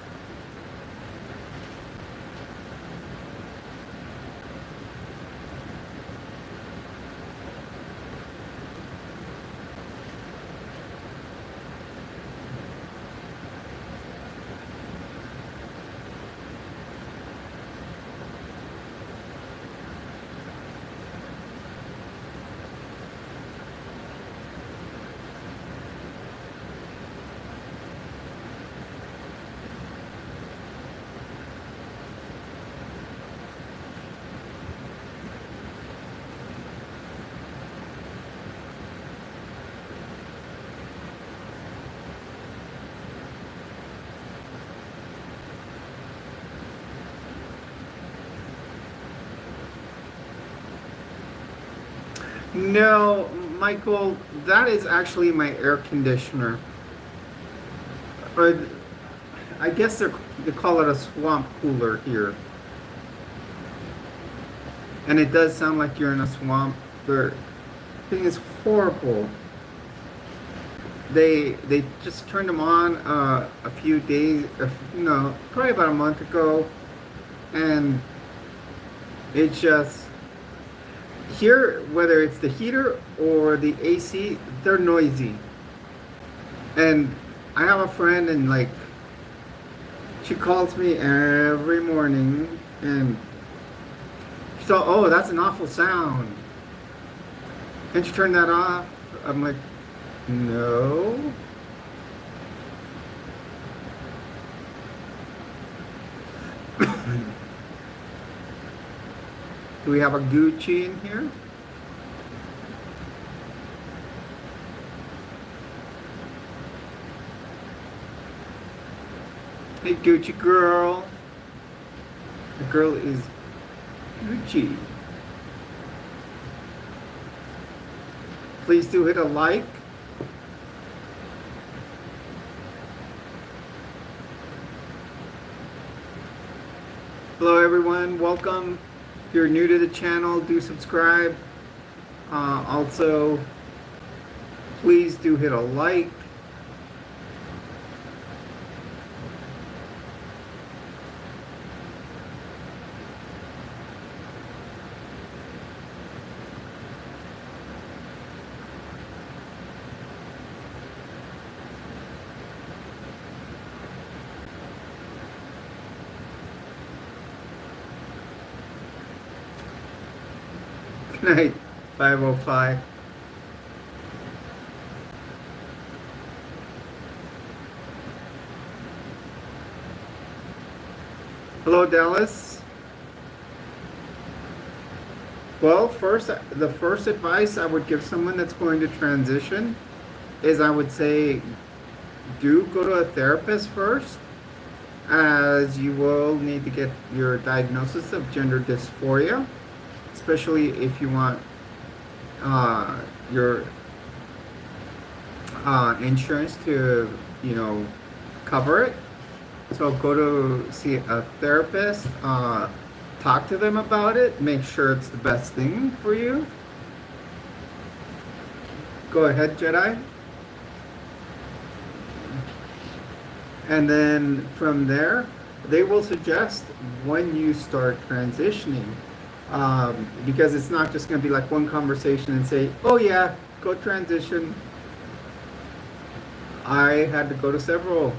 No, Michael, that is actually my air conditioner. Or I guess they call it a swamp cooler here. And it does sound like you're in a swamp. The thing is horrible. They just turned them on a few days, no, probably about a month ago, and it just here, whether it's the heater or the AC, they're noisy. And I have a friend, and like she calls me every morning, and she's thought, oh, that's an awful sound. Can't you turn that off? I'm like, no. Do we have a Gucci in here? Hey, Gucci girl. The girl is Gucci. Please do hit a like. Hello everyone, welcome. If you're new to the channel, do subscribe. Also, please do hit a like. Good night, 505. Hello, Dallas. Well, the first advice I would give someone that's going to transition is I would say do go to a therapist first, as you will need to get your diagnosis of gender dysphoria, especially if you want your insurance to, cover it. So go to see a therapist, talk to them about it, make sure it's the best thing for you. Go ahead, Jedi. And then from there, they will suggest when you start transitioning. Because it's not just going to be like one conversation and say, oh yeah, go transition. I had to go to several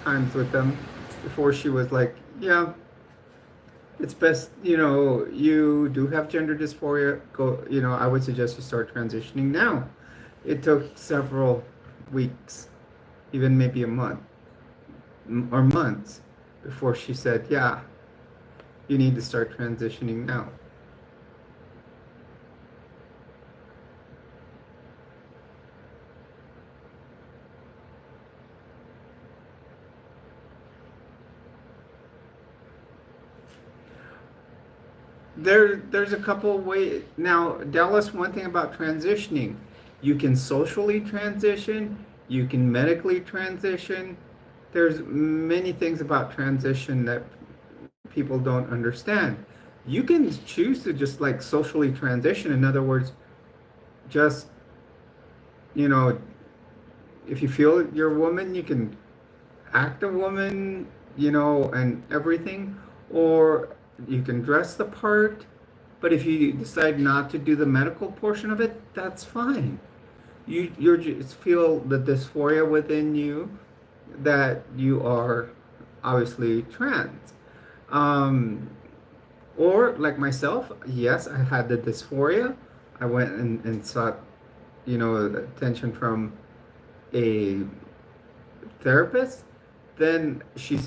times with them before she was like, yeah, it's best, you do have gender dysphoria. Go, I would suggest you start transitioning now. It took several weeks, even maybe a month or months before she said, yeah, you need to start transitioning now. There's a couple ways. Now, Dallas, one thing about transitioning, you can socially transition, you can medically transition. There's many things about transition that people don't understand. You can choose to just like socially transition. In other words, just, you know, if you feel you're a woman, you can act a woman, and everything, or you can dress the part. But if you decide not to do the medical portion of it, that's fine. You just feel the dysphoria within you that you are obviously trans. Or like myself, yes, I had the dysphoria. I went and sought, attention from a therapist. Then she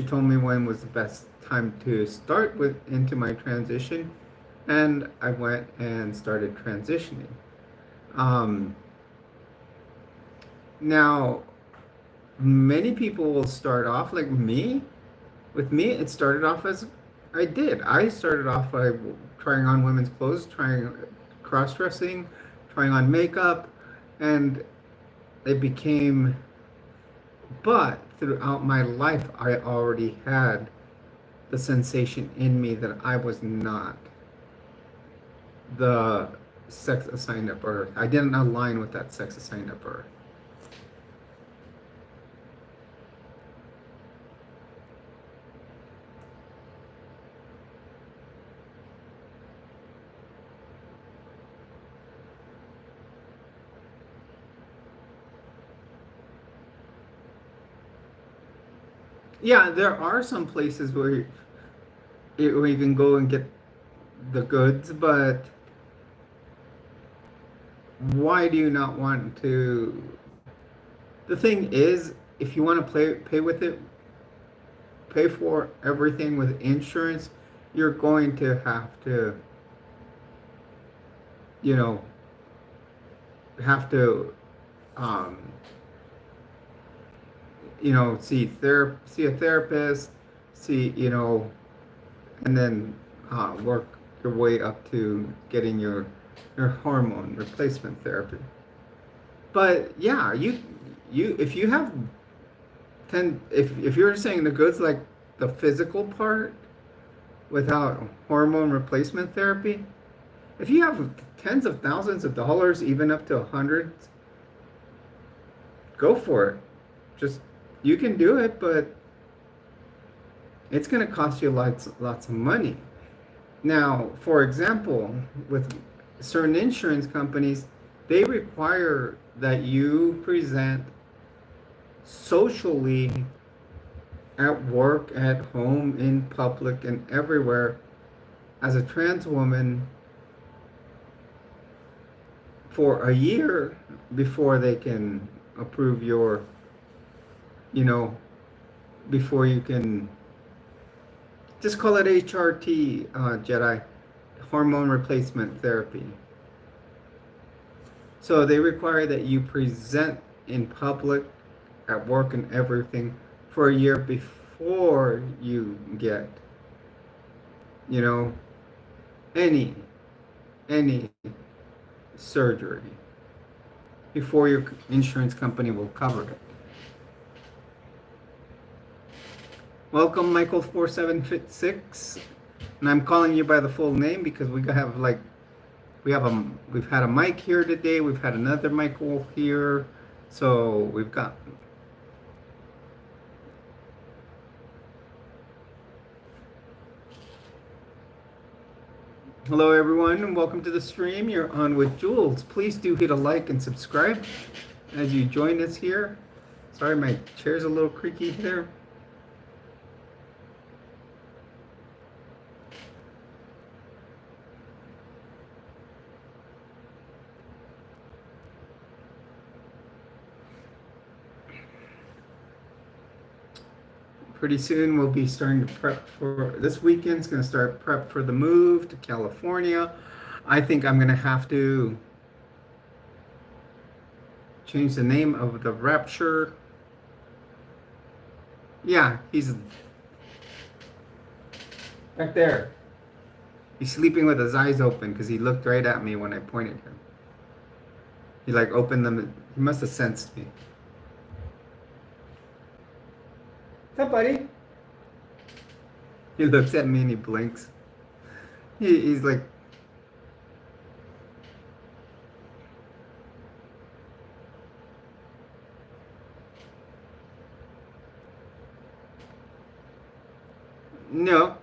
told me when was the best time to start with into my transition, and I went and started transitioning. Now, many people will start off like me. With me, it started off as I did. I started off by trying on women's clothes, trying cross dressing, trying on makeup, and it became, but throughout my life, I already had the sensation in me that I was not the sex assigned at birth. I didn't align with that sex assigned at birth. Yeah, there are some places where you can go and get the goods, but why do you not want to? The thing is, if you want to pay with it, pay for everything with insurance, you're going to have to, you know, have to, um, see a therapist, and then work your way up to getting your hormone replacement therapy. But yeah, you if you have if you're saying the goods like the physical part without hormone replacement therapy, if you have tens of thousands of dollars, even up to hundreds, go for it. Just you can do it, but it's going to cost you lots of money. Now, for example, with certain insurance companies, they require that you present socially at work, at home, in public, and everywhere as a trans woman for a year before they can approve your, you know, before you can just call it HRT, Jedi, hormone replacement therapy. So they require that you present in public, at work, and everything for a year before you get, you know, any any surgery, before your insurance company will cover it. Welcome, Michael 4756, and I'm calling you by the full name because we've had a Mike here today. We've had another Michael here, so we've got. Hello everyone and welcome to the stream. You're on with Jules. Please do hit a like and subscribe as you join us here. Sorry, my chair's a little creaky there. Pretty soon we'll be starting to prep for this weekend's going to start prep for the move to California. I think I'm going to have to change the name of the Rapture. Yeah, he's back there. He's sleeping with his eyes open because he looked right at me when I pointed him. He like opened them. He must have sensed me. What's up, buddy? He looks at me and he blinks. He's like, no.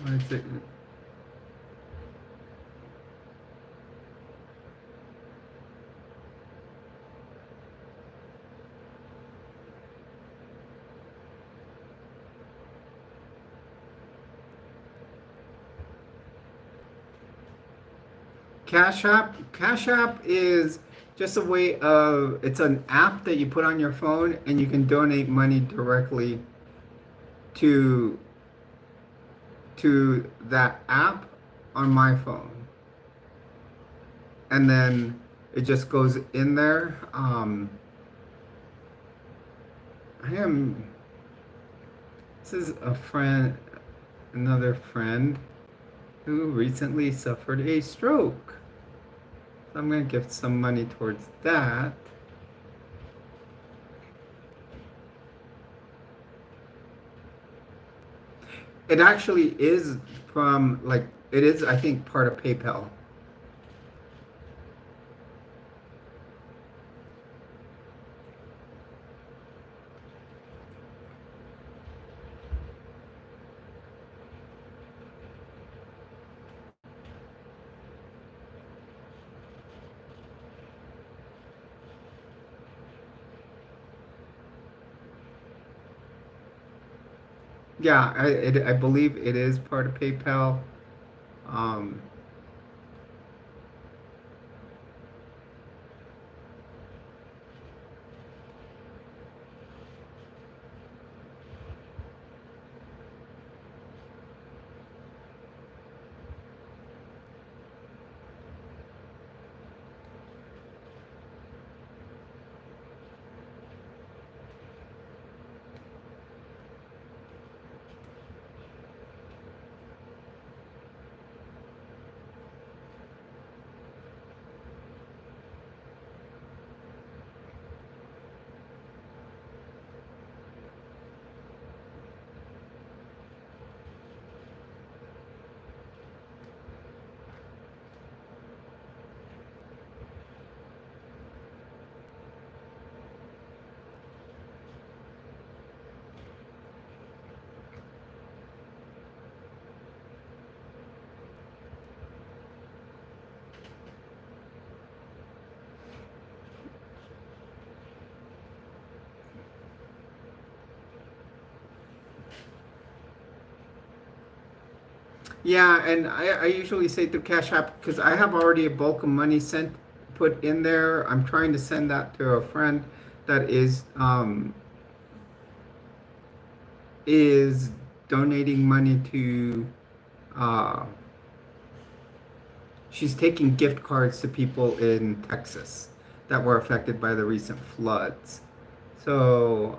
Let's see. Cash App is just a way of, it's an app that you put on your phone and you can donate money directly to that app on my phone. And then it just goes in there. I am, this is a friend, another friend who recently suffered a stroke. So I'm going to give some money towards that. It actually is from, like, it is, I think, part of PayPal. Yeah, I believe it is part of PayPal. Um, yeah, and I usually say through Cash App because I have already a bulk of money sent put in there. I'm trying to send that to a friend that is donating money to uh she's taking gift cards to people in Texas that were affected by the recent floods. So,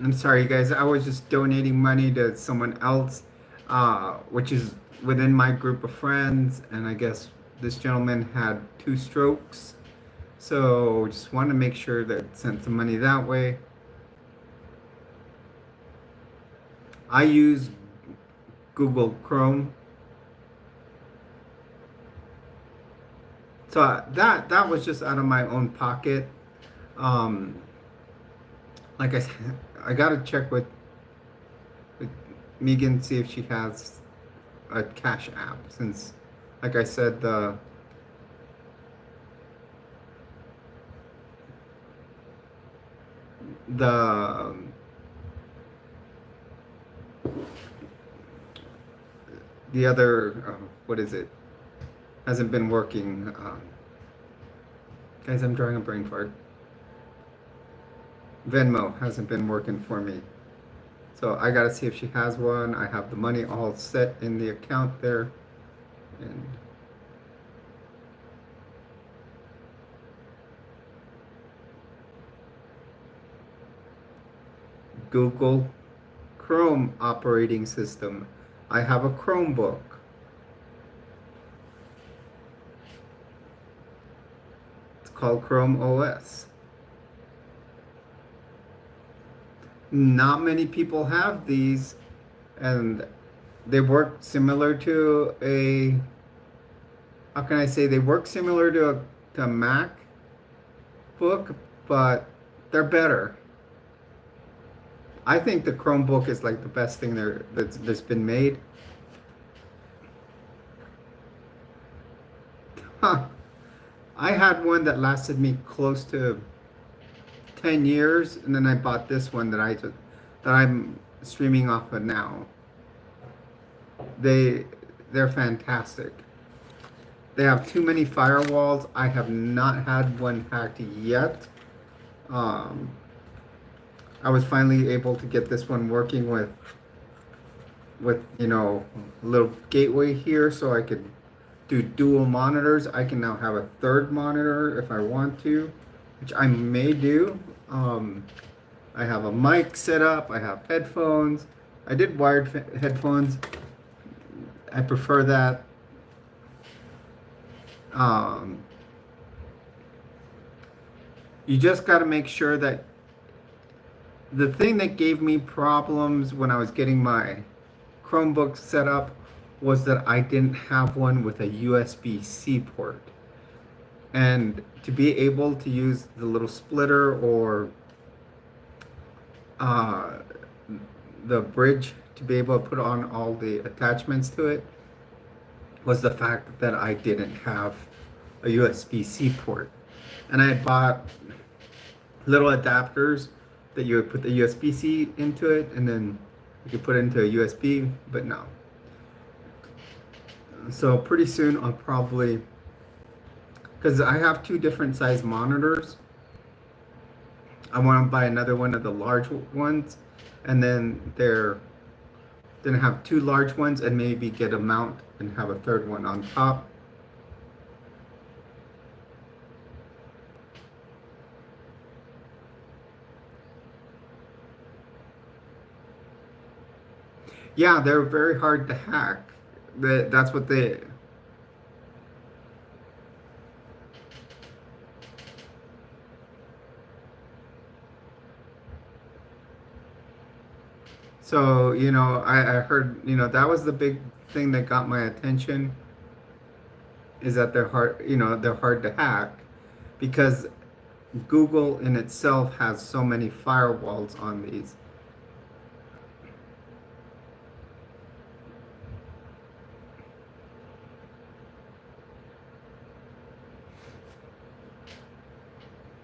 I'm sorry, guys. I was just donating money to someone else, which is within my group of friends. And I guess this gentleman had two strokes. So just want to make sure that sent some money that way. I use Google Chrome. So that was just out of my own pocket. Um, like I said, I gotta check with Megan, see if she has a Cash App, since, like I said, the the other what is it, hasn't been working. Guys, I'm drawing a brain fart. Venmo hasn't been working for me. So I gotta see if she has one. I have the money all set in the account there. And Google Chrome operating system. I have a Chromebook. It's called Chrome OS. Not many people have these, and they work similar to a, how can I say, they work similar to a MacBook, but they're better. I think the Chromebook is like the best thing that's been made. Huh. I had one that lasted me close to 10 years, and then I bought this one that I'm streaming off of now. They they're fantastic. They have too many firewalls. I have not had one hacked yet. Um, I was finally able to get this one working with a little gateway here, so I could do dual monitors. I can now have a third monitor if I want to, which I may do. I have a mic set up. I have headphones. I did wired headphones. I prefer that. Um, you just got to make sure that the thing that gave me problems when I was getting my Chromebook set up was that I didn't have one with a USB-C port. And to be able to use the little splitter or uh, the bridge to be able to put on all the attachments to it was the fact that I didn't have a USB-C port. And I had bought little adapters that you would put the USB-C into it and then you could put it into a USB, but no. So pretty soon I'll probably, because I have two different size monitors, I want to buy another one of the large ones, and then have two large ones and maybe get a mount and have a third one on top. Yeah, they're very hard to hack. That's what they. So, I heard, that was the big thing that got my attention is that they're hard to hack because Google in itself has so many firewalls on these.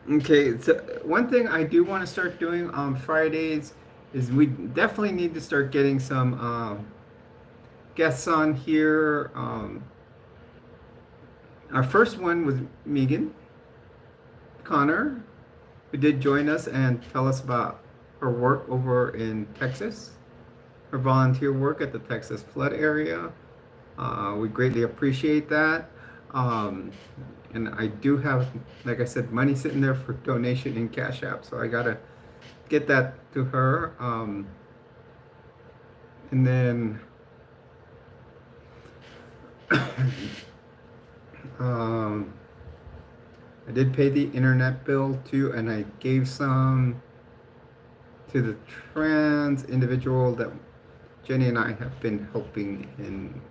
Okay, so one thing I do want to start doing on Fridays is we definitely need to start getting some guests on here. Our first one was Megan Connor, who did join us and tell us about her work over in Texas, her volunteer work at the Texas flood area. We greatly appreciate that. And I do have, like I said, money sitting there for donation in Cash App, so I gotta get that to her. And then I did pay the internet bill too, and I gave some to the trans individual that Jenny and I have been helping in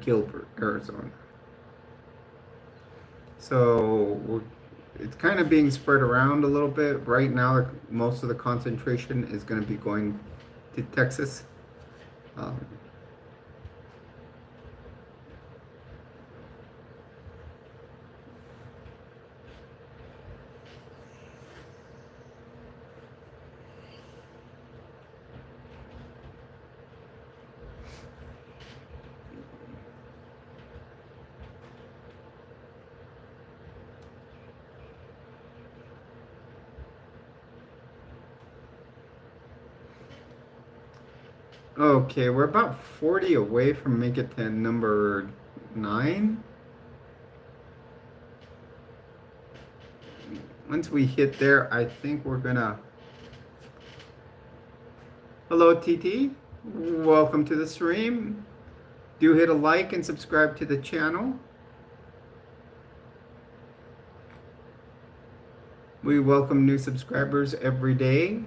Gilbert, Arizona. So it's kind of being spread around a little bit. Right now, most of the concentration is going to be going to Texas. Um, Okay, we're about 40 away from make it to number 9. Once we hit there, I think we're gonna... Hello, TT. Welcome to the stream. Do hit a like and subscribe to the channel. We welcome new subscribers every day.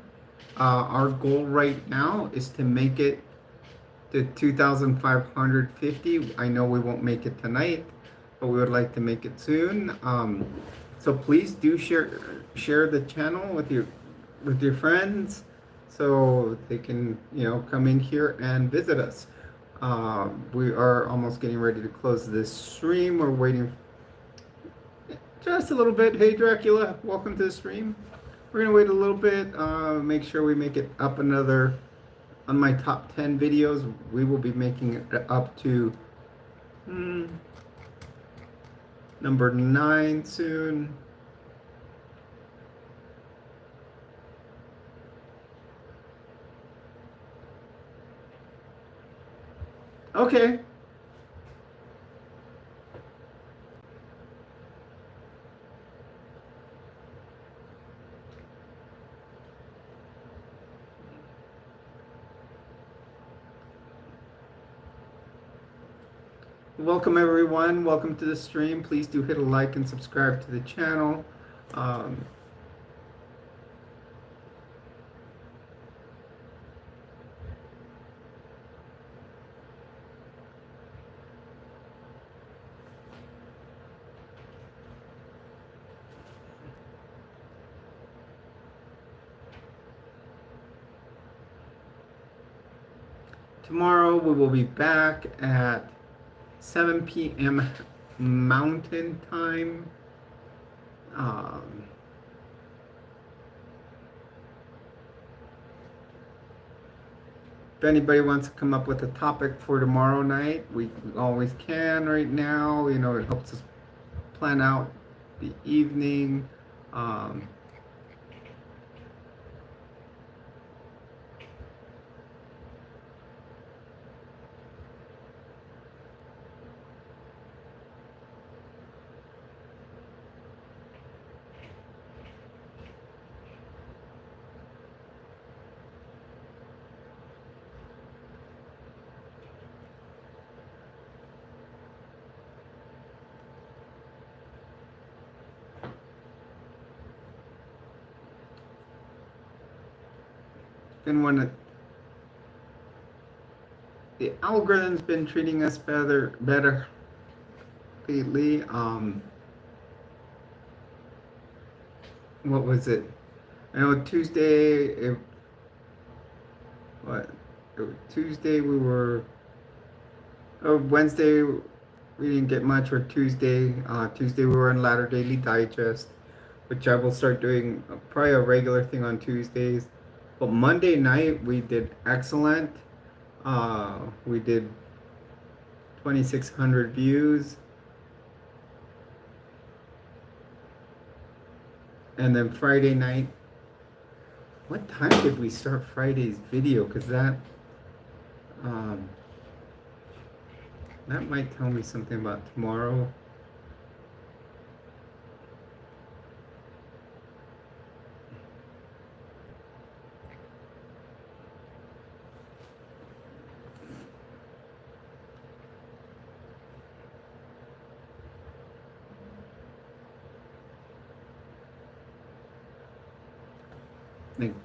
Our goal right now is to make it to 2,550. I know we won't make it tonight, but we would like to make it soon. So please do share the channel with your friends, so they can come in here and visit us. We are almost getting ready to close this stream. We're waiting just a little bit. Hey Dracula, welcome to the stream. We're gonna wait a little bit, make sure we make it up another. On my top 10 videos, we will be making it up to number 9 soon. Okay. Welcome everyone. Welcome to the stream. Please do hit a like and subscribe to the channel. Tomorrow we will be back at 7 p.m. Mountain Time. If anybody wants to come up with a topic for tomorrow night, we always can right now. It helps us plan out the evening. The algorithm's been treating us better lately. What was it? I know Tuesday. Tuesday we were. Oh, Wednesday we didn't get much. Or Tuesday. Tuesday we were in Latter Daily Digest, which I will start doing probably a regular thing on Tuesdays. But Monday night we did excellent. We did 2,600 views. And then Friday night, what time did we start Friday's video? Because that might tell me something about tomorrow. Like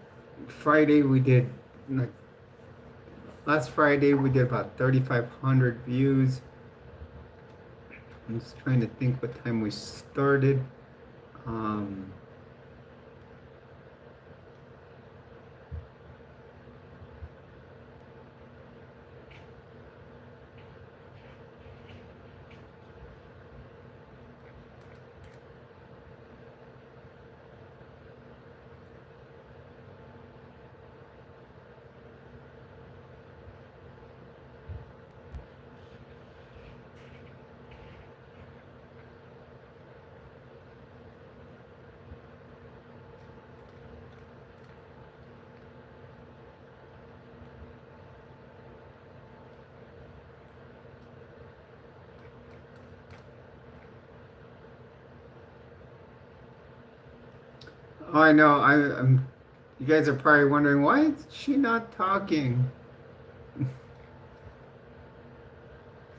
Friday we did, like last Friday we did about 3,500 views. I'm just trying to think what time we started. Oh, I know. I'm. You guys are probably wondering why is she not talking.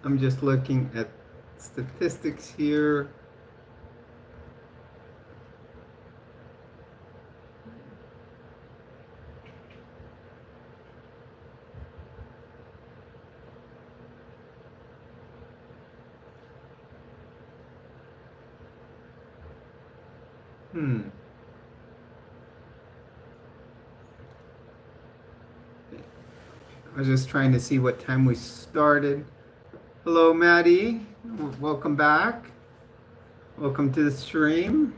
I'm just looking at statistics here. Hmm. I was just trying to see what time we started. Hello, Maddie. Welcome back. Welcome to the stream.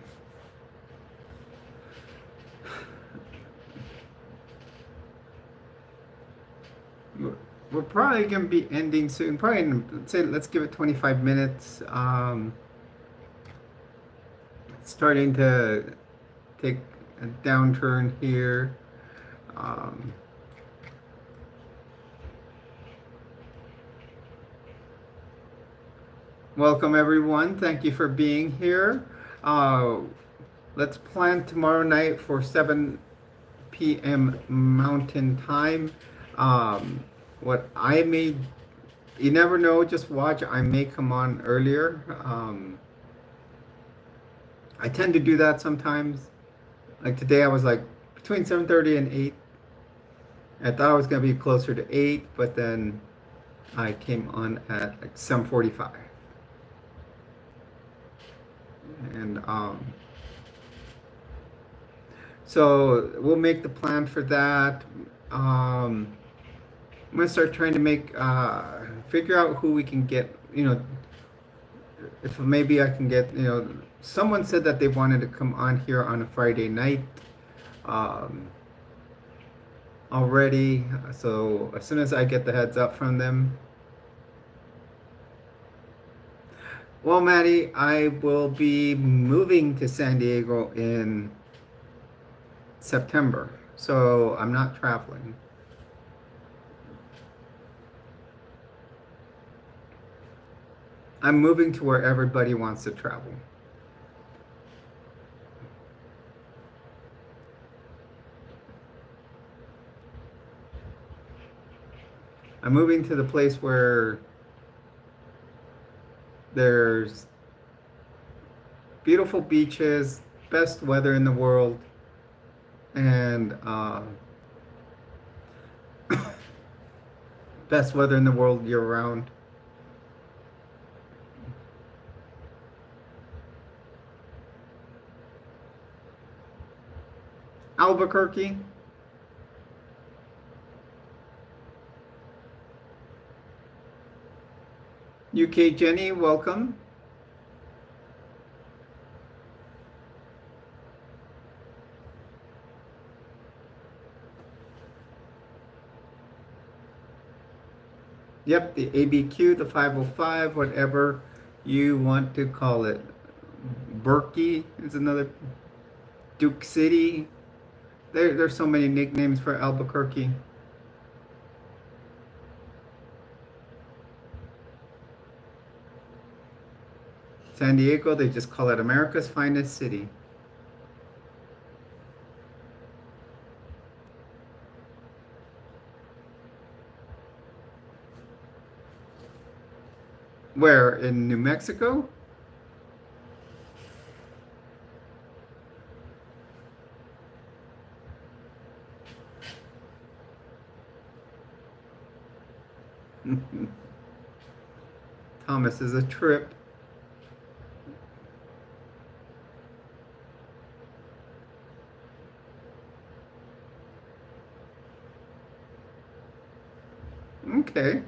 We're probably going to be ending soon. Probably, let's say, let's give it 25 minutes. Starting to take a downturn here. Um, Welcome, everyone. Thank you for being here. Uh, let's plan tomorrow night for 7 p.m. Mountain Time. What I may, you never know, just watch. I may come on earlier. I tend to do that sometimes. Like today, I was like between 7:30 and 8. I thought I was going to be closer to 8, but then I came on at like 7:45. And so we'll make the plan for that. I'm gonna start trying to make figure out who we can get. If maybe I can get. Someone said that they wanted to come on here on a Friday night um, already. So as soon as I get the heads up from them. Well, Maddie, I will be moving to San Diego in September, so I'm not traveling. I'm moving to where everybody wants to travel. I'm moving to the place where there's beautiful beaches, best weather in the world, and best weather in the world year round. Albuquerque, UK Jenny, welcome. Yep, the ABQ, the 505, whatever you want to call it. Berkey is another. Duke City. There's so many nicknames for Albuquerque. San Diego, they just call it America's finest city. Where? In New Mexico? Thomas is a trip. Okay.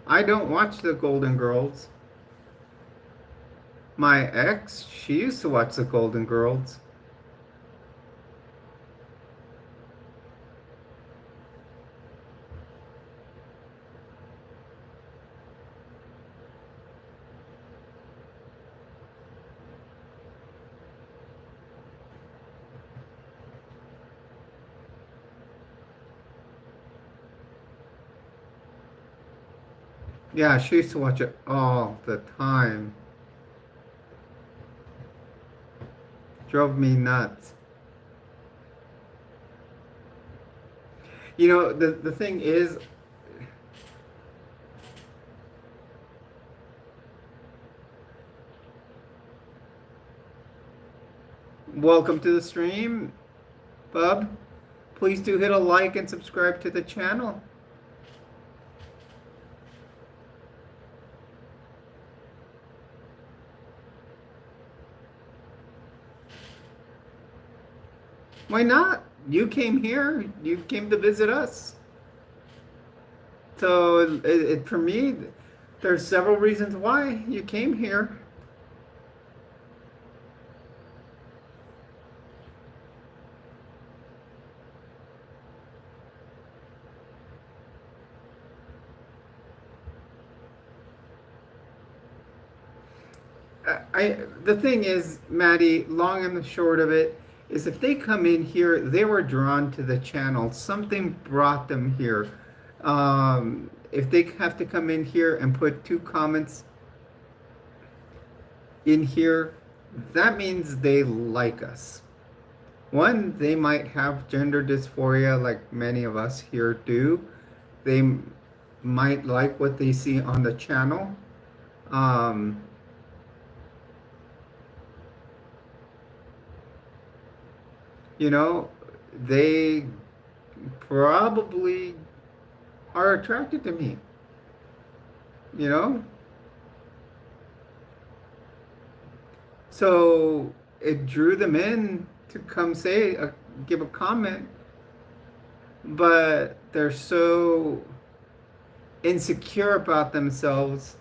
I don't watch the Golden Girls. My ex, she used to watch the Golden Girls. Yeah, she used to watch it all the time. Drove me nuts. You know, the thing is, welcome to the stream, bub. Please do hit a like and subscribe to the channel. Why not? You came here. You came to visit us. So for me, there's several reasons why you came here. The thing is, Maddie, long and the short of it is if they come in here, they were drawn to the channel. Something brought them here. If they have to come in here and put 2 comments in here, that means they like us. One, they might have gender dysphoria like many of us here do. They might like what they see on the channel. You know, they probably are attracted to me. You know? So it drew them in to come say, give a comment, but they're so insecure about themselves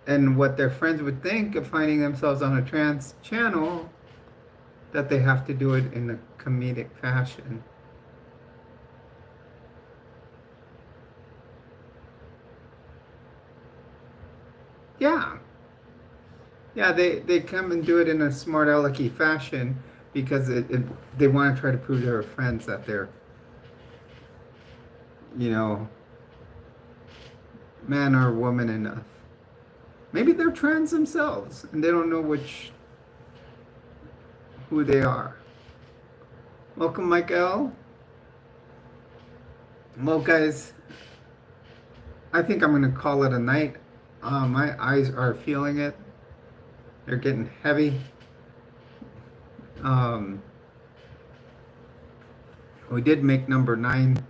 and what their friends would think of finding themselves on a trans channel that they have to do it in a comedic fashion. Yeah. Yeah, they come and do it in a smart alecky fashion because they want to try to prove to their friends that they're, you know, man or woman enough. Maybe they're trans themselves and they don't know who they are. Welcome, Michael. Well, guys, I think I'm going to call it a night. My eyes are feeling it. They're getting heavy. We did make number 9.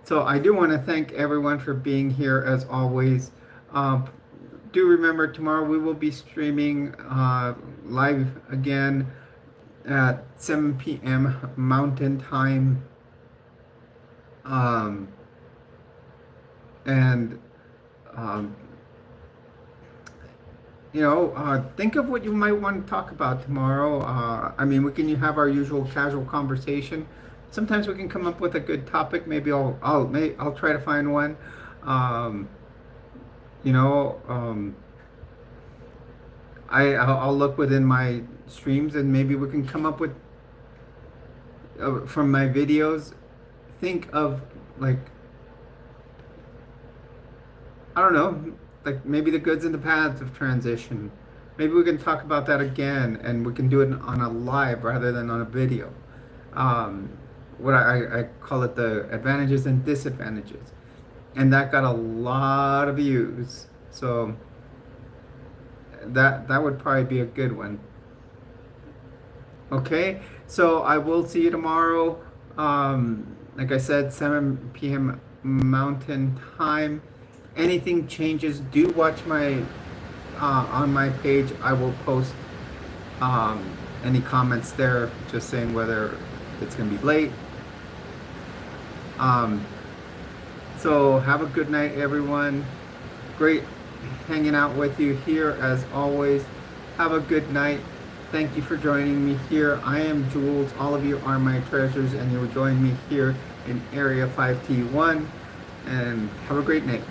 So I do want to thank everyone for being here as always. Do remember tomorrow we will be streaming live again at 7 p.m. Mountain Time. You know, think of what you might want to talk about tomorrow. I mean, we can have our usual casual conversation. Sometimes we can come up with a good topic. Maybe I'll try to find one. You know, I'll look within my streams and maybe we can come up with from my videos. Think of like, I don't know, like maybe the goods and the bads of transition. Maybe we can talk about that again and we can do it on a live rather than on a video. What I call it the advantages and disadvantages. And that got a lot of views. So that would probably be a good one. Okay, so I will see you tomorrow. Like I said, 7 p.m. Mountain Time. Anything changes, do watch my on my page. I will post any comments there, just saying whether it's gonna be late. So have a good night, everyone. Great hanging out with you here as always. Have a good night. Thank you for joining me here. I am Jules. All of you are my treasures, and you'll join me here in Area 5T1. And have a great night.